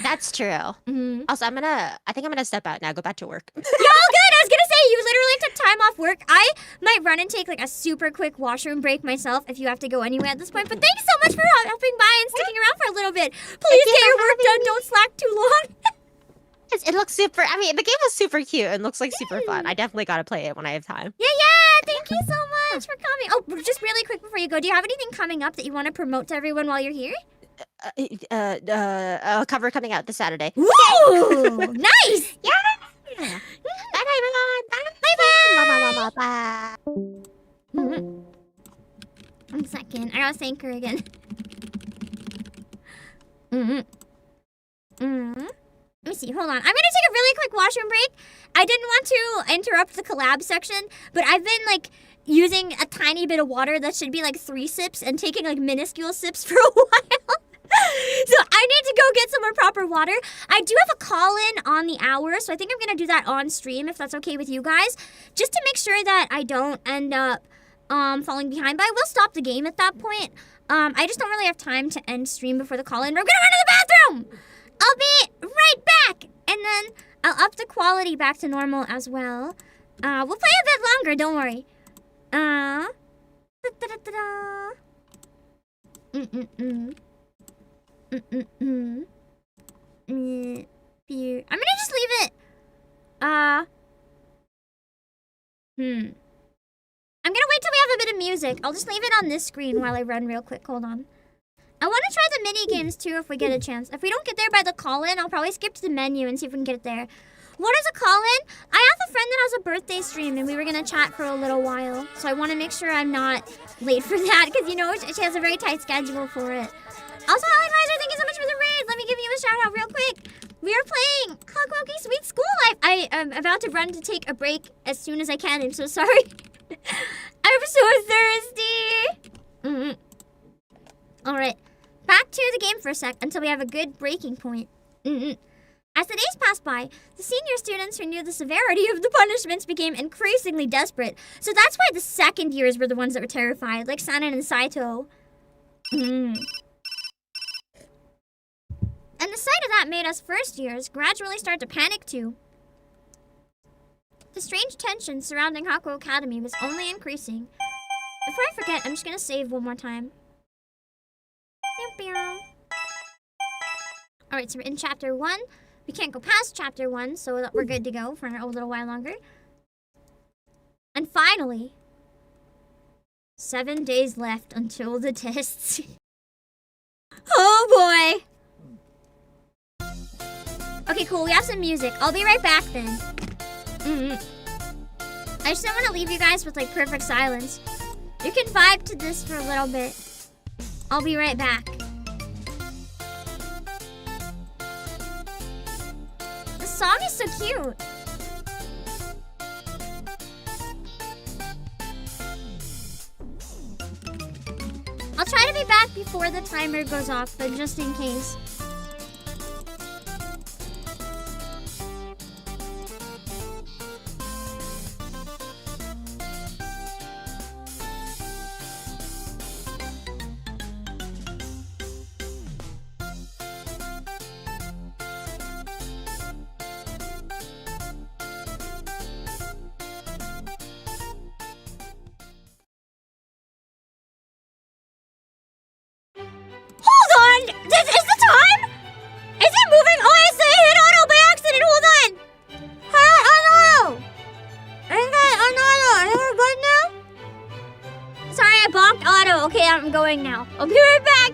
That's true. Also, I think I'm gonna step out now, go back to work. You're all good. I was gonna say, you literally took time off work. I might run and take like a super quick washroom break myself if you have to go anyway at this point. But thanks so much for helping by and sticking around for a little bit. Please get your work done. Don't slack too long. It looks super, I mean, the game is super cute and looks like super fun. I definitely gotta play it when I have time. Yeah. Thank you so much for coming. Oh, just really quick before you go, do you have anything coming up that you want to promote to everyone while you're here? A cover coming out this Saturday. Woo! Nice! Yeah! Bye, everyone! Bye! Bye! 1 second. I gotta thank her again. Let me see. Hold on. I'm gonna take a really quick washroom break. I didn't want to interrupt the collab section, but I've been like using a tiny bit of water that should be like 3 sips and taking like minuscule sips for a while. So I need to go get some more proper water. I do have a call-in on the hour, so I think I'm gonna do that on stream if that's okay with you guys, just to make sure that I don't end up falling behind. But I will stop the game at that point. I just don't really have time to end stream before the call-in. We're gonna run to the bathroom. I'll be right back, and then I'll up the quality back to normal as well. We'll play a bit longer, don't worry. I'm gonna just leave it. I'm gonna wait till we have a bit of music. I'll just leave it on this screen while I run real quick. Hold on. I want to try the mini games too if we get a chance. If we don't get there by the call-in, I'll probably skip to the menu and see if we can get it there. What is a call-in? I have a friend that has a birthday stream and we were gonna chat for a little while. So I want to make sure I'm not late for that because, you know, she has a very tight schedule for it. Also, Alligator, thank you so much for the raid. Let me give you a shout out real quick. We are playing Hakuoki Sweet School Life. I am about to run to take a break as soon as I can. I'm so sorry. I'm so thirsty. Alright, back to the game for a sec until we have a good breaking point. As the days passed by, the senior students who knew the severity of the punishments became increasingly desperate. So that's why the second years were the ones that were terrified, like Sanan and Saito. And the sight of that made us first years gradually start to panic too. The strange tension surrounding Hakuo Academy was only increasing. Before I forget, I'm just gonna save one more time. Alright, so we're in chapter 1. We can't go past chapter 1, so we're good to go for a little while longer. And finally, 7 days left until the tests. Oh boy! Okay, cool, we have some music. I'll be right back then. I just don't want to leave you guys with like perfect silence. You can vibe to this for a little bit. I'll be right back. The song is so cute. I'll try to be back before the timer goes off, but just in case. Hold on! This is the time? Is it moving? Oh, I say hit auto by accident. Hold on. Hit auto. I think I auto. I think we're good now? Sorry, I blocked auto. Okay, I'm going now. I'll be right back.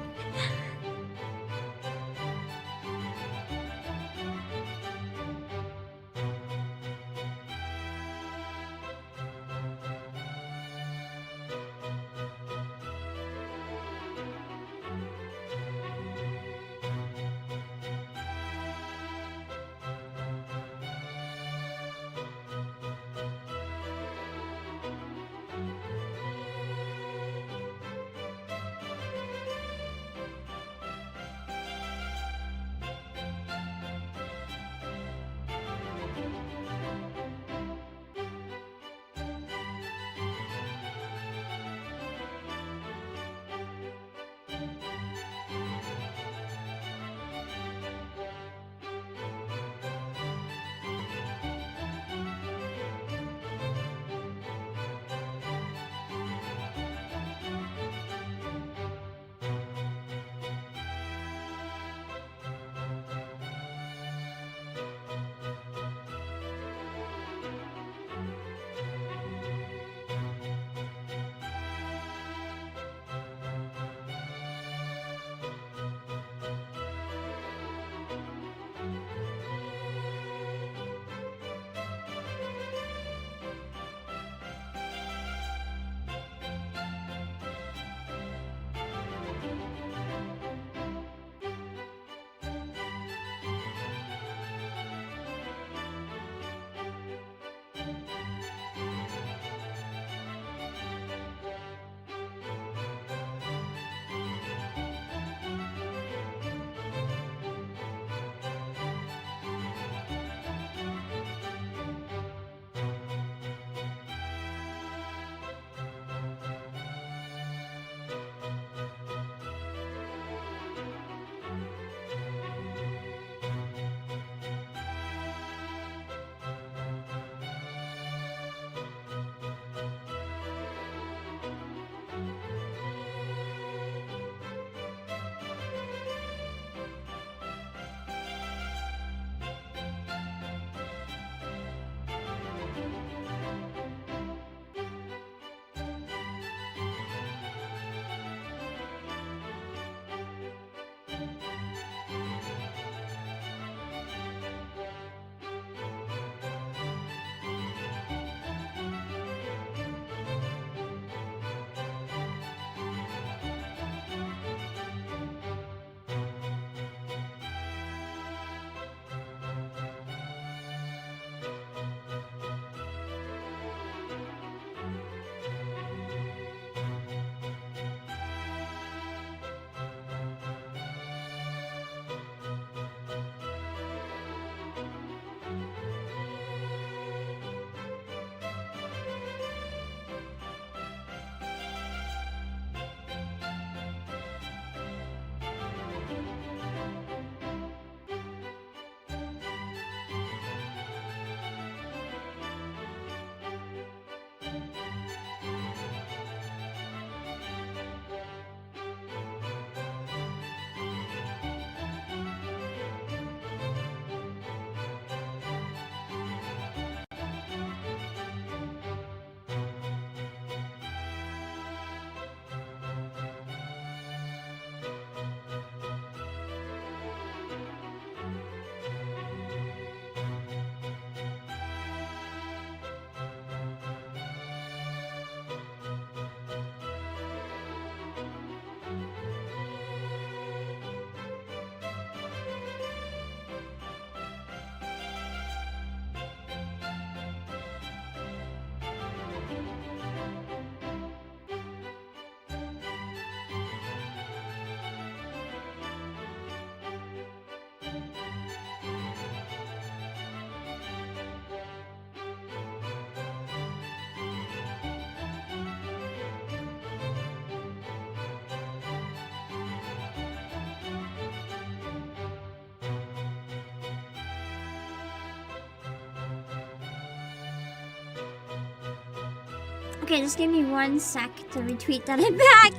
Okay, just give me 1 sec to retweet that I'm back.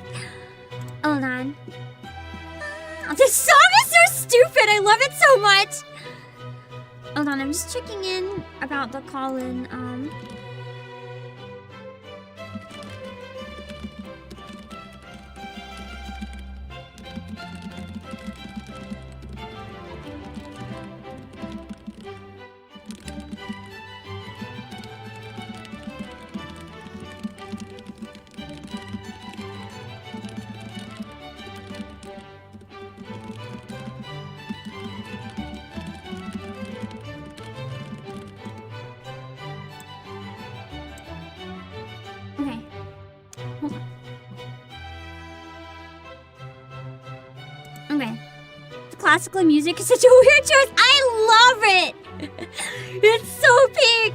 Hold on. Oh, this song is so stupid. I love it so much. Hold on, I'm just checking in about the call-in. Okay. Hold on. Okay. The classical music is such a weird choice. I love it. It's so pink.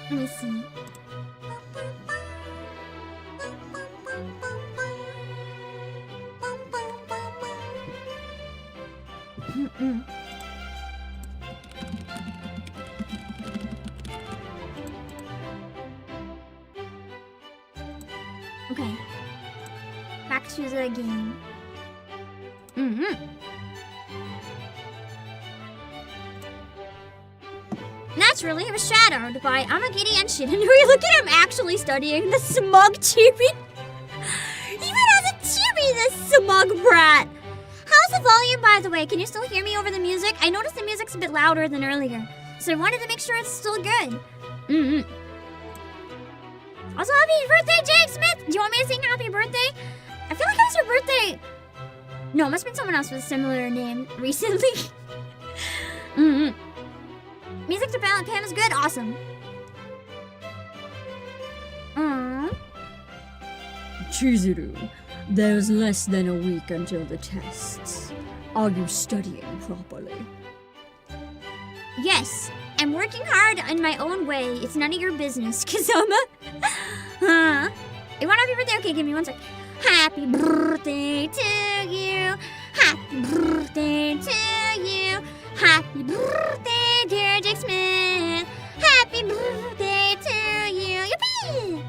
Let me see. Okay. Back to the game. Naturally, it was shadowed by Amagiri and Shinonori. Look at him actually studying, the smug chibi. Even as a chibi, this smug brat. How's the volume, by the way? Can you still hear me over the music? I noticed the music's a bit louder than earlier, so I wanted to make sure it's still good. Also, happy birthday, Jake Smith! Do you want me to sing happy birthday? I feel like it was your birthday. No, it must have been someone else with a similar name recently. Music to Pam is good? Awesome. Chizuru, there's less than a week until the tests. Are you studying properly? Yes, I'm working hard in my own way. It's none of your business, Kazama. You want happy birthday? Okay, give me 1 sec. Happy birthday to you. Happy birthday to you. Happy birthday, dear Jake Smith. Happy birthday to you. Yippee!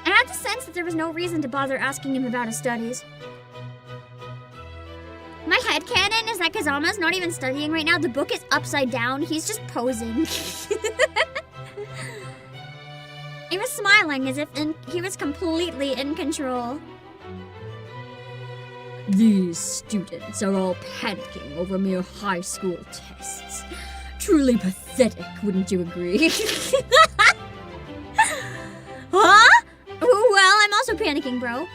I had the sense that there was no reason to bother asking him about his studies. My headcanon is that Kazama's not even studying right now. The book is upside down. He's just posing. He was smiling as if he was completely in control. These students are all panicking over mere high school tests. Truly pathetic, wouldn't you agree? Huh? Well, I'm also panicking, bro.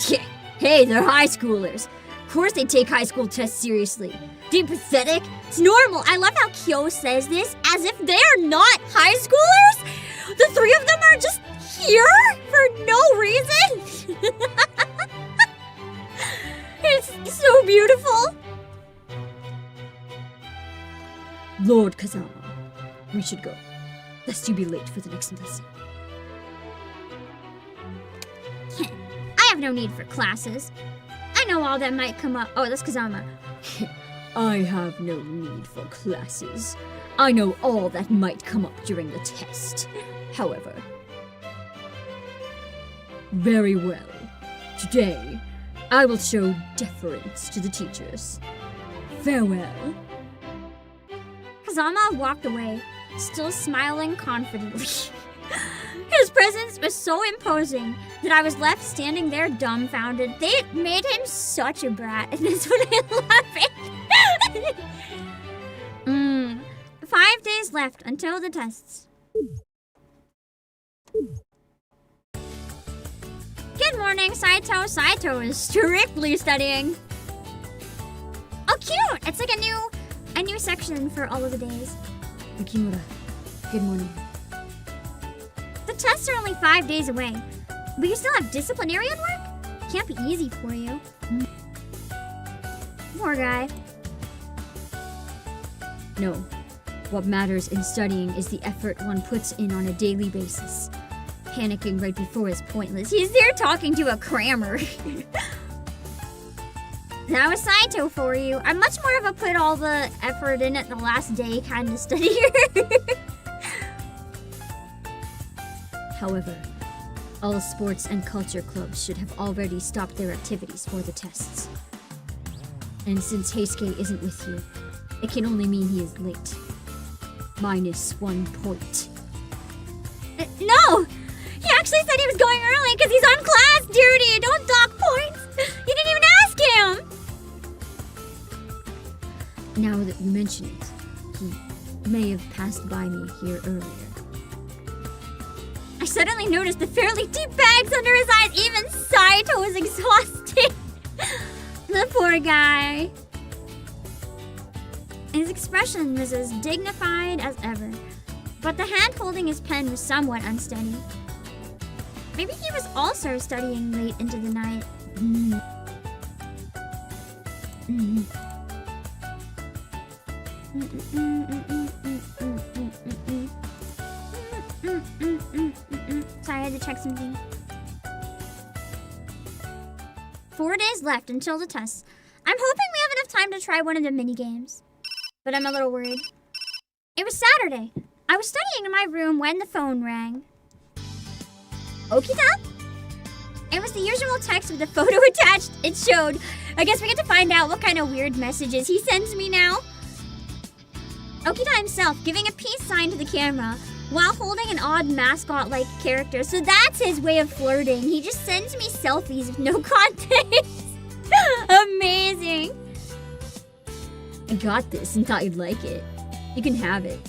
Yeah. Hey, they're high schoolers. Of course they take high school tests seriously. Being pathetic? It's normal. I love how Kyo says this as if they are not high schoolers. The 3 of them are just here for no reason. It's so beautiful. Lord Kazama, we should go, lest you be late for the next lesson. I have no need for classes. I know all that might come up. Oh, that's Kazama. I have no need for classes. I know all that might come up during the test. However, very well. Today, I will show deference to the teachers. Farewell. Kazama walked away, still smiling confidently. His presence was so imposing that I was left standing there dumbfounded. They made him such a brat, and that's what I love it. 5 days left until the tests. Good morning, Saito. Saito is strictly studying. Oh, cute! It's like a new section for all of the days. Yukimura, good morning. The tests are only 5 days away, but you still have disciplinarian work? Can't be easy for you. Poor guy. No. What matters in studying is the effort one puts in on a daily basis. Panicking right before is pointless. He's there talking to a crammer. That was Saito for you. I'm much more of a put all the effort in at the last day kind of studier. However, all sports and culture clubs should have already stopped their activities for the tests. And since Heisuke isn't with you, it can only mean he is late. -1 point. No! He actually said he was going early because he's on class duty. Don't dock points. You didn't even ask him. Now that you mention it, he may have passed by me here earlier. I suddenly noticed the fairly deep bags under his eyes. Even Saito was exhausted. The poor guy. His expression was as dignified as ever, but the hand holding his pen was somewhat unsteady. Maybe he was also studying late into the night. Sorry, I had to check something. 4 days left until the tests. I'm hoping we have enough time to try one of the mini games, but I'm a little worried. It was Saturday. I was studying in my room when the phone rang. Okita? It was the usual text with a photo attached. It showed. I guess we get to find out what kind of weird messages he sends me now. Okita himself giving a peace sign to the camera while holding an odd mascot-like character. So that's his way of flirting. He just sends me selfies with no context. Amazing. I got this and thought you'd like it. You can have it.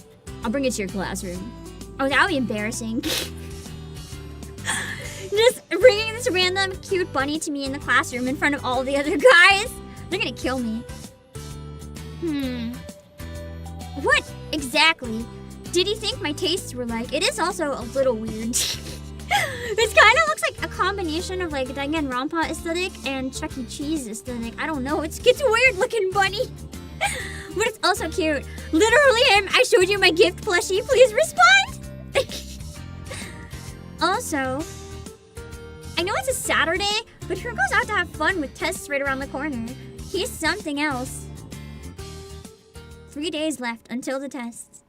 I'll bring it to your classroom. Oh, that would be embarrassing. Just bringing this random cute bunny to me in the classroom in front of all the other guys. They're gonna kill me. What exactly did he think my tastes were like? It is also a little weird. This kind of looks like a combination of like Danganronpa aesthetic and Chuck E. Cheese aesthetic. I don't know. It's a weird looking bunny. But it's also cute. Literally him. I showed you my gift plushie. Please respond. Also, I know it's a Saturday, but who goes out to have fun with tests right around the corner? He's something else. 3 days left until the tests.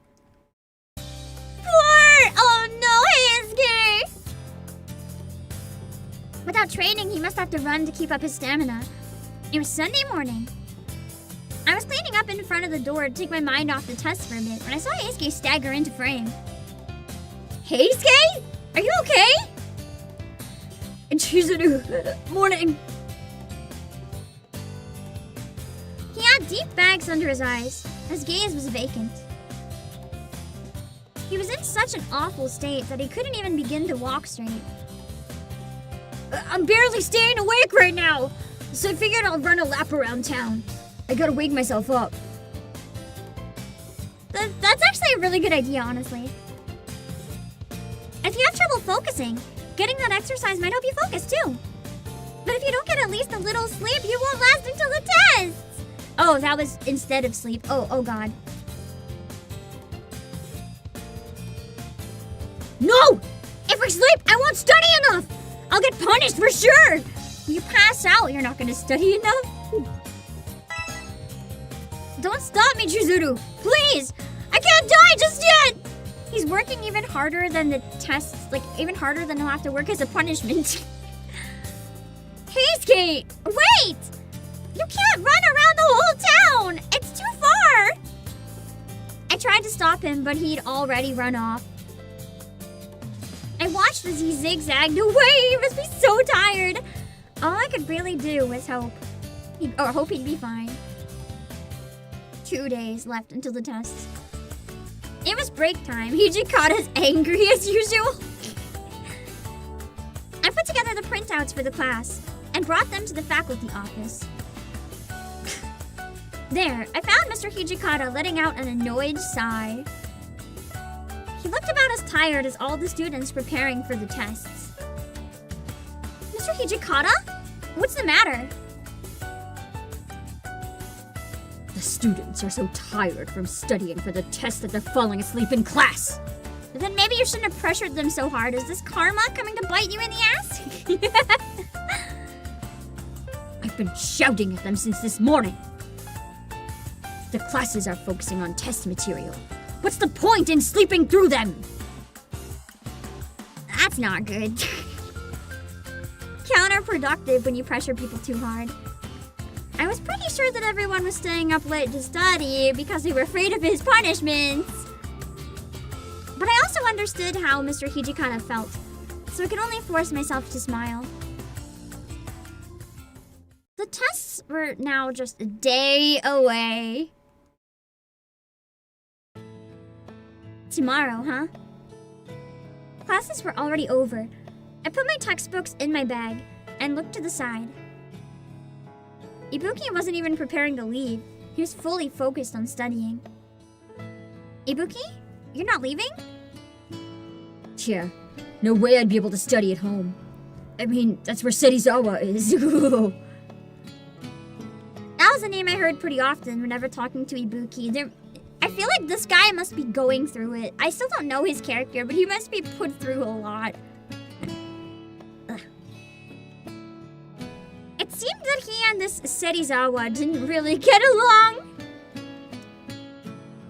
Oh no, he is gay! Without training, he must have to run to keep up his stamina. It was Sunday morning. I was cleaning up in front of the door to take my mind off the test for a bit when I saw Heisuke stagger into frame. Heisuke? Are you okay? And Chizuru, morning. He had deep bags under his eyes. His gaze was vacant. He was in such an awful state that he couldn't even begin to walk straight. I'm barely staying awake right now, so I figured I'll run a lap around town. I gotta wake myself up. That's actually a really good idea, honestly. If you have trouble focusing, getting that exercise might help you focus too. But if you don't get at least a little sleep, you won't last until the tests. Oh, that was instead of sleep. Oh God. No! If I sleep, I won't study enough! I'll get punished for sure! When you pass out, you're not gonna study enough. Don't stop me, Chizuru! Please! I can't die just yet! He's working even harder than the tests, like even harder than he'll have to work as a punishment. Heisuke! Wait! You can't run around the whole town! It's too far! I tried to stop him, but he'd already run off. I watched as he zigzagged away. He must be so tired. All I could really do was hope he'd be fine. 2 days left until the tests. It was break time. Hijikata's angry as usual. I put together the printouts for the class and brought them to the faculty office. There, I found Mr. Hijikata letting out an annoyed sigh. He looked about as tired as all the students preparing for the tests. Mr. Hijikata? What's the matter? The students are so tired from studying for the test that they're falling asleep in class. Then maybe you shouldn't have pressured them so hard. Is this karma coming to bite you in the ass? I been shouting at them since this morning. The classes are focusing on test material. What's the point in sleeping through them? That's not good. Counterproductive when you pressure people too hard. I was pretty sure that everyone was staying up late to study because they were afraid of his punishments. But I also understood how Mr. Hijikata felt, so I could only force myself to smile. The tests were now just a day away. Tomorrow, huh? Classes were already over. I put my textbooks in my bag and looked to the side. Ibuki wasn't even preparing to leave. He was fully focused on studying. Ibuki? You're not leaving? Yeah, no way I'd be able to study at home. I mean, that's where Serizawa is. That was a name I heard pretty often whenever talking to Ibuki. I feel like this guy must be going through it. I still don't know his character, but he must be put through a lot. Ugh. It seemed that he and this Serizawa didn't really get along.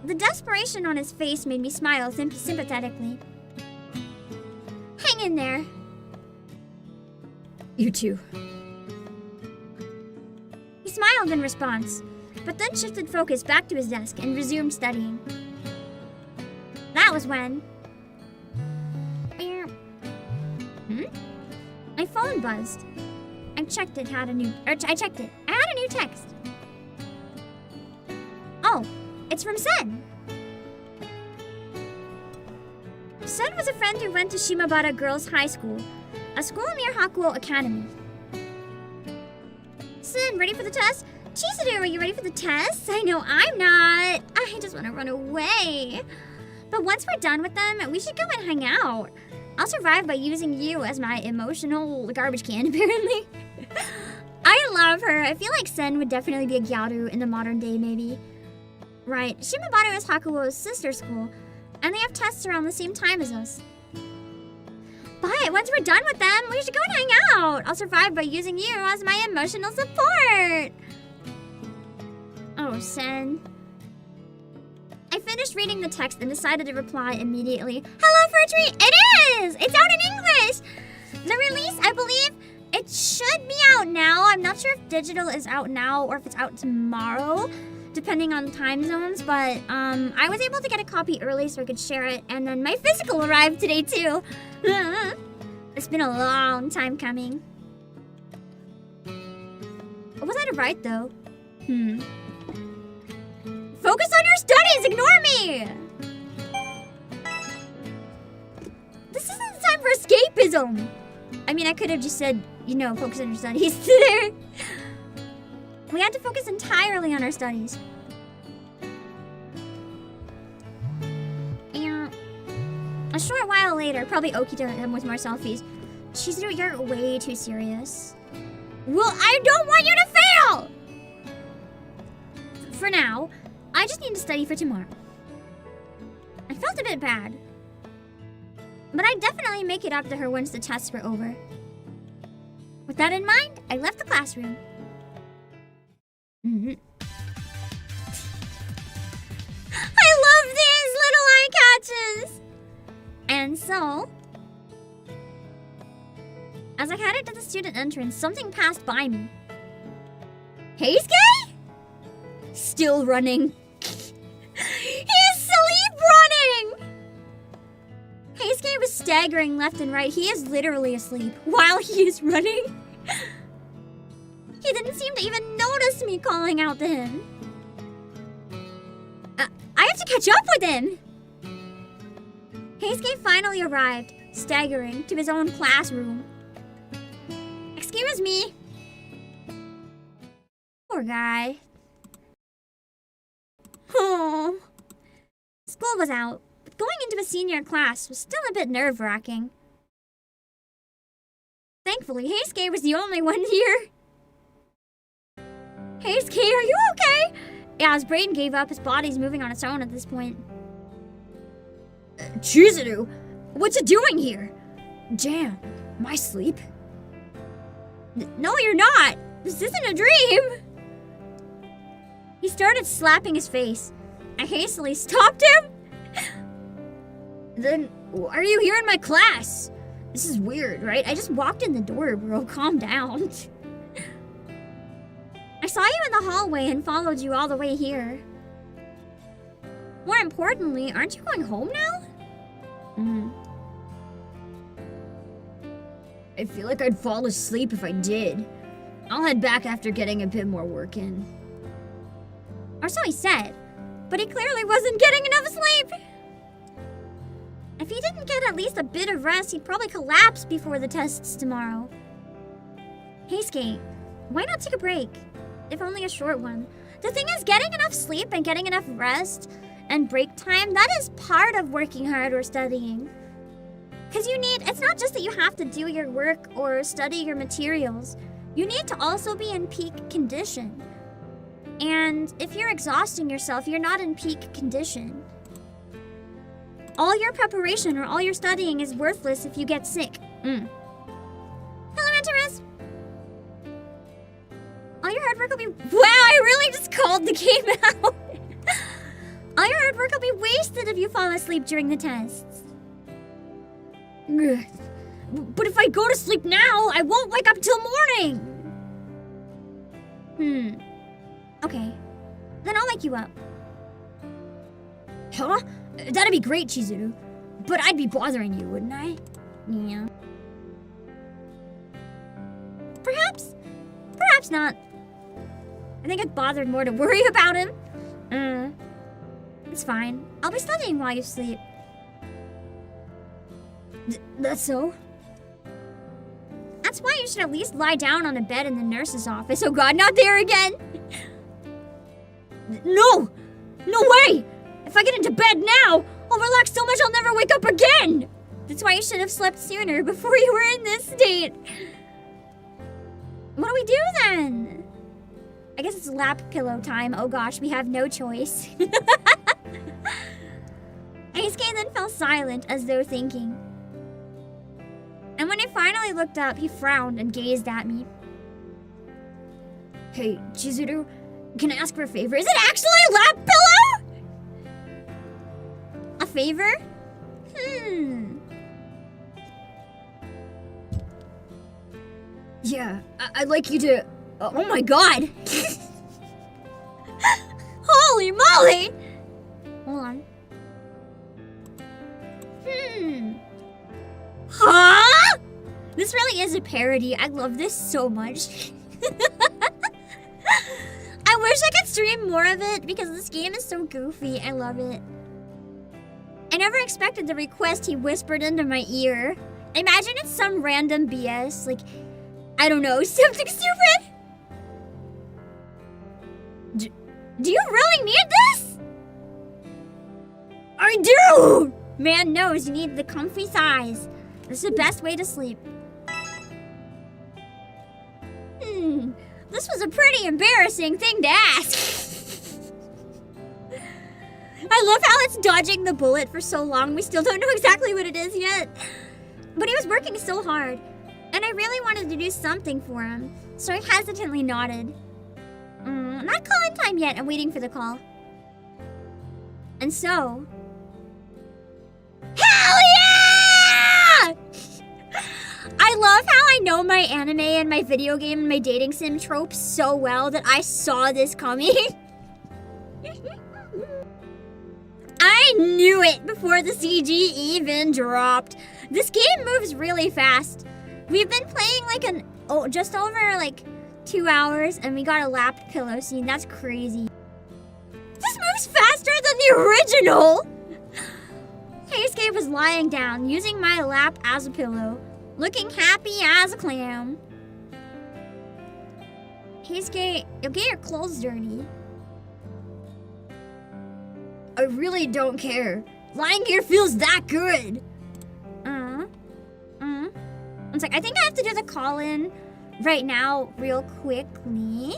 The desperation on his face made me smile sympathetically. Hang in there. You too. He smiled in response, but then shifted focus back to his desk and resumed studying. That was when... My phone buzzed. I checked it. I had a new text. Oh, it's from Sen. Sen was a friend who went to Shimabara Girls' High School, a school near Hakuo Academy. Sen, ready for the test? Chizuru, are you ready for the test? I know I'm not. I just want to run away. But once we're done with them, we should go and hang out. I'll survive by using you as my emotional garbage can, apparently. I love her. I feel like Sen would definitely be a Gyaru in the modern day, maybe. Right, Shimabara is Hakuo's sister school, and they have tests around the same time as us. But once we're done with them, we should go and hang out. I'll survive by using you as my emotional support. Oh, Sen. I finished reading the text and decided to reply immediately. Hello, Furtree! It is! It's out in English! The release, I believe, it should be out now. I'm not sure if digital is out now or if it's out tomorrow, depending on time zones, but I was able to get a copy early so I could share it, and then my physical arrived today too. It's been a long time coming. What was I to write though? Focus on your studies! Ignore me! This isn't the time for escapism! I mean, I could have just said, you know, focus on your studies there. We had to focus entirely on our studies. And a short while later, probably Okita with more selfies. Chizuru, you're way too serious. Well, I don't want you to fail! For now, I just need to study for tomorrow. I felt a bit bad. But I'd definitely make it up to her once the tests were over. With that in mind, I left the classroom. I love these little eye catches! And so, as I headed to the student entrance, something passed by me. Heisuke? Still running. He is sleep running! Heisuke was staggering left and right. He is literally asleep while he is running. He didn't seem to even notice me calling out to him. I have to catch up with him! Heisuke finally arrived, staggering to his own classroom. Excuse me. Poor guy. Oh. School was out, but going into a senior class was still a bit nerve-wracking. Thankfully, Heisuke was the only one here. Heisuke, are you okay? Yeah, his brain gave up. His body's moving on its own at this point. Chizuru, what's it doing here? Jan, am I asleep? No, you're not. This isn't a dream! He started slapping his face. I hastily stopped him. Then, why are you here in my class? This is weird, right? I just walked in the door, bro. Calm down. I saw you in the hallway and followed you all the way here. More importantly, aren't you going home now? I feel like I'd fall asleep if I did. I'll head back after getting a bit more work in. Or so he said, but he clearly wasn't getting enough sleep. If he didn't get at least a bit of rest, he'd probably collapse before the tests tomorrow. Hey, Skate, why not take a break? If only a short one. The thing is, getting enough sleep and getting enough rest and break time, that is part of working hard or studying. Because it's not just that you have to do your work or study your materials. You need to also be in peak condition. And if you're exhausting yourself, you're not in peak condition. All your preparation or all your studying is worthless if you get sick. Hello, Interest. All your hard work will be... Wow, I really just called the game out. All your hard work will be wasted if you fall asleep during the tests. But if I go to sleep now, I won't wake up till morning. Okay. Then I'll wake you up. Huh? That'd be great, Chizuru. But I'd be bothering you, wouldn't I? Yeah. Perhaps. Perhaps not. I think I'd bothered more to worry about him. It's fine. I'll be studying while you sleep. That's so? That's why you should at least lie down on a bed in the nurse's office. Oh god, not there again! No! No way! If I get into bed now, I'll relax so much I'll never wake up again! That's why you should have slept sooner, before you were in this state. What do we do then? I guess it's lap pillow time. Oh gosh, we have no choice. Eisuke then fell silent as though thinking. And when I finally looked up, he frowned and gazed at me. Hey, Chizuru, can I ask for a favor? Is it actually a lap pillow? A favor? Yeah, I'd like you to... Oh my god! Holy moly! Hold on. Huh? This really is a parody. I love this so much. I wish I could stream more of it because this game is so goofy. I love it. I never expected the request he whispered into my ear. Imagine it's some random BS, like, I don't know, something stupid. Do you really need this? I do! Man knows you need the comfy size. This is the best way to sleep. This was a pretty embarrassing thing to ask. I love how it's dodging the bullet for so long. We still don't know exactly what it is yet. But he was working so hard, and I really wanted to do something for him, so I hesitantly nodded. Not calling time yet. I'm waiting for the call. And so... Hell yeah! I love how I know my anime and my video game and my dating sim tropes so well that I saw this coming. I knew it before the CG even dropped. This game moves really fast. We've been playing just over 2 hours and we got a lapped pillow scene. That's crazy. This moves faster than the original. Keisuke was lying down, using my lap as a pillow, looking happy as a clam. Keisuke, you'll get your clothes dirty. I really don't care. Lying here feels that good. It's like, I think I have to do the call-in right now real quickly.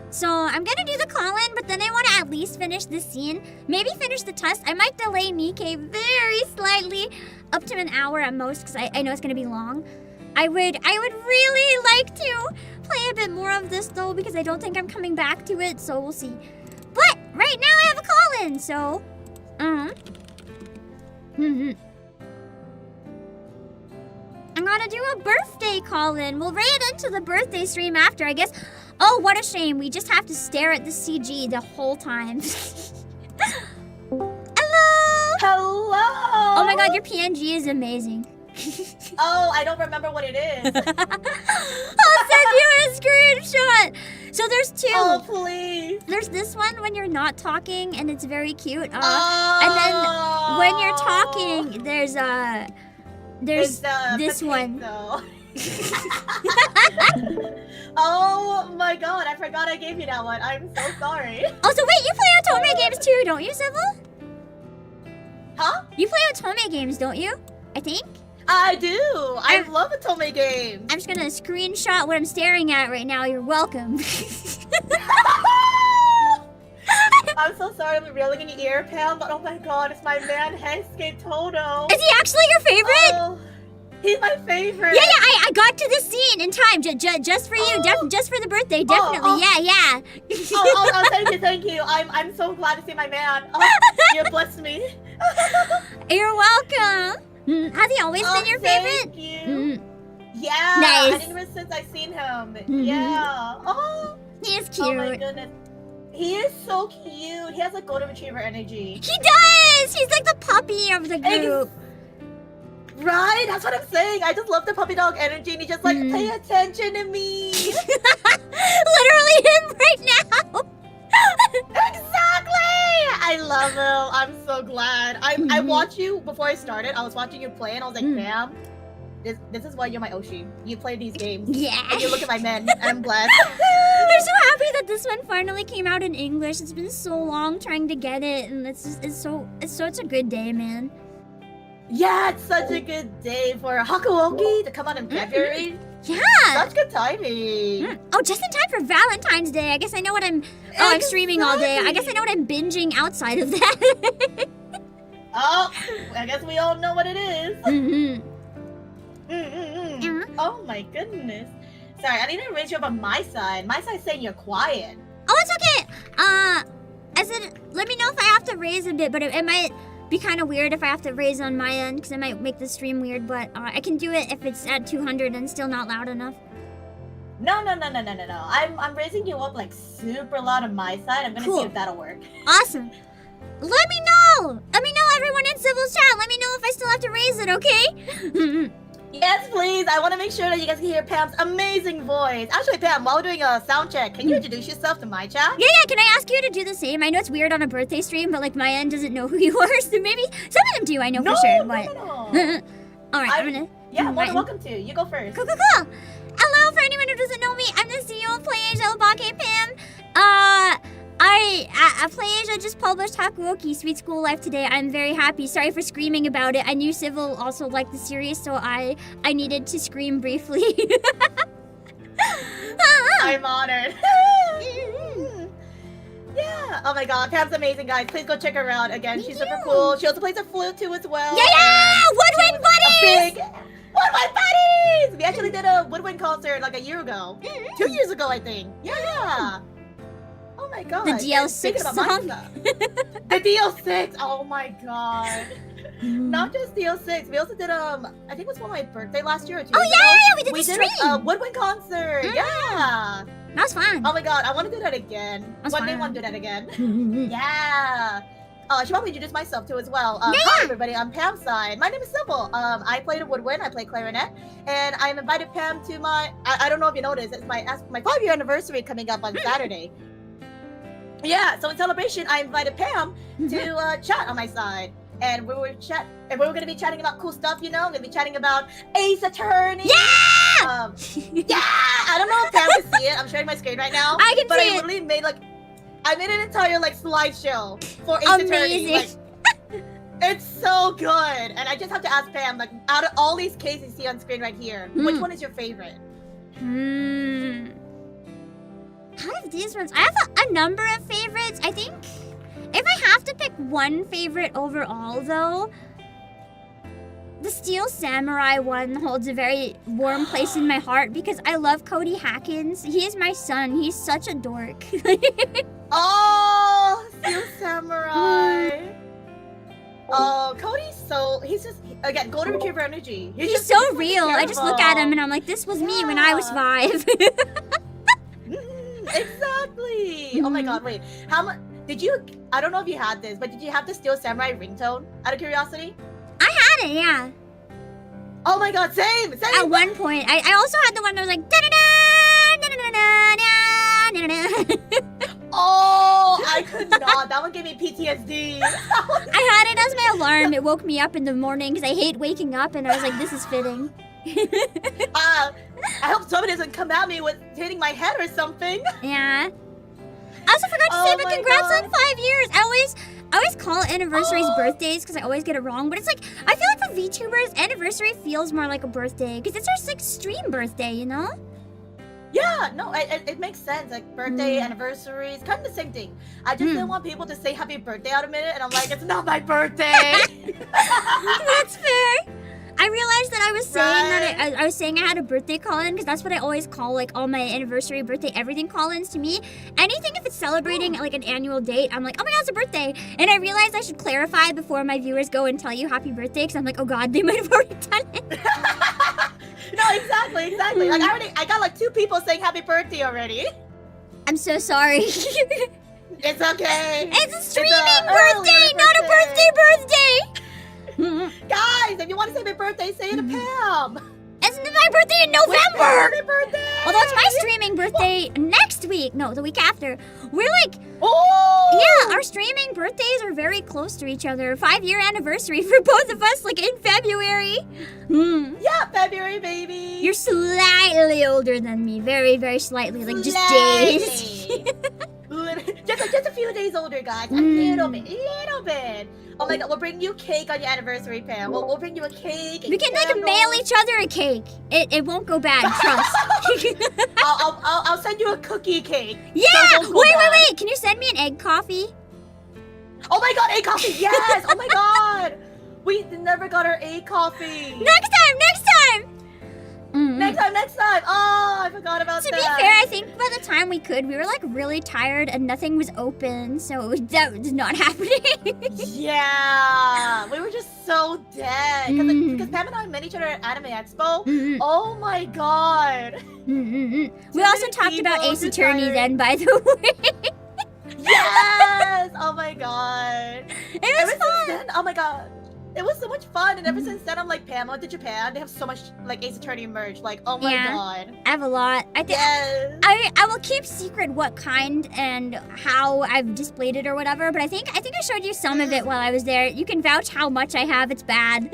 So I'm gonna do the call-in, but then I want to at least finish this scene. Maybe finish the test. I might delay Nikkei very slightly, up to an hour at most, because I know it's gonna be long. I would really like to play a bit more of this though, because I don't think I'm coming back to it, so we'll see. But right now I have a call-in, so I'm gonna do a birthday call-in. We'll raid into the birthday stream after, I guess. Oh, what a shame. We just have to stare at the CG the whole time. Hello! Hello! Oh my god, your PNG is amazing. Oh, I don't remember what it is. I'll send you a screenshot. So there's two. Oh, please. There's this one when you're not talking and it's very cute. And then when you're talking, there's this one. Oh my god, I forgot I gave you that one. I'm so sorry. Oh, so wait, you play otome games too, don't you, Civil? Huh? You play otome games, don't you? I think. I do. I love otome games. I'm just gonna screenshot what I'm staring at right now. You're welcome. I'm so sorry I'm reeling in your ear, Pam, but oh my god, it's my man Hensuke Todo. Is he actually your favorite? Oh, he's my favorite. Yeah, I got to this scene in time, just for you, just for the birthday, definitely. Yeah. Oh, thank you. I'm so glad to see my man. Oh, you blessed me. You're welcome. Has he always been your favorite? Thank you. Yeah. Nice. I think ever since I've seen him. Yeah. Oh. He is cute. Oh my goodness. He is so cute. He has like golden retriever energy. He does. He's like the puppy of the group. Right? That's what I'm saying. I just love the puppy dog energy, and he's just like, pay attention to me. Literally him right now. Exactly. I love him. I'm so glad. I watched you before I started. I was watching you play, and I was like, Bam, this is why you're my Oshi. You play these games. Yeah. And you look at my men, and I'm blessed. I'm so happy that this one finally came out in English. It's been so long trying to get it, and it's such a good day, man. Yeah, it's such a good day for Hakuoki to come out in February. Yeah. Such good timing. Oh, just in time for Valentine's Day. I guess I know what I'm... Oh, I'm streaming all day. I guess I know what I'm binging outside of that. Oh, I guess we all know what it is. Oh my goodness. Sorry, I need to raise you up on my side. My side's saying you're quiet. Oh, it's okay. I said, let me know if I have to raise a bit, but it might be kind of weird if I have to raise on my end, because it might make the stream weird, but I can do it if it's at 200 and still not loud enough. No. I'm raising you up like super loud on my side. I'm gonna see if that'll work. Awesome. Let me know! Let me know, everyone in Civil's chat. Let me know if I still have to raise it, okay? Yes, please. I want to make sure that you guys can hear Pam's amazing voice. Actually, Pam, while we're doing a sound check, can you introduce yourself to my chat? Yeah. Can I ask you to do the same? I know it's weird on a birthday stream, but like my end doesn't know who you are, so maybe some of them do. I know for sure. But all right, I'm gonna. Yeah, more than welcome to. You go first. Cool. Hello, for anyone who doesn't know me, I'm the CEO of Playasia, obakepam. Playasia just published Hakuoki Sweet School Life today. I'm very happy. Sorry for screaming about it. I knew Civil also liked the series, so I needed to scream briefly. I'm honored. Yeah. Oh my god, Pam's amazing, guys. Please go check her out. Again, she's super cool. She also plays a flute too as well. Yeah! Woodwind buddies! Woodwind buddies! We actually did a woodwind concert like a year ago. 2 years ago, I think. Yeah. Oh my god. The DL6 song? The DL6! Oh my god. Not just DL6. We also did, I think it was for my birthday last year or 2 years ago. Yeah, we did the stream. We did a woodwind concert. Yeah. That was fun. Oh my god, I want to do that again. One day I want to do that again. Yeah. I should probably introduce myself too as well. Hi everybody, I'm Pam's side. My name is Simple. I play the woodwind, I play clarinet, and I'm invited Pam to my, I don't know if you noticed, it's my 5-year anniversary coming up on Saturday. Yeah, so in celebration, I invited Pam to chat on my side. And we were gonna be chatting about cool stuff, you know? We're gonna be chatting about Ace Attorney. Yeah! Yeah! I don't know if Pam can see it. I'm sharing my screen right now. I can see it. But I literally made I made an entire slideshow for Ace Attorney. It's so good. And I just have to ask Pam, out of all these cases you see on screen right here, which one is your favorite? Out of these ones, I have a number of favorites. I think if I have to pick one favorite overall, though, the Steel Samurai one holds a very warm place in my heart because I love Cody Hackins. He is my son. He's such a dork. Oh, Steel Samurai. Oh, he's just, again, golden retriever energy. He's just so real. I just look at him and I'm like, this was me when I was 5. Exactly. Oh my god, wait. How much did you, I don't know if you had this, but did you have the Steel Samurai ringtone out of curiosity? I had it, yeah. Oh my god, same. At one point. I also had the one that was like da-da-da. Oh, I could not. That one gave me PTSD. I had it as my alarm. It woke me up in the morning because I hate waking up, and I was like, this is fitting. I hope somebody doesn't come at me with hitting my head or something. Yeah. I also forgot to say, but congrats on 5 years. I always call anniversaries birthdays because I always get it wrong. But it's like, I feel like for VTubers, anniversary feels more like a birthday because it's our like stream birthday, you know? Yeah, no, it makes sense. Like birthday, anniversaries, kind of the same thing. I just didn't want people to say happy birthday out a minute, and I'm like, it's not my birthday. That's fair. I realized that I was saying that I was saying I had a birthday call-in because that's what I always call like all my anniversary, birthday, everything call-ins to me. Anything if it's celebrating like an annual date, I'm like, oh my god, it's a birthday. And I realized I should clarify before my viewers go and tell you happy birthday because I'm like, oh god, they might have already done it. No, exactly. Like I got like 2 people saying happy birthday already. I'm so sorry. It's okay. It's a streaming birthday, not a birthday. Guys, if you want to say happy birthday, say it to Pam. Isn't it my birthday in November? Happy birthday! Although it's my streaming birthday next week. No, the week after. We're like, oh! Yeah, our streaming birthdays are very close to each other. 5-year anniversary for both of us, like in February. Yeah, February, baby. You're slightly older than me. Very, very slightly. Like just days. just a few days older, guys. A little bit. Oh my god, we'll bring you cake on your anniversary, Pam. We'll bring you a cake. We can like mail each other a cake. It won't go bad, trust. I'll send you a cookie cake. Yeah! So wait. Can you send me an egg coffee? Oh my god, egg coffee, yes! Oh my god! We never got our egg coffee. Next time! Next time! Oh, I forgot about that. To be fair, I think by the time we could, we were like really tired and nothing was open, so that was not happening. Yeah, we were just so dead. Because Pam and I met each other at Anime Expo. Oh my god. We also talked about Ace Attorney then, by the way. Yes! Oh my god. It was fun. Then, oh my god. It was so much fun, and ever since then, I'm like, Pam, I went to Japan. They have so much like Ace Attorney merch. Like, oh my god. I have a lot. Yes. I will keep secret what kind and how I've displayed it or whatever. But I think I showed you some of it while I was there. You can vouch how much I have. It's bad.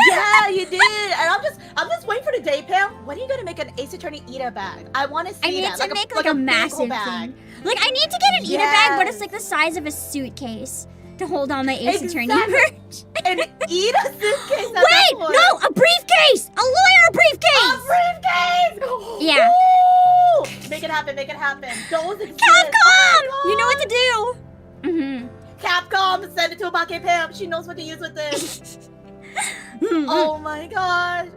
Yeah, you did. And I'm just waiting for the day, Pam. When are you gonna make an Ace Attorney Ita bag? I want to see that. I need to make like a massive thing. Like I need to get an Ita bag, but it's like the size of a suitcase. To hold on my Ace Attorney merch. And eat a suitcase. Wait, no, a briefcase! A lawyer briefcase! A briefcase! Yeah. Ooh! Make it happen. Those exist. Capcom! You know what to do. Capcom, send it to Obake Pam. She knows what to use with this. Oh my gosh.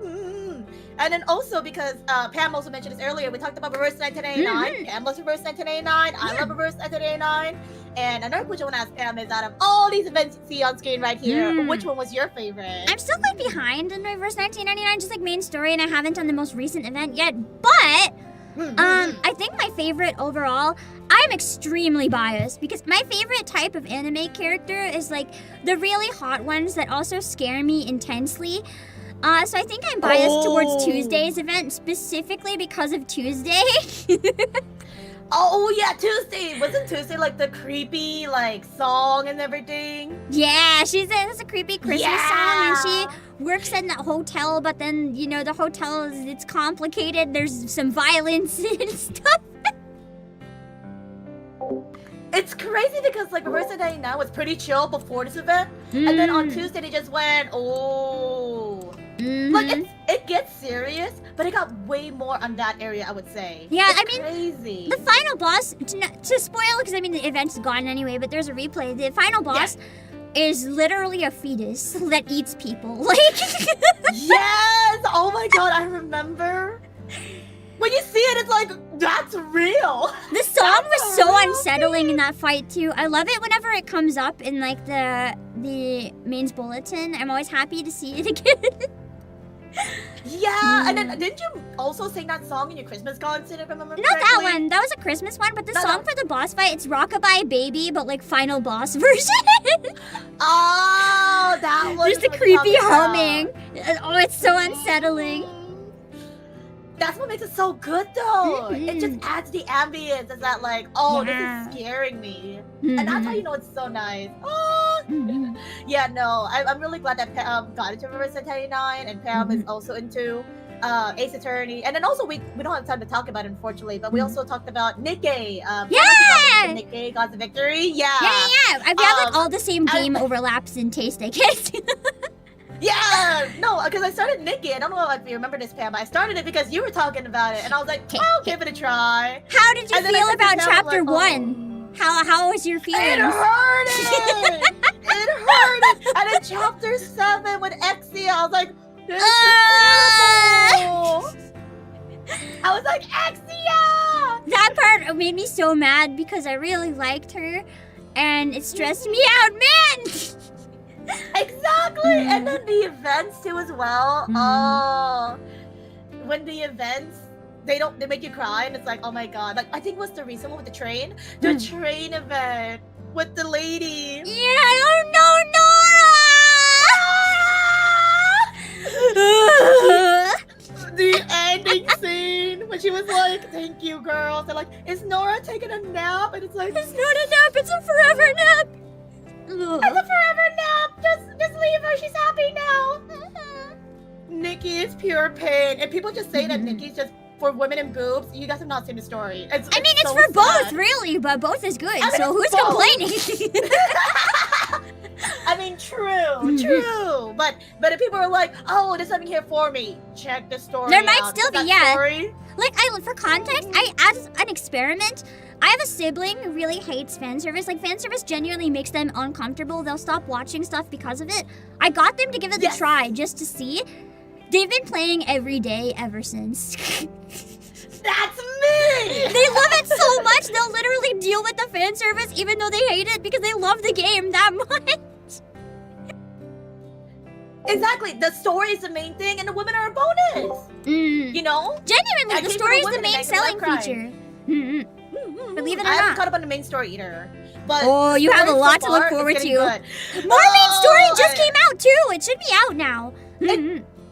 And then also because Pam also mentioned this earlier, we talked about Reverse 1989. Pam loves Reverse 1989. I love Reverse 1989. And another question I want to ask Pam is, out of all these events you see on screen right here, which one was your favorite? I'm still quite behind in Reverse 1999, just like main story, and I haven't done the most recent event yet. But I think my favorite overall, I'm extremely biased because my favorite type of anime character is like the really hot ones that also scare me intensely. So I think I'm biased towards Tuesday's event specifically because of Tuesday. Oh yeah, Tuesday. Wasn't Tuesday like the creepy like song and everything? Yeah, it's a creepy Christmas song, and she works in that hotel, but then you know the hotel it's complicated. There's some violence and stuff. It's crazy because like Reverse 99 was pretty chill before this event, and then on Tuesday they just went like it gets serious, but it got way more on that area, I would say. Yeah, it's I mean, crazy. The final boss, to spoil, because I mean the event's gone anyway, but there's a replay. The final boss, is literally a fetus that eats people. Like, Yes! Oh my god, I remember. When you see it, it's like, that's real. the song That's was a so real unsettling in that fight too. I love it whenever it comes up in like the mains bulletin. I'm always happy to see it again. Yeah, and then didn't you also sing that song in your Christmas concert, if I remember Not that correctly? one. That was a Christmas one, but the No, song no. for the boss fight, it's Rockabye Baby, but like final boss version. Oh, that was Just the creepy humming. Oh, it's so unsettling. That's what makes it so good, though. It Mhm. just adds the ambience. It's that like, oh, Yeah. this is scaring me, and that's how you know it's so nice. Oh, Mhm. yeah, no, I'm really glad that Pam got into River 1099, and Pam is also into Ace Attorney, and then also we don't have time to talk about it, unfortunately, but we also talked about Nikkei. Yeah! Nikkei Gods of Victory. Yeah. Yeah. We have like all the same I- game overlaps in taste, I guess. Yeah, no, because I started Nikki. I don't know if you remember this, Pam. But I started it because you were talking about it, and I was like, I'll give it a try. How did you And then I feel said to about Pam, chapter like, 1? How was your It feelings? hurt it. It hurt it. And then chapter 7 with Exia, I was like, this is terrible. I was like, Exia. That part made me so mad because I really liked her, and it stressed me out, man. Exactly. And then the events too as well. Oh, when the events they make you cry, and it's like, oh my god. Like I think what's the recent one with the train? The train event with the lady. Yeah, oh no, Nora! The ending scene when she was like, "Thank you, girls." They're like, "Is Nora taking a nap?" And it's like, It's not a nap, it's a forever nap. "It's a forever nap. Just leave her. She's happy now." Nikki is pure pain, and people just say that Nikki's just for women and boobs. You guys have not seen the story. I mean, it's so for both, sad. really, but both is good, I mean, so who's both. complaining? I mean, true. But if people are like, "Oh, there's something here for me," check the story. There might out. still That be, yeah. Story, Like, for context, as an experiment, I have a sibling who really hates fan service. Like, fan service genuinely makes them uncomfortable. They'll stop watching stuff because of it. I got them to give it a try just to see. They've been playing every day ever since. That's me. They love it so much, they'll literally deal with the fan service even though they hate it because they love the game that much. Exactly. The story is the main thing, and the women are a bonus. You know. Genuinely, I the came story is from a the woman main and I selling cried. feature. Believe it or I haven't not. caught up on the main story either. But Oh, you have a story lot so to look far is forward getting to. good. More main story Oh, just came out too. It should be out now.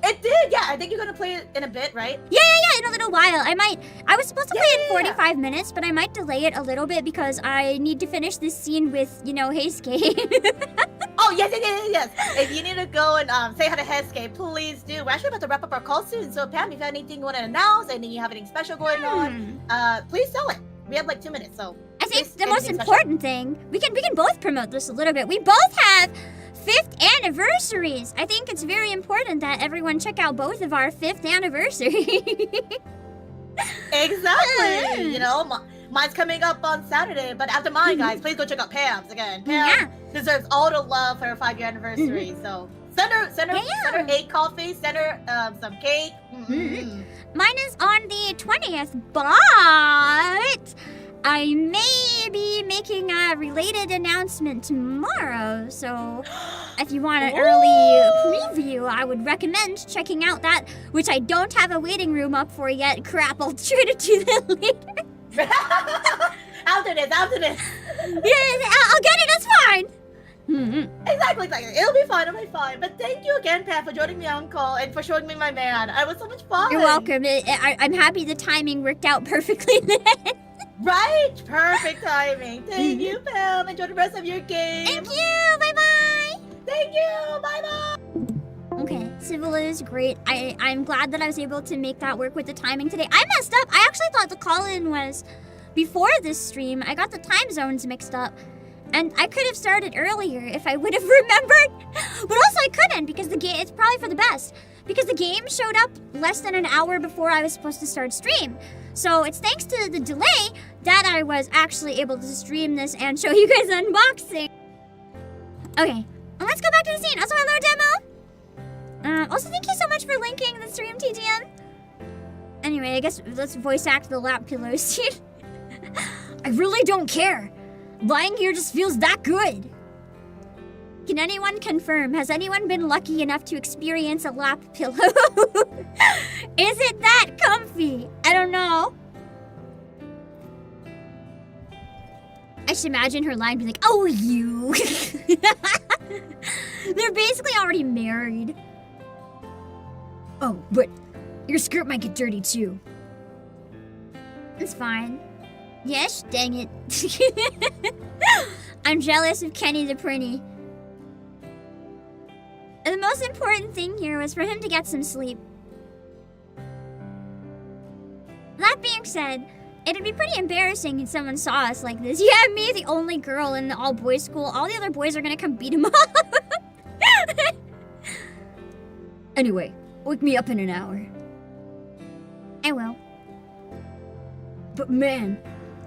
It did, yeah. I think you're gonna play it in a bit, right? Yeah, in a little while. I was supposed to play it in 45 minutes, but I might delay it a little bit because I need to finish this scene with, Heisuke. Oh, yes. If you need to go and say hi to Heisuke, please do. We're actually about to wrap up our call soon. So, Pam, if you have anything you want to announce, anything you have anything special going on, please tell it. We have like 2 minutes, so. I think please, the most anything special. important thing, we can both promote this a little bit. We both have 5th anniversaries. I think it's very important that everyone check out both of our 5th anniversary. Exactly. Mine's coming up on Saturday, but after mine, guys, please go check out Pam's again. Pam deserves all the love for her 5-year anniversary. So send her 8 coffee, send her some cake. Mine is on the 20th, but I may be making a related announcement tomorrow. So if you want an early preview, I would recommend checking out that, which I don't have a waiting room up for yet. Crap, I'll try to do that later. After this. Yeah, I'll get it, it's fine. Exactly. It'll be fine. But thank you again, Pam, for joining me on call and for showing me my man. It was so much fun. You're welcome. I'm happy the timing worked out perfectly then. Right? Perfect timing. Thank you, Pam. Enjoy the rest of your game. Thank you. Bye-bye. Thank you. Bye-bye. Okay, Civil is great. I'm glad that I was able to make that work with the timing today. I messed up. I actually thought the call-in was before this stream. I got the time zones mixed up. And I could have started earlier if I would have remembered. But also I couldn't because the game, it's probably for the best. Because the game showed up less than an hour before I was supposed to start stream. So it's thanks to the delay that I was actually able to stream this and show you guys unboxing. Okay, let's go back to the scene. Also, hello, Demo. Also, thank you so much for linking the stream, TTM. Anyway, I guess let's voice act the lap pillow scene. I really don't care. Lying here just feels that good. Can anyone confirm? Has anyone been lucky enough to experience a lap pillow? Is it that comfy? I don't know. I should imagine her line being like, oh, you. They're basically already married. Oh, but your skirt might get dirty too. It's fine. Yes, dang it. I'm jealous of Kenny the Pretty. And the most important thing here was for him to get some sleep. That being said, it'd be pretty embarrassing if someone saw us like this. Yeah, me, the only girl in the all-boys school. All the other boys are gonna come beat him up. Anyway, wake me up in an hour. I will. But man,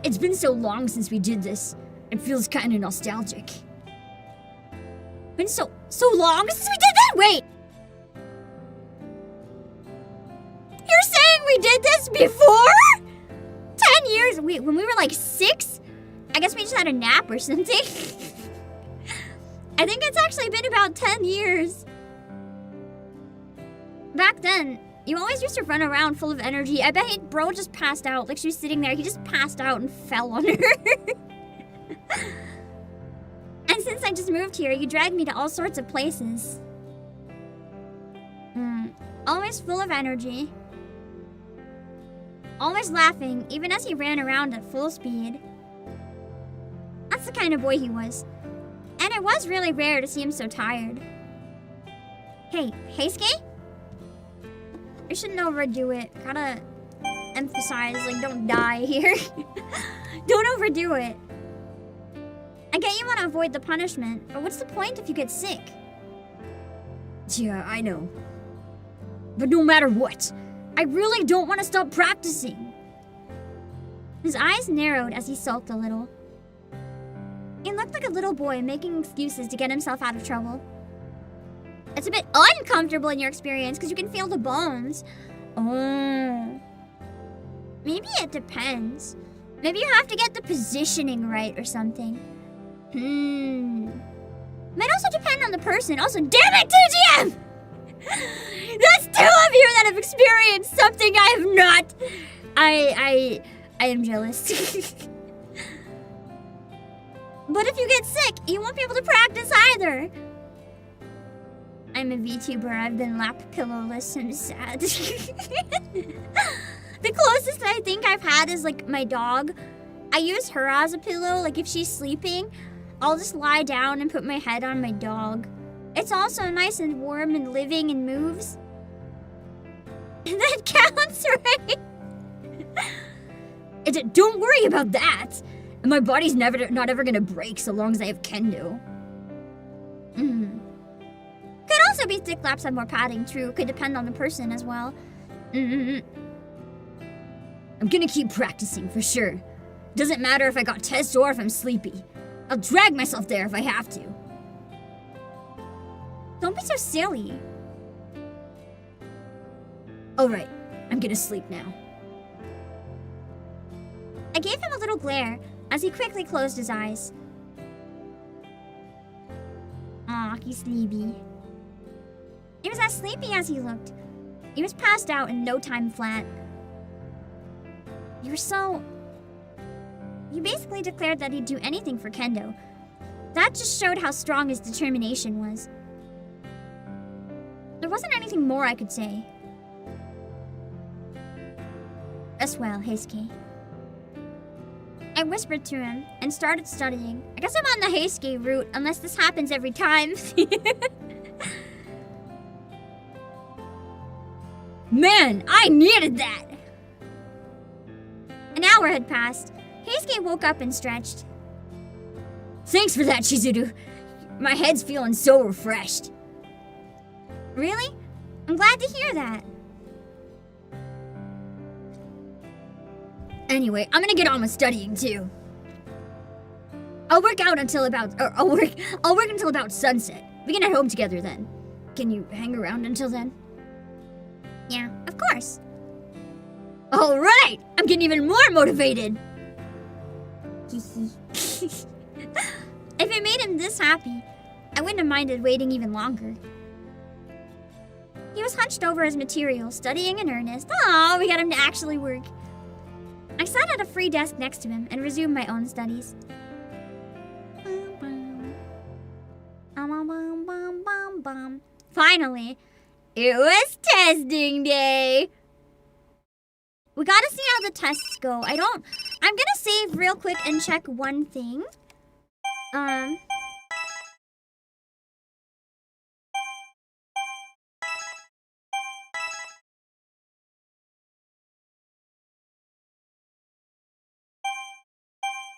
it's been so long since we did this. It feels kind of nostalgic. Been so long since we did that? Wait! You're saying we did this before? 10 years? Wait, when we were like 6? I guess we just had a nap or something. I think it's actually been about 10 years. Back then, you always used to run around full of energy. I bet bro just passed out. Like, she was sitting there. He just passed out and fell on her. And since I just moved here, you dragged me to all sorts of places. Always full of energy. Always laughing, even as he ran around at full speed. That's the kind of boy he was. And it was really rare to see him so tired. Hey, Heisuke? I shouldn't overdo it. Gotta emphasize, like, don't die here. Don't overdo it. I get you want to avoid the punishment, but what's the point if you get sick? Yeah, I know. But no matter what, I really don't want to stop practicing. His eyes narrowed as he sulked a little. He looked like a little boy making excuses to get himself out of trouble. It's a bit uncomfortable in your experience because you can feel the bones. Oh. Maybe it depends. Maybe you have to get the positioning right or something. Might also depend on the person. Also, damn it, TGM! That's 2 of you that have experienced something I have not. I am jealous. But if you get sick, you won't be able to practice either. I'm a VTuber. I've been lap pillowless and sad. The closest I think I've had is like my dog. I use her as a pillow. Like if she's sleeping, I'll just lie down and put my head on my dog. It's also nice and warm and living and moves. That counts, right? Don't worry about that. My body's not ever gonna break so long as I have kendo. Could also be thick laps have more padding, true. Could depend on the person as well. I'm gonna keep practicing for sure. Doesn't matter if I got tests or if I'm sleepy. I'll drag myself there if I have to. Don't be so silly. Alright, I'm gonna sleep now. I gave him a little glare as he quickly closed his eyes. Aw, he's sleepy. He was as sleepy as he looked. He was passed out in no time flat. He basically declared that he'd do anything for kendo. That just showed how strong his determination was. There wasn't anything more I could say. As well, Heisuke. I whispered to him and started studying. I guess I'm on the Heisuke route, unless this happens every time. Man, I needed that! An hour had passed. Heisuke woke up and stretched. Thanks for that, Chizuru. My head's feeling so refreshed. Really? I'm glad to hear that. Anyway, I'm gonna get on with studying too. I'll work until about sunset. We can head home together then. Can you hang around until then? Yeah, of course. All right, I'm getting even more motivated. If it made him this happy, I wouldn't have minded waiting even longer. He was hunched over his material, studying in earnest. Oh, we got him to actually work. I sat at a free desk next to him and resumed my own studies. Finally, it was testing day. We gotta see how the tests go. I'm gonna save real quick and check one thing. I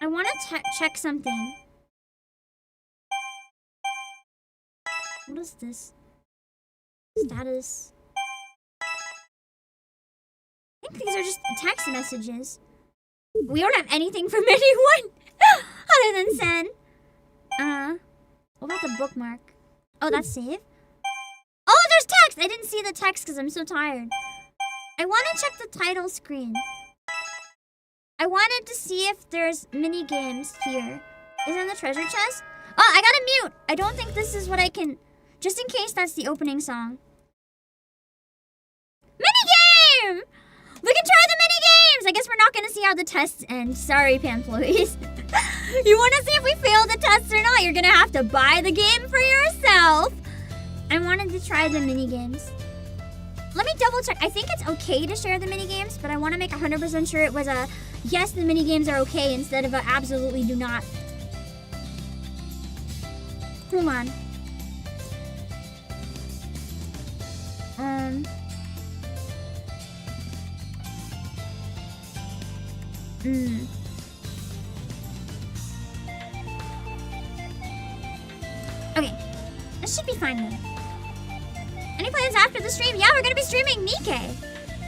want to check something. What is this? Status. I think these are just text messages. We don't have anything from anyone other than Sen. What about the bookmark? Oh, that's save. Oh, there's text! I didn't see the text because I'm so tired. I want to check the title screen. I wanted to see if there's mini games here. Is it in the treasure chest? Oh, I gotta mute. I don't think this is what I can... Just in case that's the opening song. Mini game! We can try the mini games! I guess we're not gonna see how the tests end. Sorry, Panploies. You wanna see if we fail the tests or not? You're gonna have to buy the game for yourself. I wanted to try the mini games. Let me double check. I think it's okay to share the mini games, but I want to make 100% sure it was a yes, the mini games are okay instead of a absolutely do not. Hold on. Okay. This should be fine then. Any plans after the stream? Yeah, we're gonna be streaming Nikkei.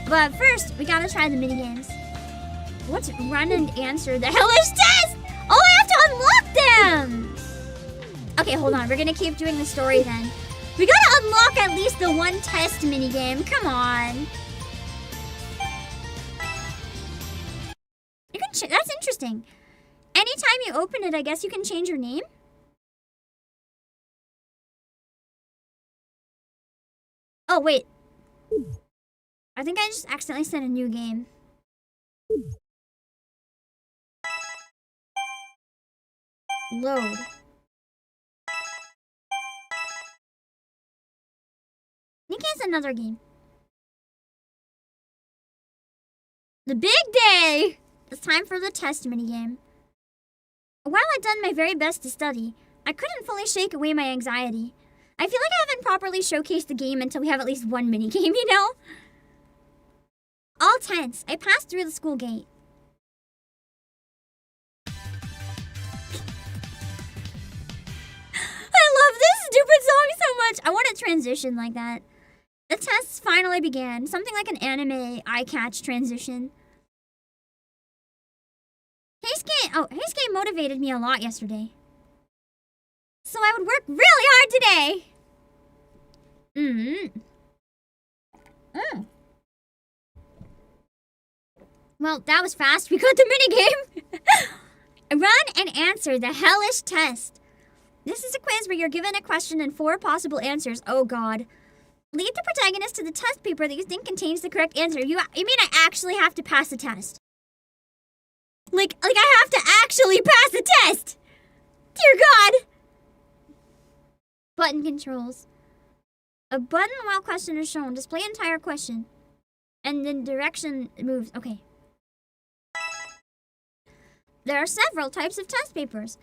But first, we gotta try the minigames. What's run and answer the hellish test? Oh, I have to unlock them! Okay, hold on. We're gonna keep doing the story then. We gotta unlock at least the one test minigame. Come on. You can that's interesting. Anytime you open it, I guess you can change your name? Oh, wait. I think I just accidentally sent a new game. Load. Nikkei's another game. The big day! It's time for the test minigame. While I'd done my very best to study, I couldn't fully shake away my anxiety. I feel like I haven't properly showcased the game until we have at least one minigame, you know? All tense, I passed through the school gate. I love this stupid song so much. I want to transition like that. The tests finally began, something like an anime eye-catch transition. Heisuke motivated me a lot yesterday. So I would work really hard today. Well, that was fast. We got the minigame. Run and answer the hellish test. This is a quiz where you're given a question and 4 possible answers. Oh, God. Lead the protagonist to the test paper that you think contains the correct answer. You mean I actually have to pass the test? Like I have to actually pass the test! Dear God! Button controls. A button while question is shown. Display entire question. And then direction moves. Okay. There are several types of test papers.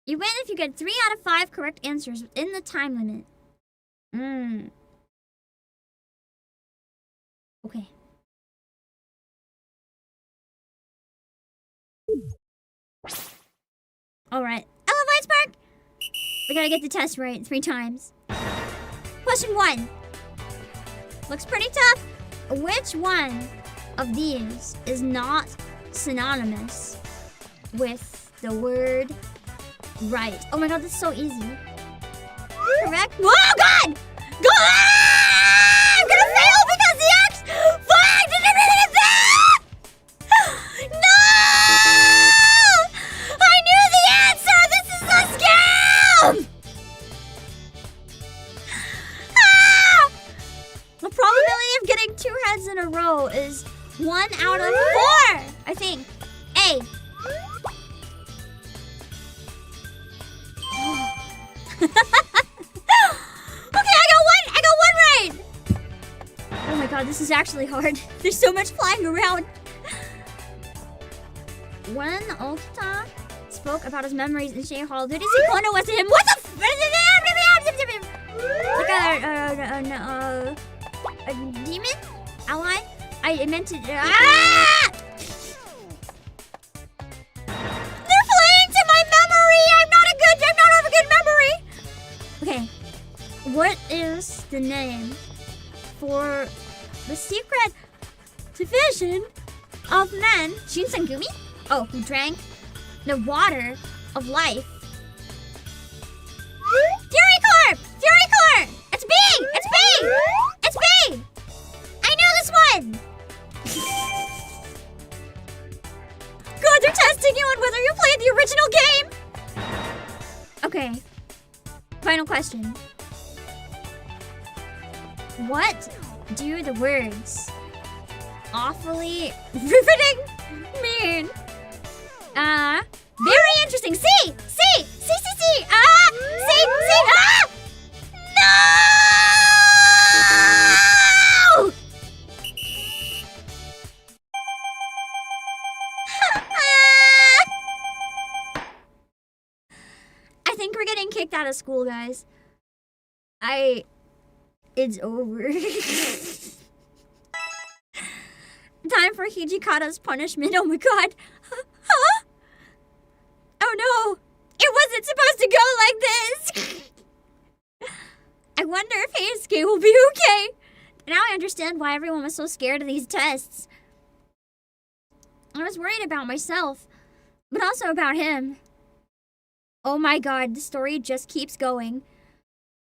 You win if you get 3 out of 5 correct answers within the time limit. Okay. Alright. Hello, Vice Park! We gotta get the test right 3 times. Question 1. Looks pretty tough. Which one of these is not synonymous with the word Right. Oh my god, that's so easy. Correct? Oh god! Go! Ah! I'm gonna fail because the X. Fuck! Did I really get that? No! I knew the answer. This is a scam. Ah! The probability of getting 2 heads in a row is 1 out of 4. I think. A. Okay, I got one right. Oh my god, this is actually hard. There's so much flying around. When Okta spoke about his memories in Shea Hall, who does he Kono was to him? What the like a demon? Ally? I meant to ah! They're playing to my memory! I don't have a good memory! Okay. What is the name for the secret division of men? Shinsengumi? Oh, who drank the water of life. Fury Corp! Fury Corp! It's B! It's B! It's B! I knew this one! God, they're testing you on whether you played the original game! Okay. Final question. What do the words awfully riveting mean? Very interesting. C! C! C! C! C! Ah! C! C! Ah! No! I think we're getting kicked out of school, guys. It's over. Time for Hijikata's punishment. Oh my god. Huh? Oh no. It wasn't supposed to go like this. I wonder if Heisuke will be okay. Now I understand why everyone was so scared of these tests. I was worried about myself, but also about him. Oh my god, the story just keeps going.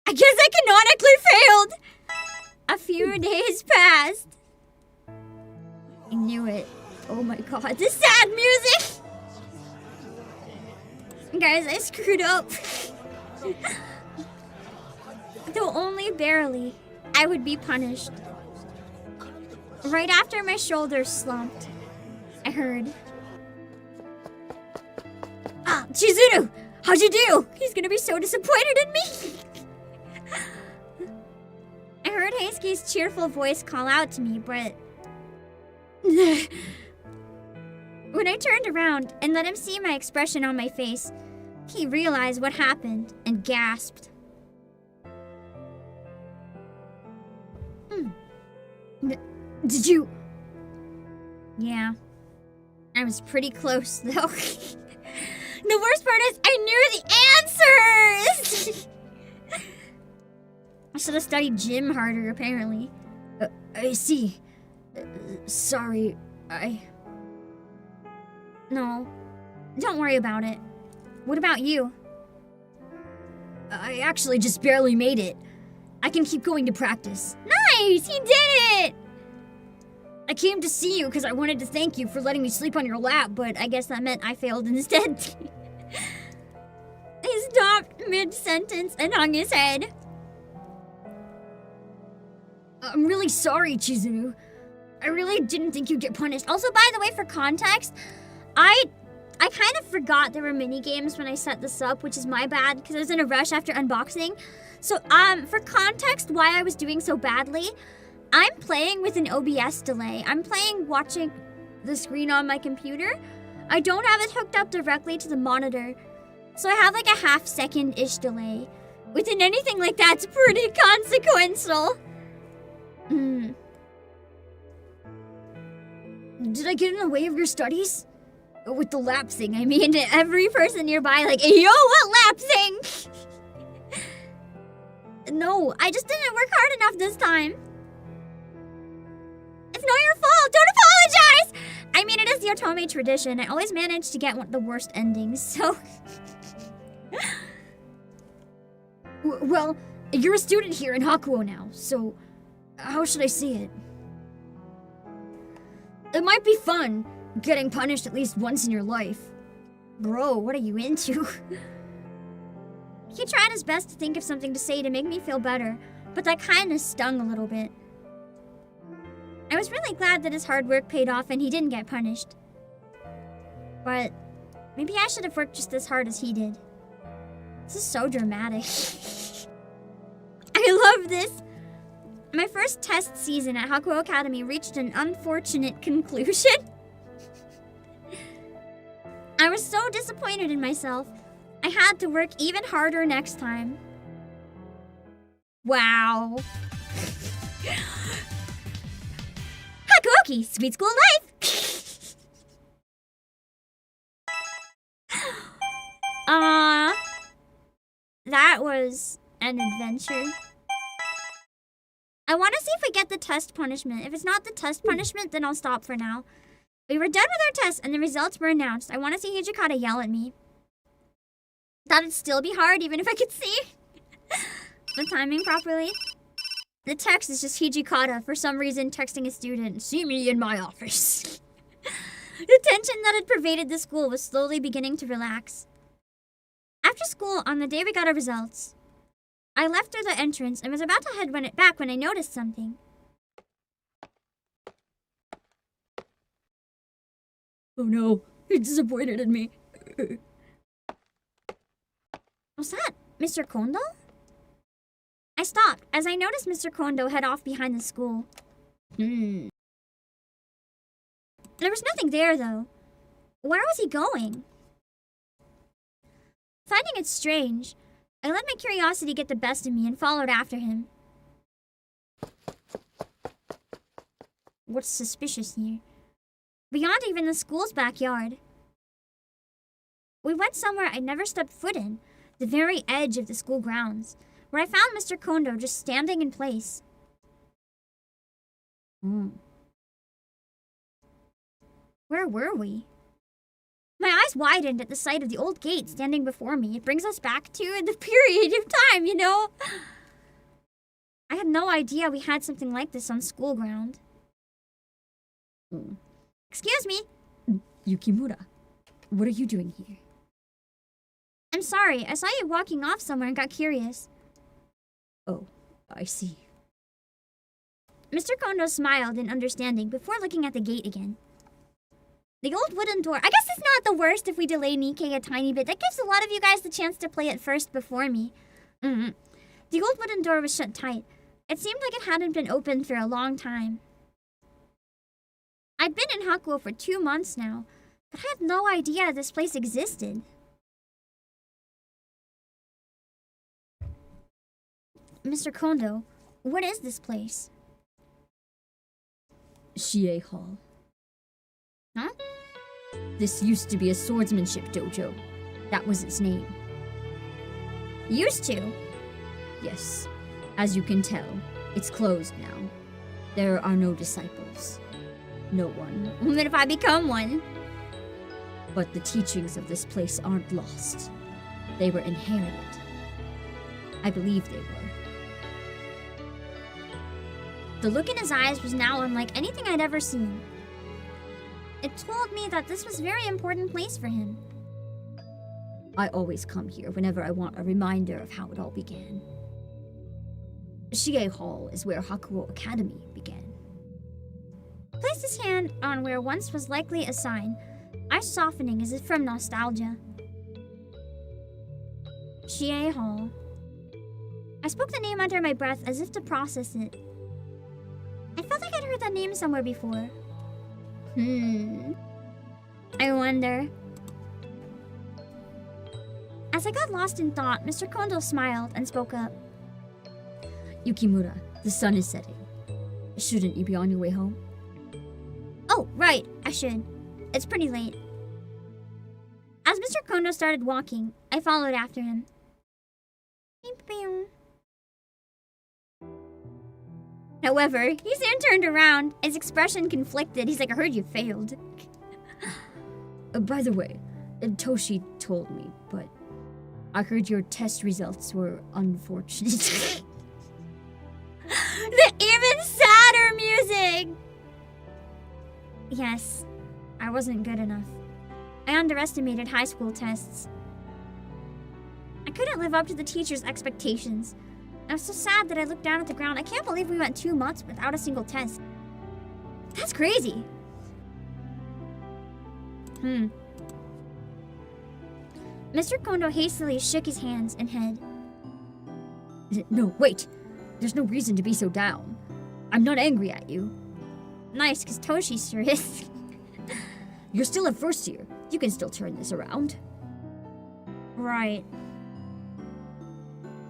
I guess I canonically failed! A few days passed. I knew it. Oh my god, this sad music! Guys, I screwed up. Though only barely, I would be punished. Right after my shoulders slumped, I heard, "Ah, Chizuru! How'd you do? He's gonna be so disappointed in me." I heard Heisuke's cheerful voice call out to me, but when I turned around and let him see my expression on my face, he realized what happened and gasped. Did you? Yeah. I was pretty close, though. The worst part is I knew the answers! I should have studied gym harder, apparently. I see. Sorry, No. Don't worry about it. What about you? I actually just barely made it. I can keep going to practice. Nice! He did it! I came to see you because I wanted to thank you for letting me sleep on your lap, but I guess that meant I failed instead. He stopped mid-sentence and hung his head. I'm really sorry, Chizuru. I really didn't think you'd get punished. Also, by the way, for context, I kind of forgot there were mini games when I set this up, which is my bad because I was in a rush after unboxing. So, for context, why I was doing so badly, I'm playing with an OBS delay. I'm playing watching the screen on my computer. I don't have it hooked up directly to the monitor. So I have like a half-second-ish delay. Within anything like that, it's pretty consequential. Did I get in the way of your studies? With the lap thing, I mean, every person nearby like, hey, yo, what lap thing? No, I just didn't work hard enough this time. It's not your fault, don't apologize! I mean, it is the otome tradition. I always manage to get the worst endings, so... Well, you're a student here in Hakuo now, so how should I say it? It might be fun, getting punished at least once in your life. Bro, what are you into? He tried his best to think of something to say to make me feel better, but that kinda stung a little bit. I was really glad that his hard work paid off and he didn't get punished. But maybe I should have worked just as hard as he did. This is so dramatic. I love this. My first test season at Hakuo Academy reached an unfortunate conclusion. I was so disappointed in myself. I had to work even harder next time. Wow. Hakuoki, sweet school life. That was an adventure. I want to see if we get the test punishment. If it's not the test punishment, then I'll stop for now. We were done with our tests and the results were announced. I want to see Hijikata yell at me. That'd still be hard even if I could see the timing properly. The text is just Hijikata for some reason texting a student, "See me in my office." The tension that had pervaded the school was slowly beginning to relax. After school, on the day we got our results, I left through the entrance and was about to head back when I noticed something. Oh no, he's disappointed in me. Was that Mr. Kondo? I stopped as I noticed Mr. Kondo head off behind the school. There was nothing there, though. Where was he going? Finding it strange, I let my curiosity get the best of me and followed after him. What's suspicious here? Beyond even the school's backyard. We went somewhere I'd never stepped foot in, the very edge of the school grounds, where I found Mr. Kondo just standing in place. Where were we? My eyes widened at the sight of the old gate standing before me. It brings us back to the period of time, you know? I had no idea we had something like this on school ground. Excuse me. Yukimura, what are you doing here? I'm sorry, I saw you walking off somewhere and got curious. Oh, I see. Mr. Kondo smiled in understanding before looking at the gate again. The old wooden door. I guess it's not the worst if we delay Nikkei a tiny bit. That gives a lot of you guys the chance to play it first before me. The old wooden door was shut tight. It seemed like it hadn't been opened for a long time. I'd been in Hakuo for 2 months now, but I had no idea this place existed. Mr. Kondo, what is this place? Shie Hall. Huh? This used to be a swordsmanship dojo. That was its name. Used to? Yes. As you can tell, it's closed now. There are no disciples. No one. What if I become one? But the teachings of this place aren't lost. They were inherited. I believe they were. The look in his eyes was now unlike anything I'd ever seen. It told me that this was a very important place for him. I always come here whenever I want a reminder of how it all began. Shie Hall is where Hakuo Academy began. Placed his hand on where once was likely a sign, eyes softening as if from nostalgia. Shie Hall. I spoke the name under my breath as if to process it. I felt like I'd heard that name somewhere before. I wonder. As I got lost in thought, Mr. Kondo smiled and spoke up. Yukimura, the sun is setting. Shouldn't you be on your way home? Oh, right, I should. It's pretty late. As Mr. Kondo started walking, I followed after him. However, he soon turned around, his expression conflicted. He's like, I heard you failed. By the way, Toshi told me, but I heard your test results were unfortunate. The even sadder music! Yes, I wasn't good enough. I underestimated high school tests. I couldn't live up to the teacher's expectations. I was so sad that I looked down at the ground. I can't believe we went 2 months without a single test. That's crazy. Mr. Kondo hastily shook his hands and head. No, wait. There's no reason to be so down. I'm not angry at you. Nice, because Toshi sure is. You're still in first year. You can still turn this around. Right.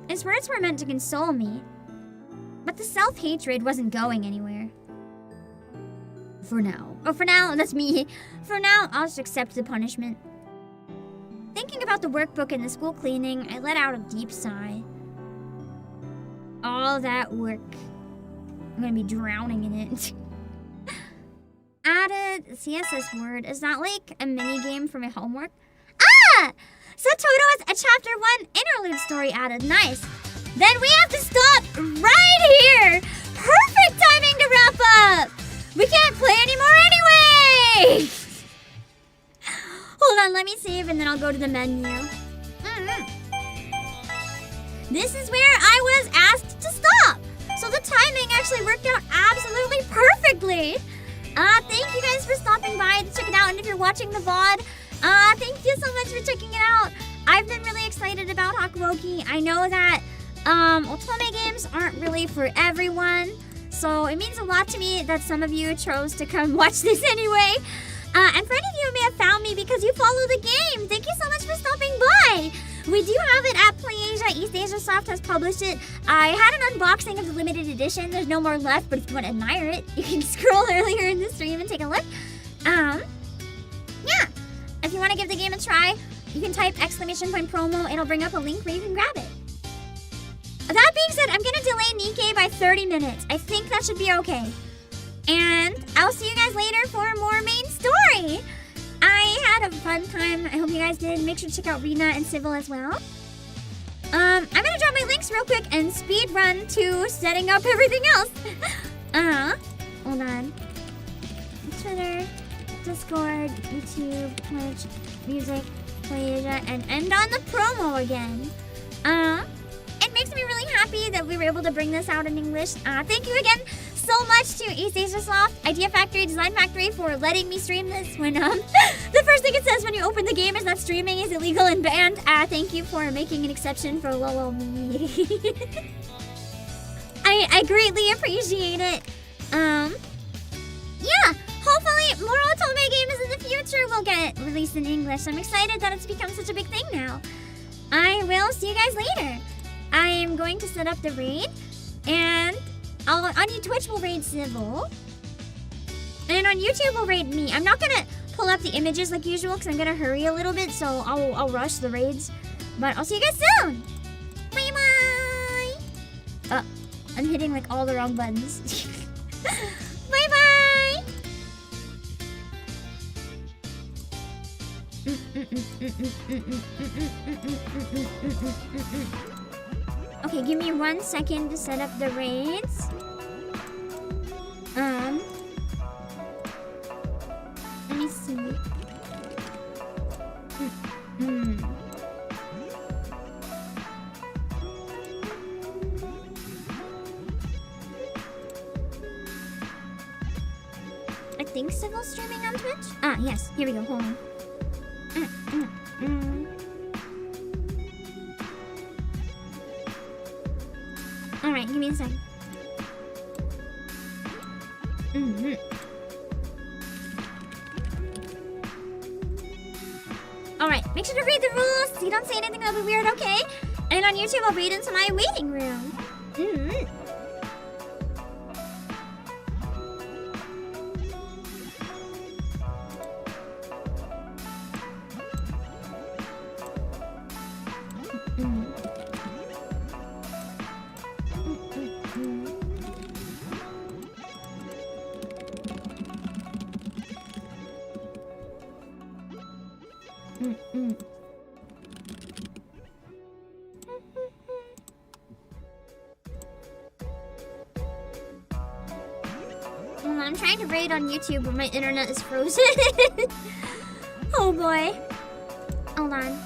His words were meant to console me, but the self-hatred wasn't going anywhere. For now. Oh, for now, that's me. For now, I'll just accept the punishment. Thinking about the workbook and the school cleaning, I let out a deep sigh. All that work. I'm gonna be drowning in it. Added CSS word. Is that like a mini game for my homework? Ah! Satoru has a chapter 1 interlude story added. Nice. Then we have to stop right here. Perfect timing to wrap up. We can't play anymore anyway. Hold on, let me save and then I'll go to the menu. This is where I was asked to stop. So the timing actually worked out absolutely perfectly. Thank you guys for stopping by to check it out. And if you're watching the VOD, thank you so much for checking it out. I've been really excited about Hakuoki. I know that otome games aren't really for everyone. So it means a lot to me that some of you chose to come watch this anyway. And for any of you who may have found me because you follow the game, thank you so much for stopping by. We do have it at Playasia. East Asia Soft has published it. I had an unboxing of the limited edition. There's no more left, but if you want to admire it, you can scroll earlier in the stream and take a look. Yeah. If you want to give the game a try, you can type !promo. It'll bring up a link where you can grab it. That being said, I'm going to delay Nikkei by 30 minutes. I think that should be okay. And I'll see you guys later for more main story. I had a fun time. I hope you guys did. Make sure to check out Rina and Civil as well. I'm going to drop my links real quick and speed run to setting up everything else. Hold on. Twitter, Discord, YouTube, Twitch, music, Playasia, and end on the promo again. It makes me really happy that we were able to bring this out in English. Thank you again so much to East Asia Soft, Idea Factory, Design Factory for letting me stream this when the first thing it says when you open the game is that streaming is illegal and banned. Thank you for making an exception for Lolo me. I greatly appreciate it. Yeah, hopefully more otome games in the future will get released in English. I'm excited that it's become such a big thing now. I will see you guys later. I am going to set up the raid, and on Twitch we'll raid Civil, and on YouTube we'll raid me. I'm not gonna pull up the images like usual because I'm gonna hurry a little bit, so I'll rush the raids. But I'll see you guys soon. Bye bye. I'm hitting like all the wrong buttons. Bye bye. Okay, give me 1 second to set up the raids. Let me see. I think Civil's streaming on Twitch. Yes. Here we go. Hold on. Alright, give me a second. Alright, make sure to read the rules so you don't say anything that'll be weird, okay? And on YouTube, I'll read into my waiting room. I'm trying to raid on YouTube, but my internet is frozen. Oh boy. Hold on.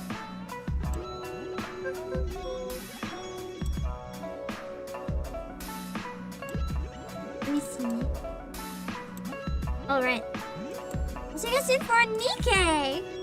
Let me see. Alright. So I guess it's for Nikkei.